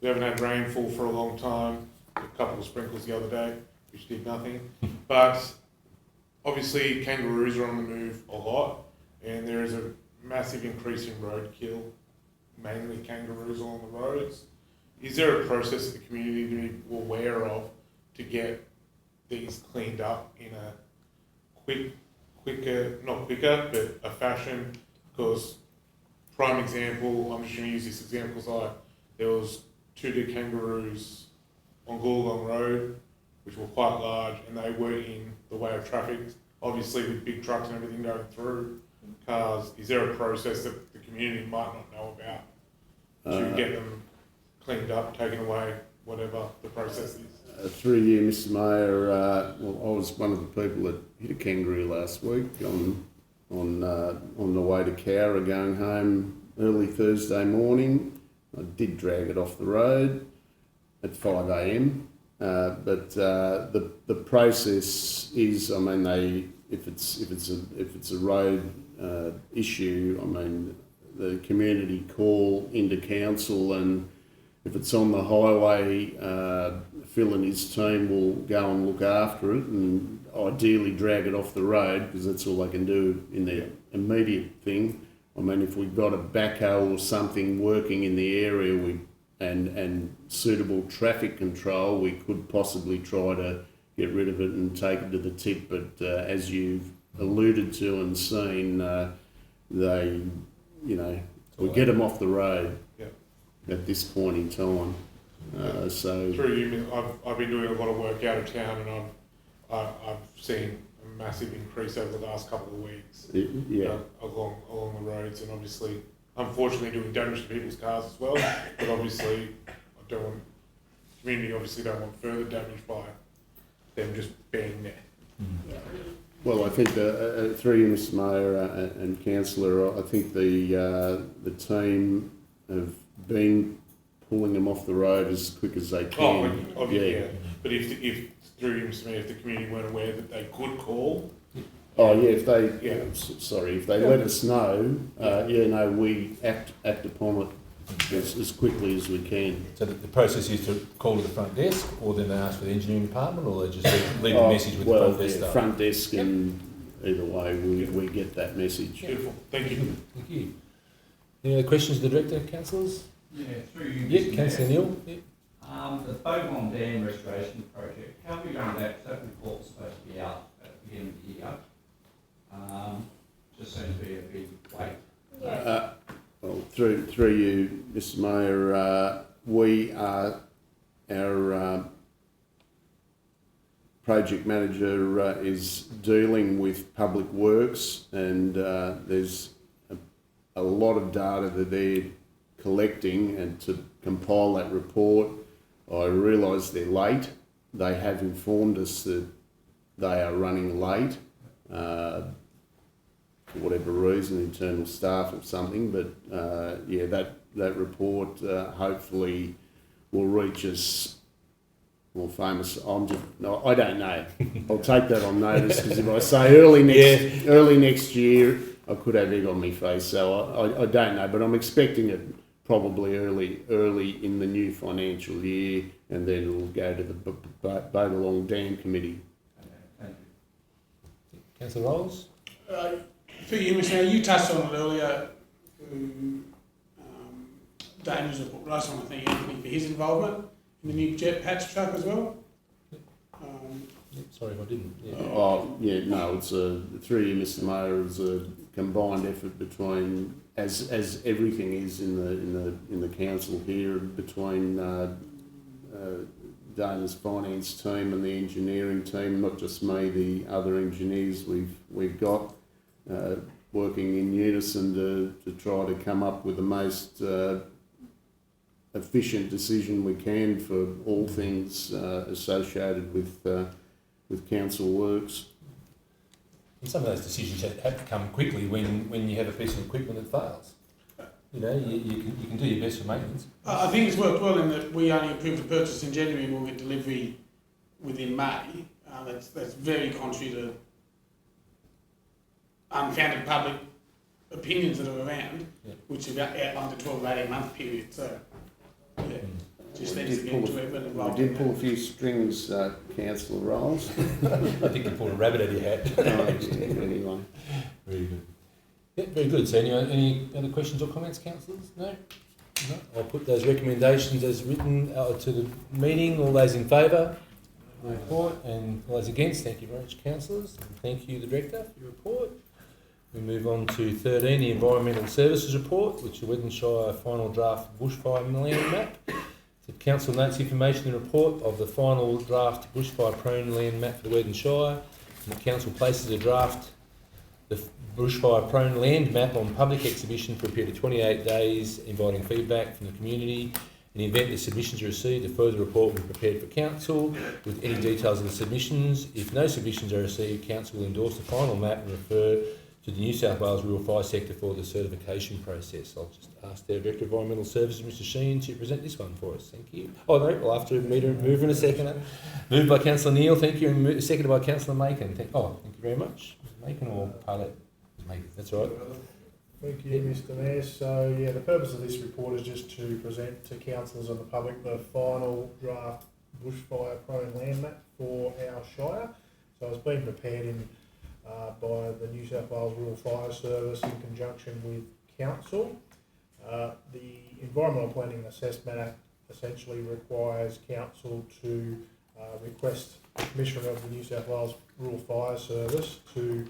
we haven't had rainfall for a long time. A couple of sprinkles the other day, which did nothing. But obviously, kangaroos are on the move a lot, and there is a massive increase in roadkill, mainly kangaroos along the roads. Is there a process that the community to be aware of to get these cleaned up in a not quicker, but a fashion? Because prime example, I'm just going to use this example because there was 2 dead kangaroos on Goolong Road, which were quite large, and they were in the way of traffic, obviously with big trucks and everything going through cars. Is there a process that the community might not know about to get them cleaned up, taken away, whatever the process is? Through you, Mr. Mayor, I was one of the people that hit a kangaroo last week on the way to Cowra, going home early Thursday morning. I did drag it off the road at 5 a.m. But the process is, I mean, if it's a road issue, I mean, the community call into council, and if it's on the highway, Phil and his team will go and look after it and ideally drag it off the road, because that's all they can do in their immediate thing. I mean, if we've got a backhoe or something working in the area and suitable traffic control, we could possibly try to get rid of it and take it to the tip. But as you've alluded to and seen, we get them off the road at this point in time. So through you, I've been doing a lot of work out of town, and I've seen a massive increase over the last couple of weeks. Along the roads, and obviously, unfortunately, doing damage to people's cars as well. But obviously, community obviously don't want further damage by them just being there. Well, I think through you, Mr. Mayor and Councillor, I think the team have been pulling them off the road as quick as they can. Yeah. But if through you, Mr. Mayor, if the community weren't aware that they could call. If they let us know, we act upon it as quickly as we can. So the process is to call to the front desk, or then they ask for the engineering department, or they just leave a message with the front desk staff? Front desk, and either way we get that message. Beautiful, thank you. Thank you. Any other questions to the Director, councillors? Yeah, through you. Yep, Councillor Neil. Yep. The Bogong Dam restoration project, how are we going back? That report's supposed to be out at the beginning of the year. Just seems to be a big wait. Yeah. Well, through you, Mr. Mayor, we are our project manager is dealing with public works, and there's a lot of data that they're collecting, and to compile that report, I realise they're late. They have informed us that they are running late for whatever reason, internal staff or something, but yeah, that report hopefully will reach us. More famous. I don't know. I'll take that on notice, because if I say early next year, I could have egg on my face. So I don't know, but I'm expecting it probably early in the new financial year, and then it'll go to the Bogalong Dam Committee. Thank you. Councillor Rolls? For you, Mr. Mayor, you touched on it earlier. Daniel's report, but I just want to thank Anthony for his involvement in the new jet patch truck as well. Sorry if I didn't. It's through you, Mr. Mayor. It's a combined effort between, as everything is in the council here, between Dana's finance team and the engineering team. Not just me, the other engineers we've got working in unison to try to come up with the most efficient decision we can for all things associated with council works. And some of those decisions have to come quickly when you have a piece of equipment that fails. You know, you can do your best for maintenance. I think it's worked well in that we only approved the purchase in January and we'll get delivery within May. That's very contrary to unfounded public opinions that are around, which are outlined the 12 to 18 month period. So, yeah, just needs to get to everyone involved. We did pull a few strings, Councillor Rolls. I think you pulled a rabbit out of your hat. Anyway. Very good. Yeah, very good. So any other questions or comments, councillors? No? No? I'll put those recommendations as written to the meeting. All those in favour? Report. And all those against? Thank you very much, councillors. And thank you, the Director, for your report. We move on to 13, the Environmental Services Report, which is the Weddin Shire final draft bushfire land map. The Council notes information in the report of the final draft bushfire prone land map for the Weddin Shire. And the Council places the bushfire prone land map on public exhibition for a period of 28 days, inviting feedback from the community. In the event that submissions are received, a further report will be prepared for Council with any details of the submissions. If no submissions are received, Council will endorse the final map and refer to the New South Wales Rural Fire Sector for the certification process. I'll just ask the Director of Environmental Services, Mr. Sheen, to present this one for us. Thank you. Oh no, we'll have to move in a second. Moved by Councillor Neil, thank you, and seconded by Councillor Macon. Thank you very much. Mr. Macon or Parlet? Macon, that's right. Thank you, Mr. Mayor. So, yeah, the purpose of this report is just to present to councillors and the public the final draft bushfire prone land map for our shire. So it's been prepared by the New South Wales Rural Fire Service in conjunction with Council. The Environmental Planning and Assessment Act essentially requires Council to request the Commissioner of the New South Wales Rural Fire Service to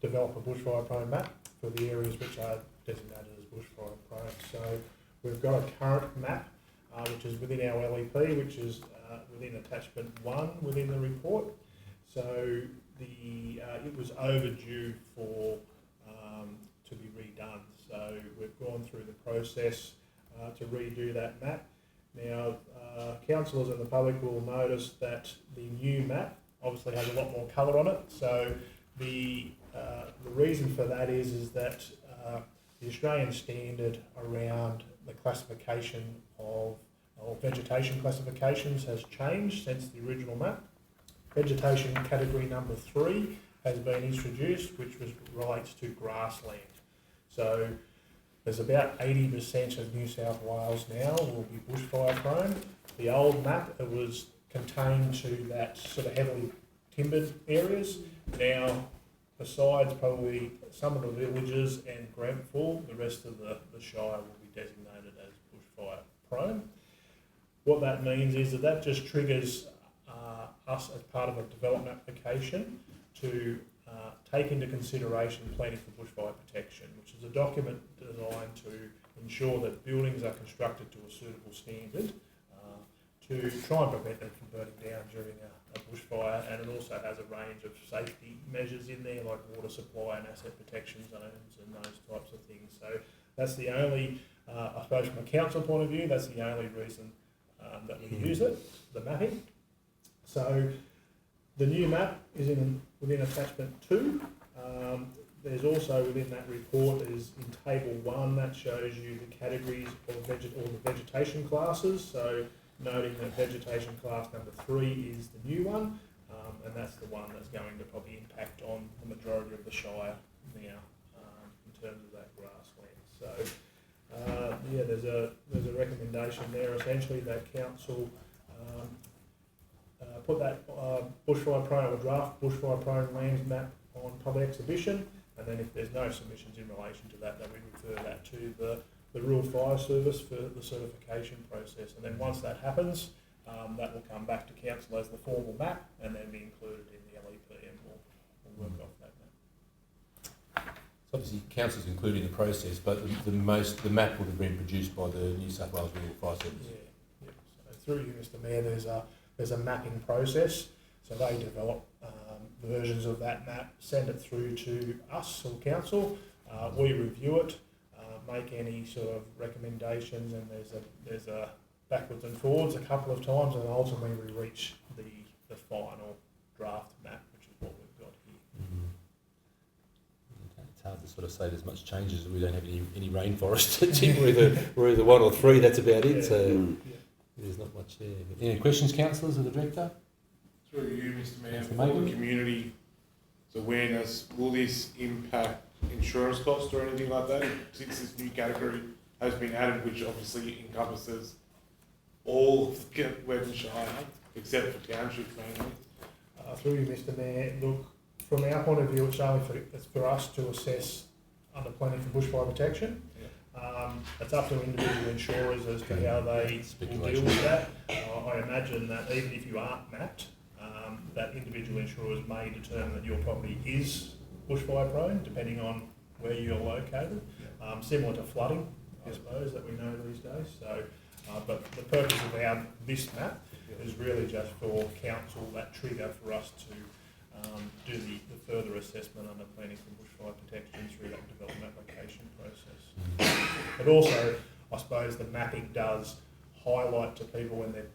develop a bushfire prone map for the areas which are designated as bushfire prone. So we've got a current map which is within our LEP, which is within attachment 1 within the report. So it was overdue for to be redone. So we've gone through the process to redo that map. Now, councillors and the public will notice that the new map obviously has a lot more colour on it. So the reason for that is that the Australian standard around the classification of vegetation classifications has changed since the original map. Vegetation category number 3 has been introduced, which relates to grassland. So There's about 80% of New South Wales now will be bushfire prone. The old map, it was contained to that sort of heavily timbered areas. Now, besides probably some of the villages and Grenfell, the rest of the Shire will be designated as bushfire prone. What that means is that just triggers us as part of a development application to take into consideration planning for bushfire protection, which is a document designed to ensure that buildings are constructed to a suitable standard to try and prevent them from burning down during a bushfire, and it also has a range of safety measures in there like water supply and asset protection zones and those types of things. So that's the only, I suppose from a council point of view, that's the only reason that we use it, the mapping. So the new map is within attachment 2. There's also within that report is in table 1 that shows you the categories of the vegetation classes. So noting that vegetation class number 3 is the new one, and that's the one that's going to probably impact on the majority of the Shire now in terms of that grassland. So yeah, there's a recommendation there essentially that council put that bushfire prone or draft bushfire prone lands map on public exhibition, and then if there's no submissions in relation to that, then we refer that to the Rural Fire Service for the certification process. And then once that happens, that will come back to council as the formal map and then be included in the LEP, and we'll work off that map. So obviously council's including the process, but the map would have been produced by the New South Wales Rural Fire Service. Yeah. So through you, Mr. Mayor, there's a mapping process. So they develop versions of that map, send it through to us or council. We review it, make any sort of recommendations, and there's a backwards and forwards a couple of times, and ultimately we reach the final draft map, which is what we've got here. Mm-hmm. It's hard to sort of say there's much changes. We don't have any rainforest. we're either 1 or 3. That's about it. So there's not much there. Any questions, councillors, of the director? Through you, Mr. Mayor, for Maybe. the community's awareness, will this impact insurance costs or anything like that, since this new category has been added, which obviously encompasses all of Weddin Shire, except for townships mainly? Through you, Mr. Mayor, look, from our point of view, it's for us to assess under planning for bushfire protection. It's up to individual insurers as to how they will deal with that. I imagine that even if you aren't mapped, that individual insurers may determine that your property is bushfire prone, depending on where you're located. Similar to flooding, I suppose, that we know these days. So, but the purpose of this map is really just for council, that trigger for us to do the further assessment under planning for bushfire protection through that development application process. But also, I suppose the mapping does highlight to people when they're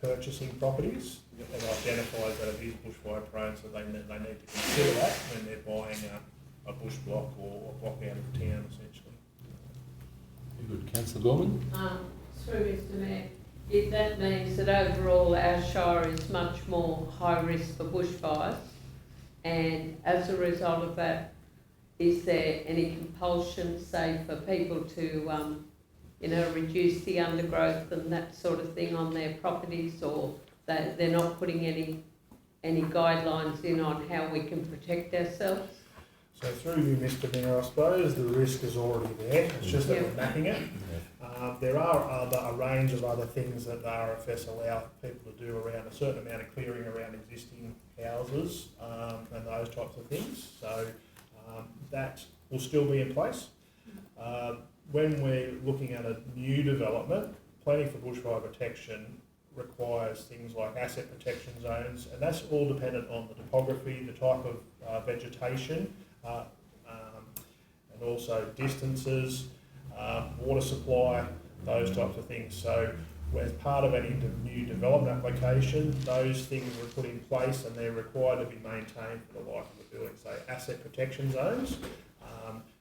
purchasing properties, it identifies that it is bushfire prone, so they need to consider that when they're buying a bush block or a block out of town, essentially. Very good. Councillor Gorman? Through Mr. Mayor, that means that overall our Shire is much more high risk for bushfires, and as a result of that, is there any compulsion, say, for people to reduce the undergrowth and that sort of thing on their properties, or they're not putting any guidelines in on how we can protect ourselves? So through you, Mr. Mayor, I suppose the risk is already there. It's just that we're mapping it. There are a range of other things that the RFS allow people to do around a certain amount of clearing around existing houses and those types of things. So that will still be in place. When we're looking at a new development, planning for bushfire protection requires things like asset protection zones, and that's all dependent on the topography, the type of vegetation, and also distances, water supply, those types of things. So as part of any new development application, those things were put in place and they're required to be maintained for the life of the building. So asset protection zones,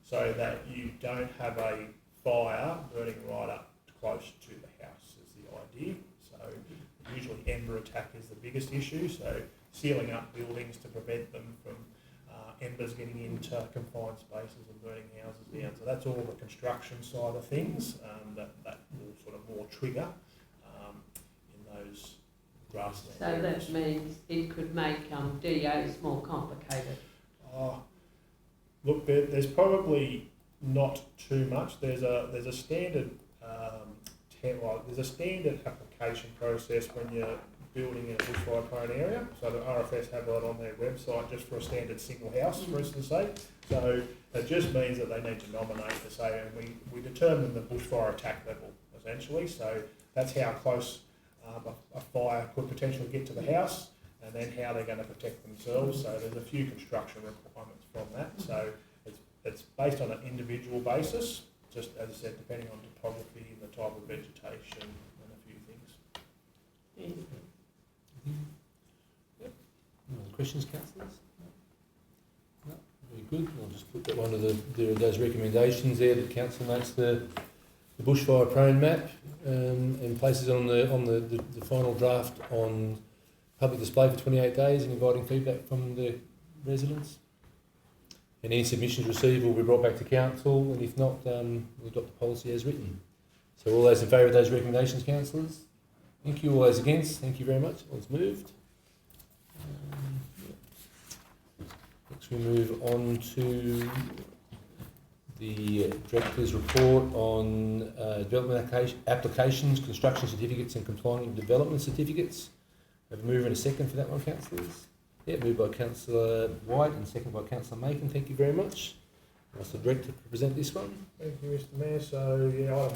so that you don't have a fire burning right up close to the house is the idea. So usually ember attack is the biggest issue, so sealing up buildings to prevent them from embers getting into confined spaces and burning houses down. So that's all the construction side of things that will sort of more trigger in those grassland So areas. that means it could make DAs more complicated. Look, there's probably not too much. There's a standard there's a standard application process when you're building in a bushfire prone area. So the RFS have that on their website just for a standard single house, for instance, say. So it just means that they need to nominate to say, and we determine the bushfire attack level essentially. So that's how close a fire could potentially get to the house, and then how they're going to protect themselves. So there's a few construction requirements from that. So it's based on an individual basis, just as I said, depending on topography and the type of vegetation and a few things. Any other questions, councillors? No? Very good. I'll just put that one of those recommendations there that council makes the bushfire prone map and places it on the final draft on public display for 28 days and inviting feedback from the residents. And any submissions received will be brought back to council, and if not, we'll adopt the policy as written. So all those in favour of those recommendations, councillors? Thank you. All those against? Thank you very much. All's moved. Next we move on to the Director's report on development applications, construction certificates and complying development certificates. Have a mover and a second for that one, councillors? Yeah, moved by Councillor White and second by Councillor Macon. Thank you very much. Ask the Director to present this one. Thank you, Mr Mayor. So, yeah, item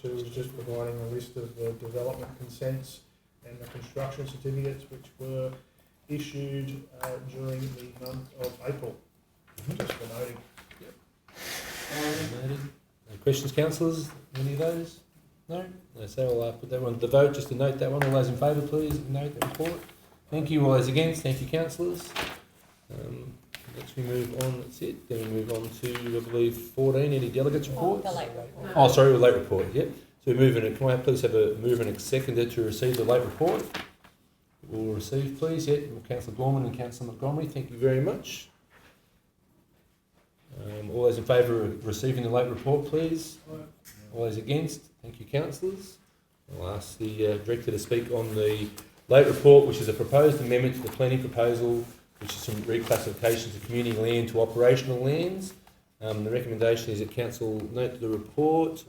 13.2 is just providing a list of the development consents and the construction certificates which were issued during the month of April. Just for noting. Noted. No questions, councillors? Any of those? No? No, so I'll put that one to the vote just to note that one. All those in favour, please note that report. Thank you. All those against? Thank you, councillors. Next we move on, that's it. Then we move on to, I believe, 14, any delegates reports? The late report. Oh, sorry, the late report, yep. So we move in, can I please have a mover and a seconder to receive the late report? We'll receive, please, yep, Councillor Gorman and Councillor Montgomery, thank you very much. All those in favour of receiving the late report, please? All those against? Thank you, councillors. I'll ask the Director to speak on the late report, which is a proposed amendment to the planning proposal, which is some reclassifications of community land to operational lands. The recommendation is that council note the report.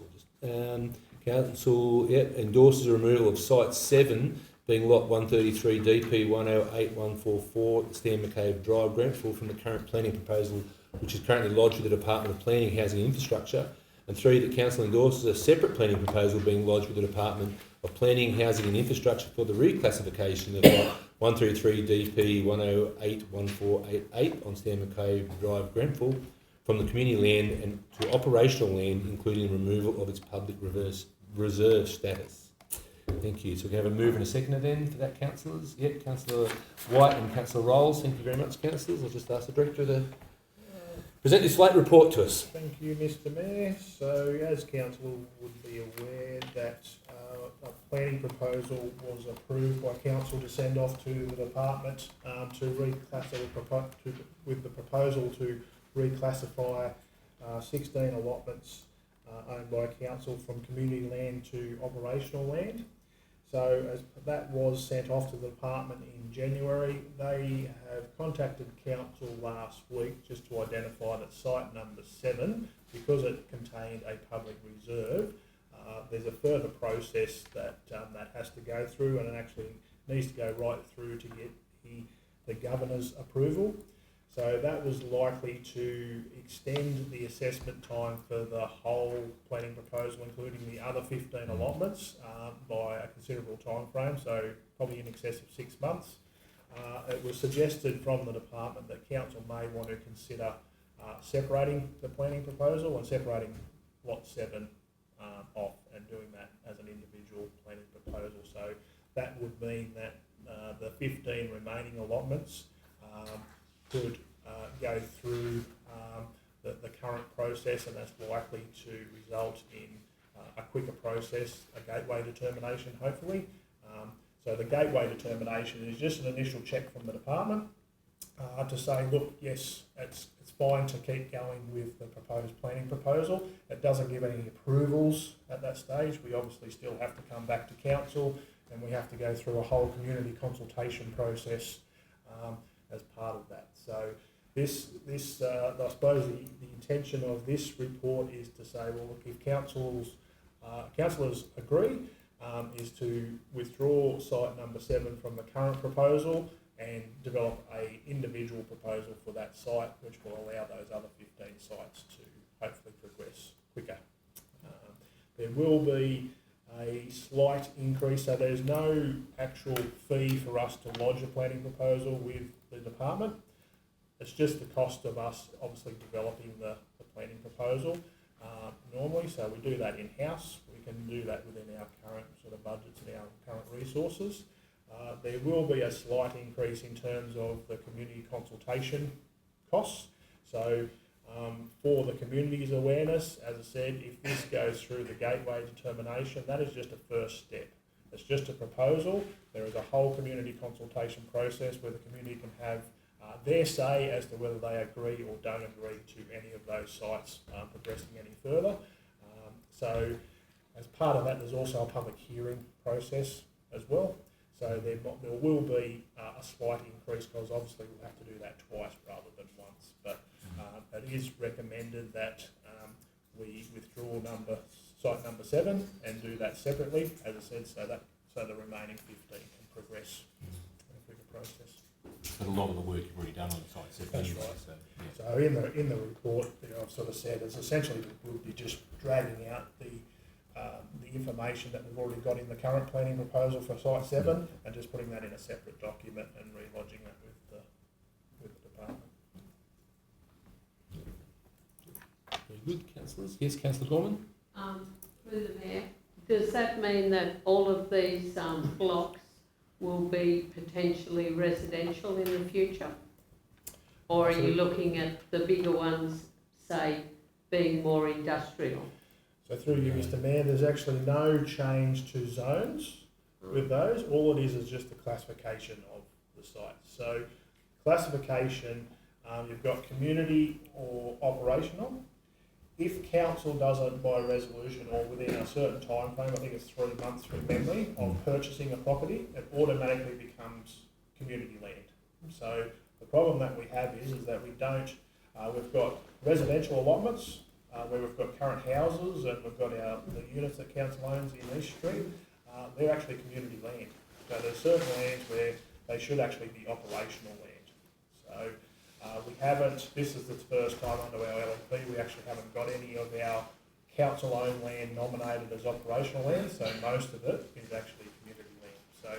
Council endorses the removal of site 7, being lot 133 DP 108144 Stan McCabe Drive, Grantville, from the current planning proposal, which is currently lodged with the Department of Planning, Housing and Infrastructure. And 3, that council endorses a separate planning proposal being lodged with the Department of Planning, Housing and Infrastructure for the reclassification of lot 133 DP 1081488 on Stan McCabe Drive, Grantville, from the community land and to operational land, including removal of its public reserve status. Thank you. So we can have a mover and a seconder then for that, councillors. Yep, Councillor White and Councillor Rolls. Thank you very much, councillors. I'll just ask the Director to present this late report to us. Thank you, Mr Mayor. So, as council would be aware that a planning proposal was approved by council to send off to the department to reclassify, with the proposal to reclassify 16 allotments owned by council from community land to operational land. So as that was sent off to the department in January, they have contacted council last week just to identify that site number 7, because it contained a public reserve, there's a further process that that has to go through, and it actually needs to go right through to get the governor's approval. So that was likely to extend the assessment time for the whole planning proposal, including the other 15 allotments, by a considerable time frame, so probably in excess of 6 months. It was suggested from the department that council may want to consider separating the planning proposal and separating lot 7 off and doing that as an individual planning proposal. So that would mean that the 15 remaining allotments could go through the current process, and that's likely to result in a quicker process, a gateway determination hopefully. So the gateway determination is just an initial check from the department to say, look, yes, it's fine to keep going with the proposed planning proposal. It doesn't give any approvals at that stage. We obviously still have to come back to council, and we have to go through a whole community consultation process as part of that. So this I suppose the intention of this report is to say, well, look, if councillors agree, is to withdraw site number 7 from the current proposal and develop a individual proposal for that site, which will allow those other 15 sites to hopefully progress quicker. There will be a slight increase, so there's no actual fee for us to lodge a planning proposal with the department. It's just the cost of us obviously developing the planning proposal normally, so we do that in-house. We can do that within our current sort of budgets and our current resources. There will be a slight increase in terms of the community consultation costs. So for the community's awareness, as I said, if this goes through the gateway determination, that is just a first step. It's just a proposal. There is a whole community consultation process where the community can have their say as to whether they agree or don't agree to any of those sites progressing any further. So as part of that, there's also a public hearing process as well. So there will be a slight increase, because obviously we'll have to do that twice rather than once. But it is recommended that we withdraw site number 7 and do that separately, as I said, so the remaining 15 can progress through the process. But a lot of the work you've already done on site 7. That's right. So, yeah. So in the report, I've sort of said it's essentially we'll be just dragging out the information that we've already got in the current planning proposal for site 7 and just putting that in a separate document and relodging that with the department. Very good, councillors. Yes, Councillor Gorman? Through the Mayor, does that mean that all of these blocks will be potentially residential in the future? Or are you looking at the bigger ones, say, being more industrial? So through you, Mr. Mayor, there's actually no change to zones with those. All it is just the classification of the sites. So classification, you've got community or operational. If council does it by resolution or within a certain time frame, I think it's 3 months from memory, of purchasing a property, it automatically becomes community land. So the problem that we have is that we don't, we've got residential allotments, where we've got current houses and we've got the units that council owns in East Street, they're actually community land. So there's certain lands where they should actually be operational land. So we haven't, this is the first time under our LEP, we actually haven't got any of our council-owned land nominated as operational land, so most of it is actually community land. So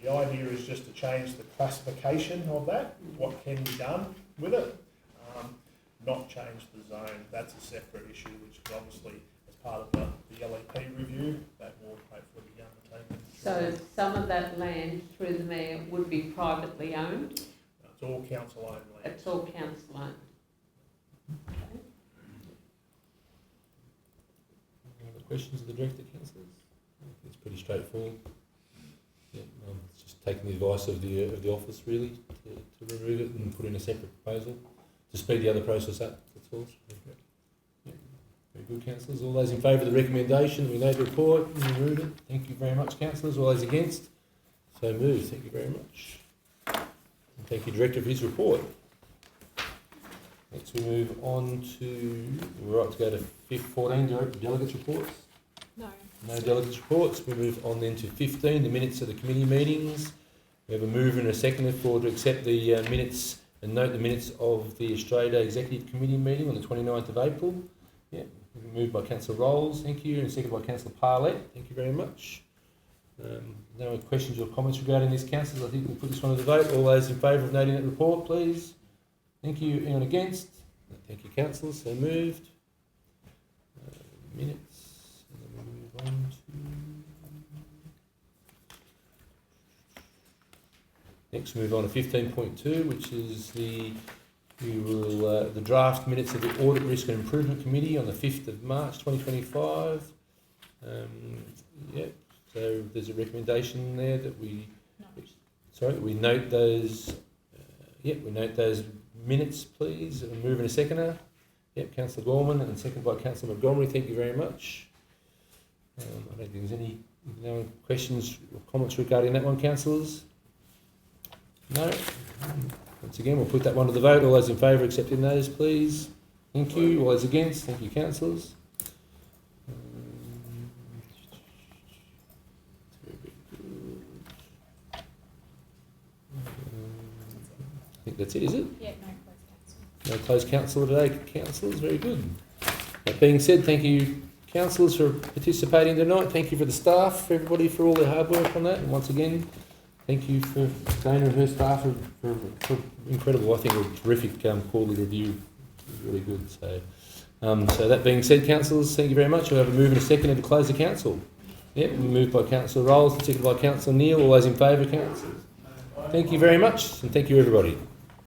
the idea is just to change the classification of that, what can be done with it, not change the zone. That's a separate issue, which is obviously as part of the LEP review that will hopefully be undertaken. So some of that land, through the Mayor, would be privately owned? It's all council-owned land. It's all council-owned. Okay. Any other questions of the Director, councillors? It's pretty straightforward. Yeah, it's just taking the advice of the office really to remove it and put in a separate proposal to speed the other process up. That's all. Yeah. Very good, councillors. All those in favour of the recommendation, we know the report and remove it. Thank you very much, councillors. All those against? So moved. Thank you very much. And thank you, Director, for his report. Next we move on to, we're right to go to 14, delegates reports. No delegates reports. We move on then to 15, the minutes of the committee meetings. We have a mover and a seconder to accept the minutes and note the minutes of the Australia Executive Committee meeting on the 29th of April. Yeah, moved by Councillor Rolls, thank you, and seconded by Councillor Parlett. Thank you very much. No questions or comments regarding this, councillors? I think we'll put this one to the vote. All those in favour of noting that report, please. Thank you. Anyone against? Thank you, councillors. So moved. Minutes. And then we move on to... Next, we move on to 15.2, which is the draft minutes of the Audit Risk and Improvement Committee on the 5th of March 2025. So there's a recommendation there that we note those Yep, we note those minutes, please. And move in a seconder. Yep, Councillor Gorman and second by Councillor Montgomery. Thank you very much. I don't think there's any no questions or comments regarding that one, councillors. No. Once again, we'll put that one to the vote. All those in favour accepting those, please. Thank you. All those against? Thank you, councillors. I think that's it, is it? Yeah, no closed council. No closed council today, councillors. Very good. That being said, thank you, councillors, for participating tonight. Thank you for the staff, everybody, for all their hard work on that. And once again, thank you for Dana and her staff for incredible, I think, a terrific quarterly review. It was really good. So that being said, councillors, thank you very much. We'll have a move in a second to close the council. Yep, moved by Councillor Rolls, seconded by Councillor Neal. All those in favour, councillors. Thank you very much, and thank you, everybody.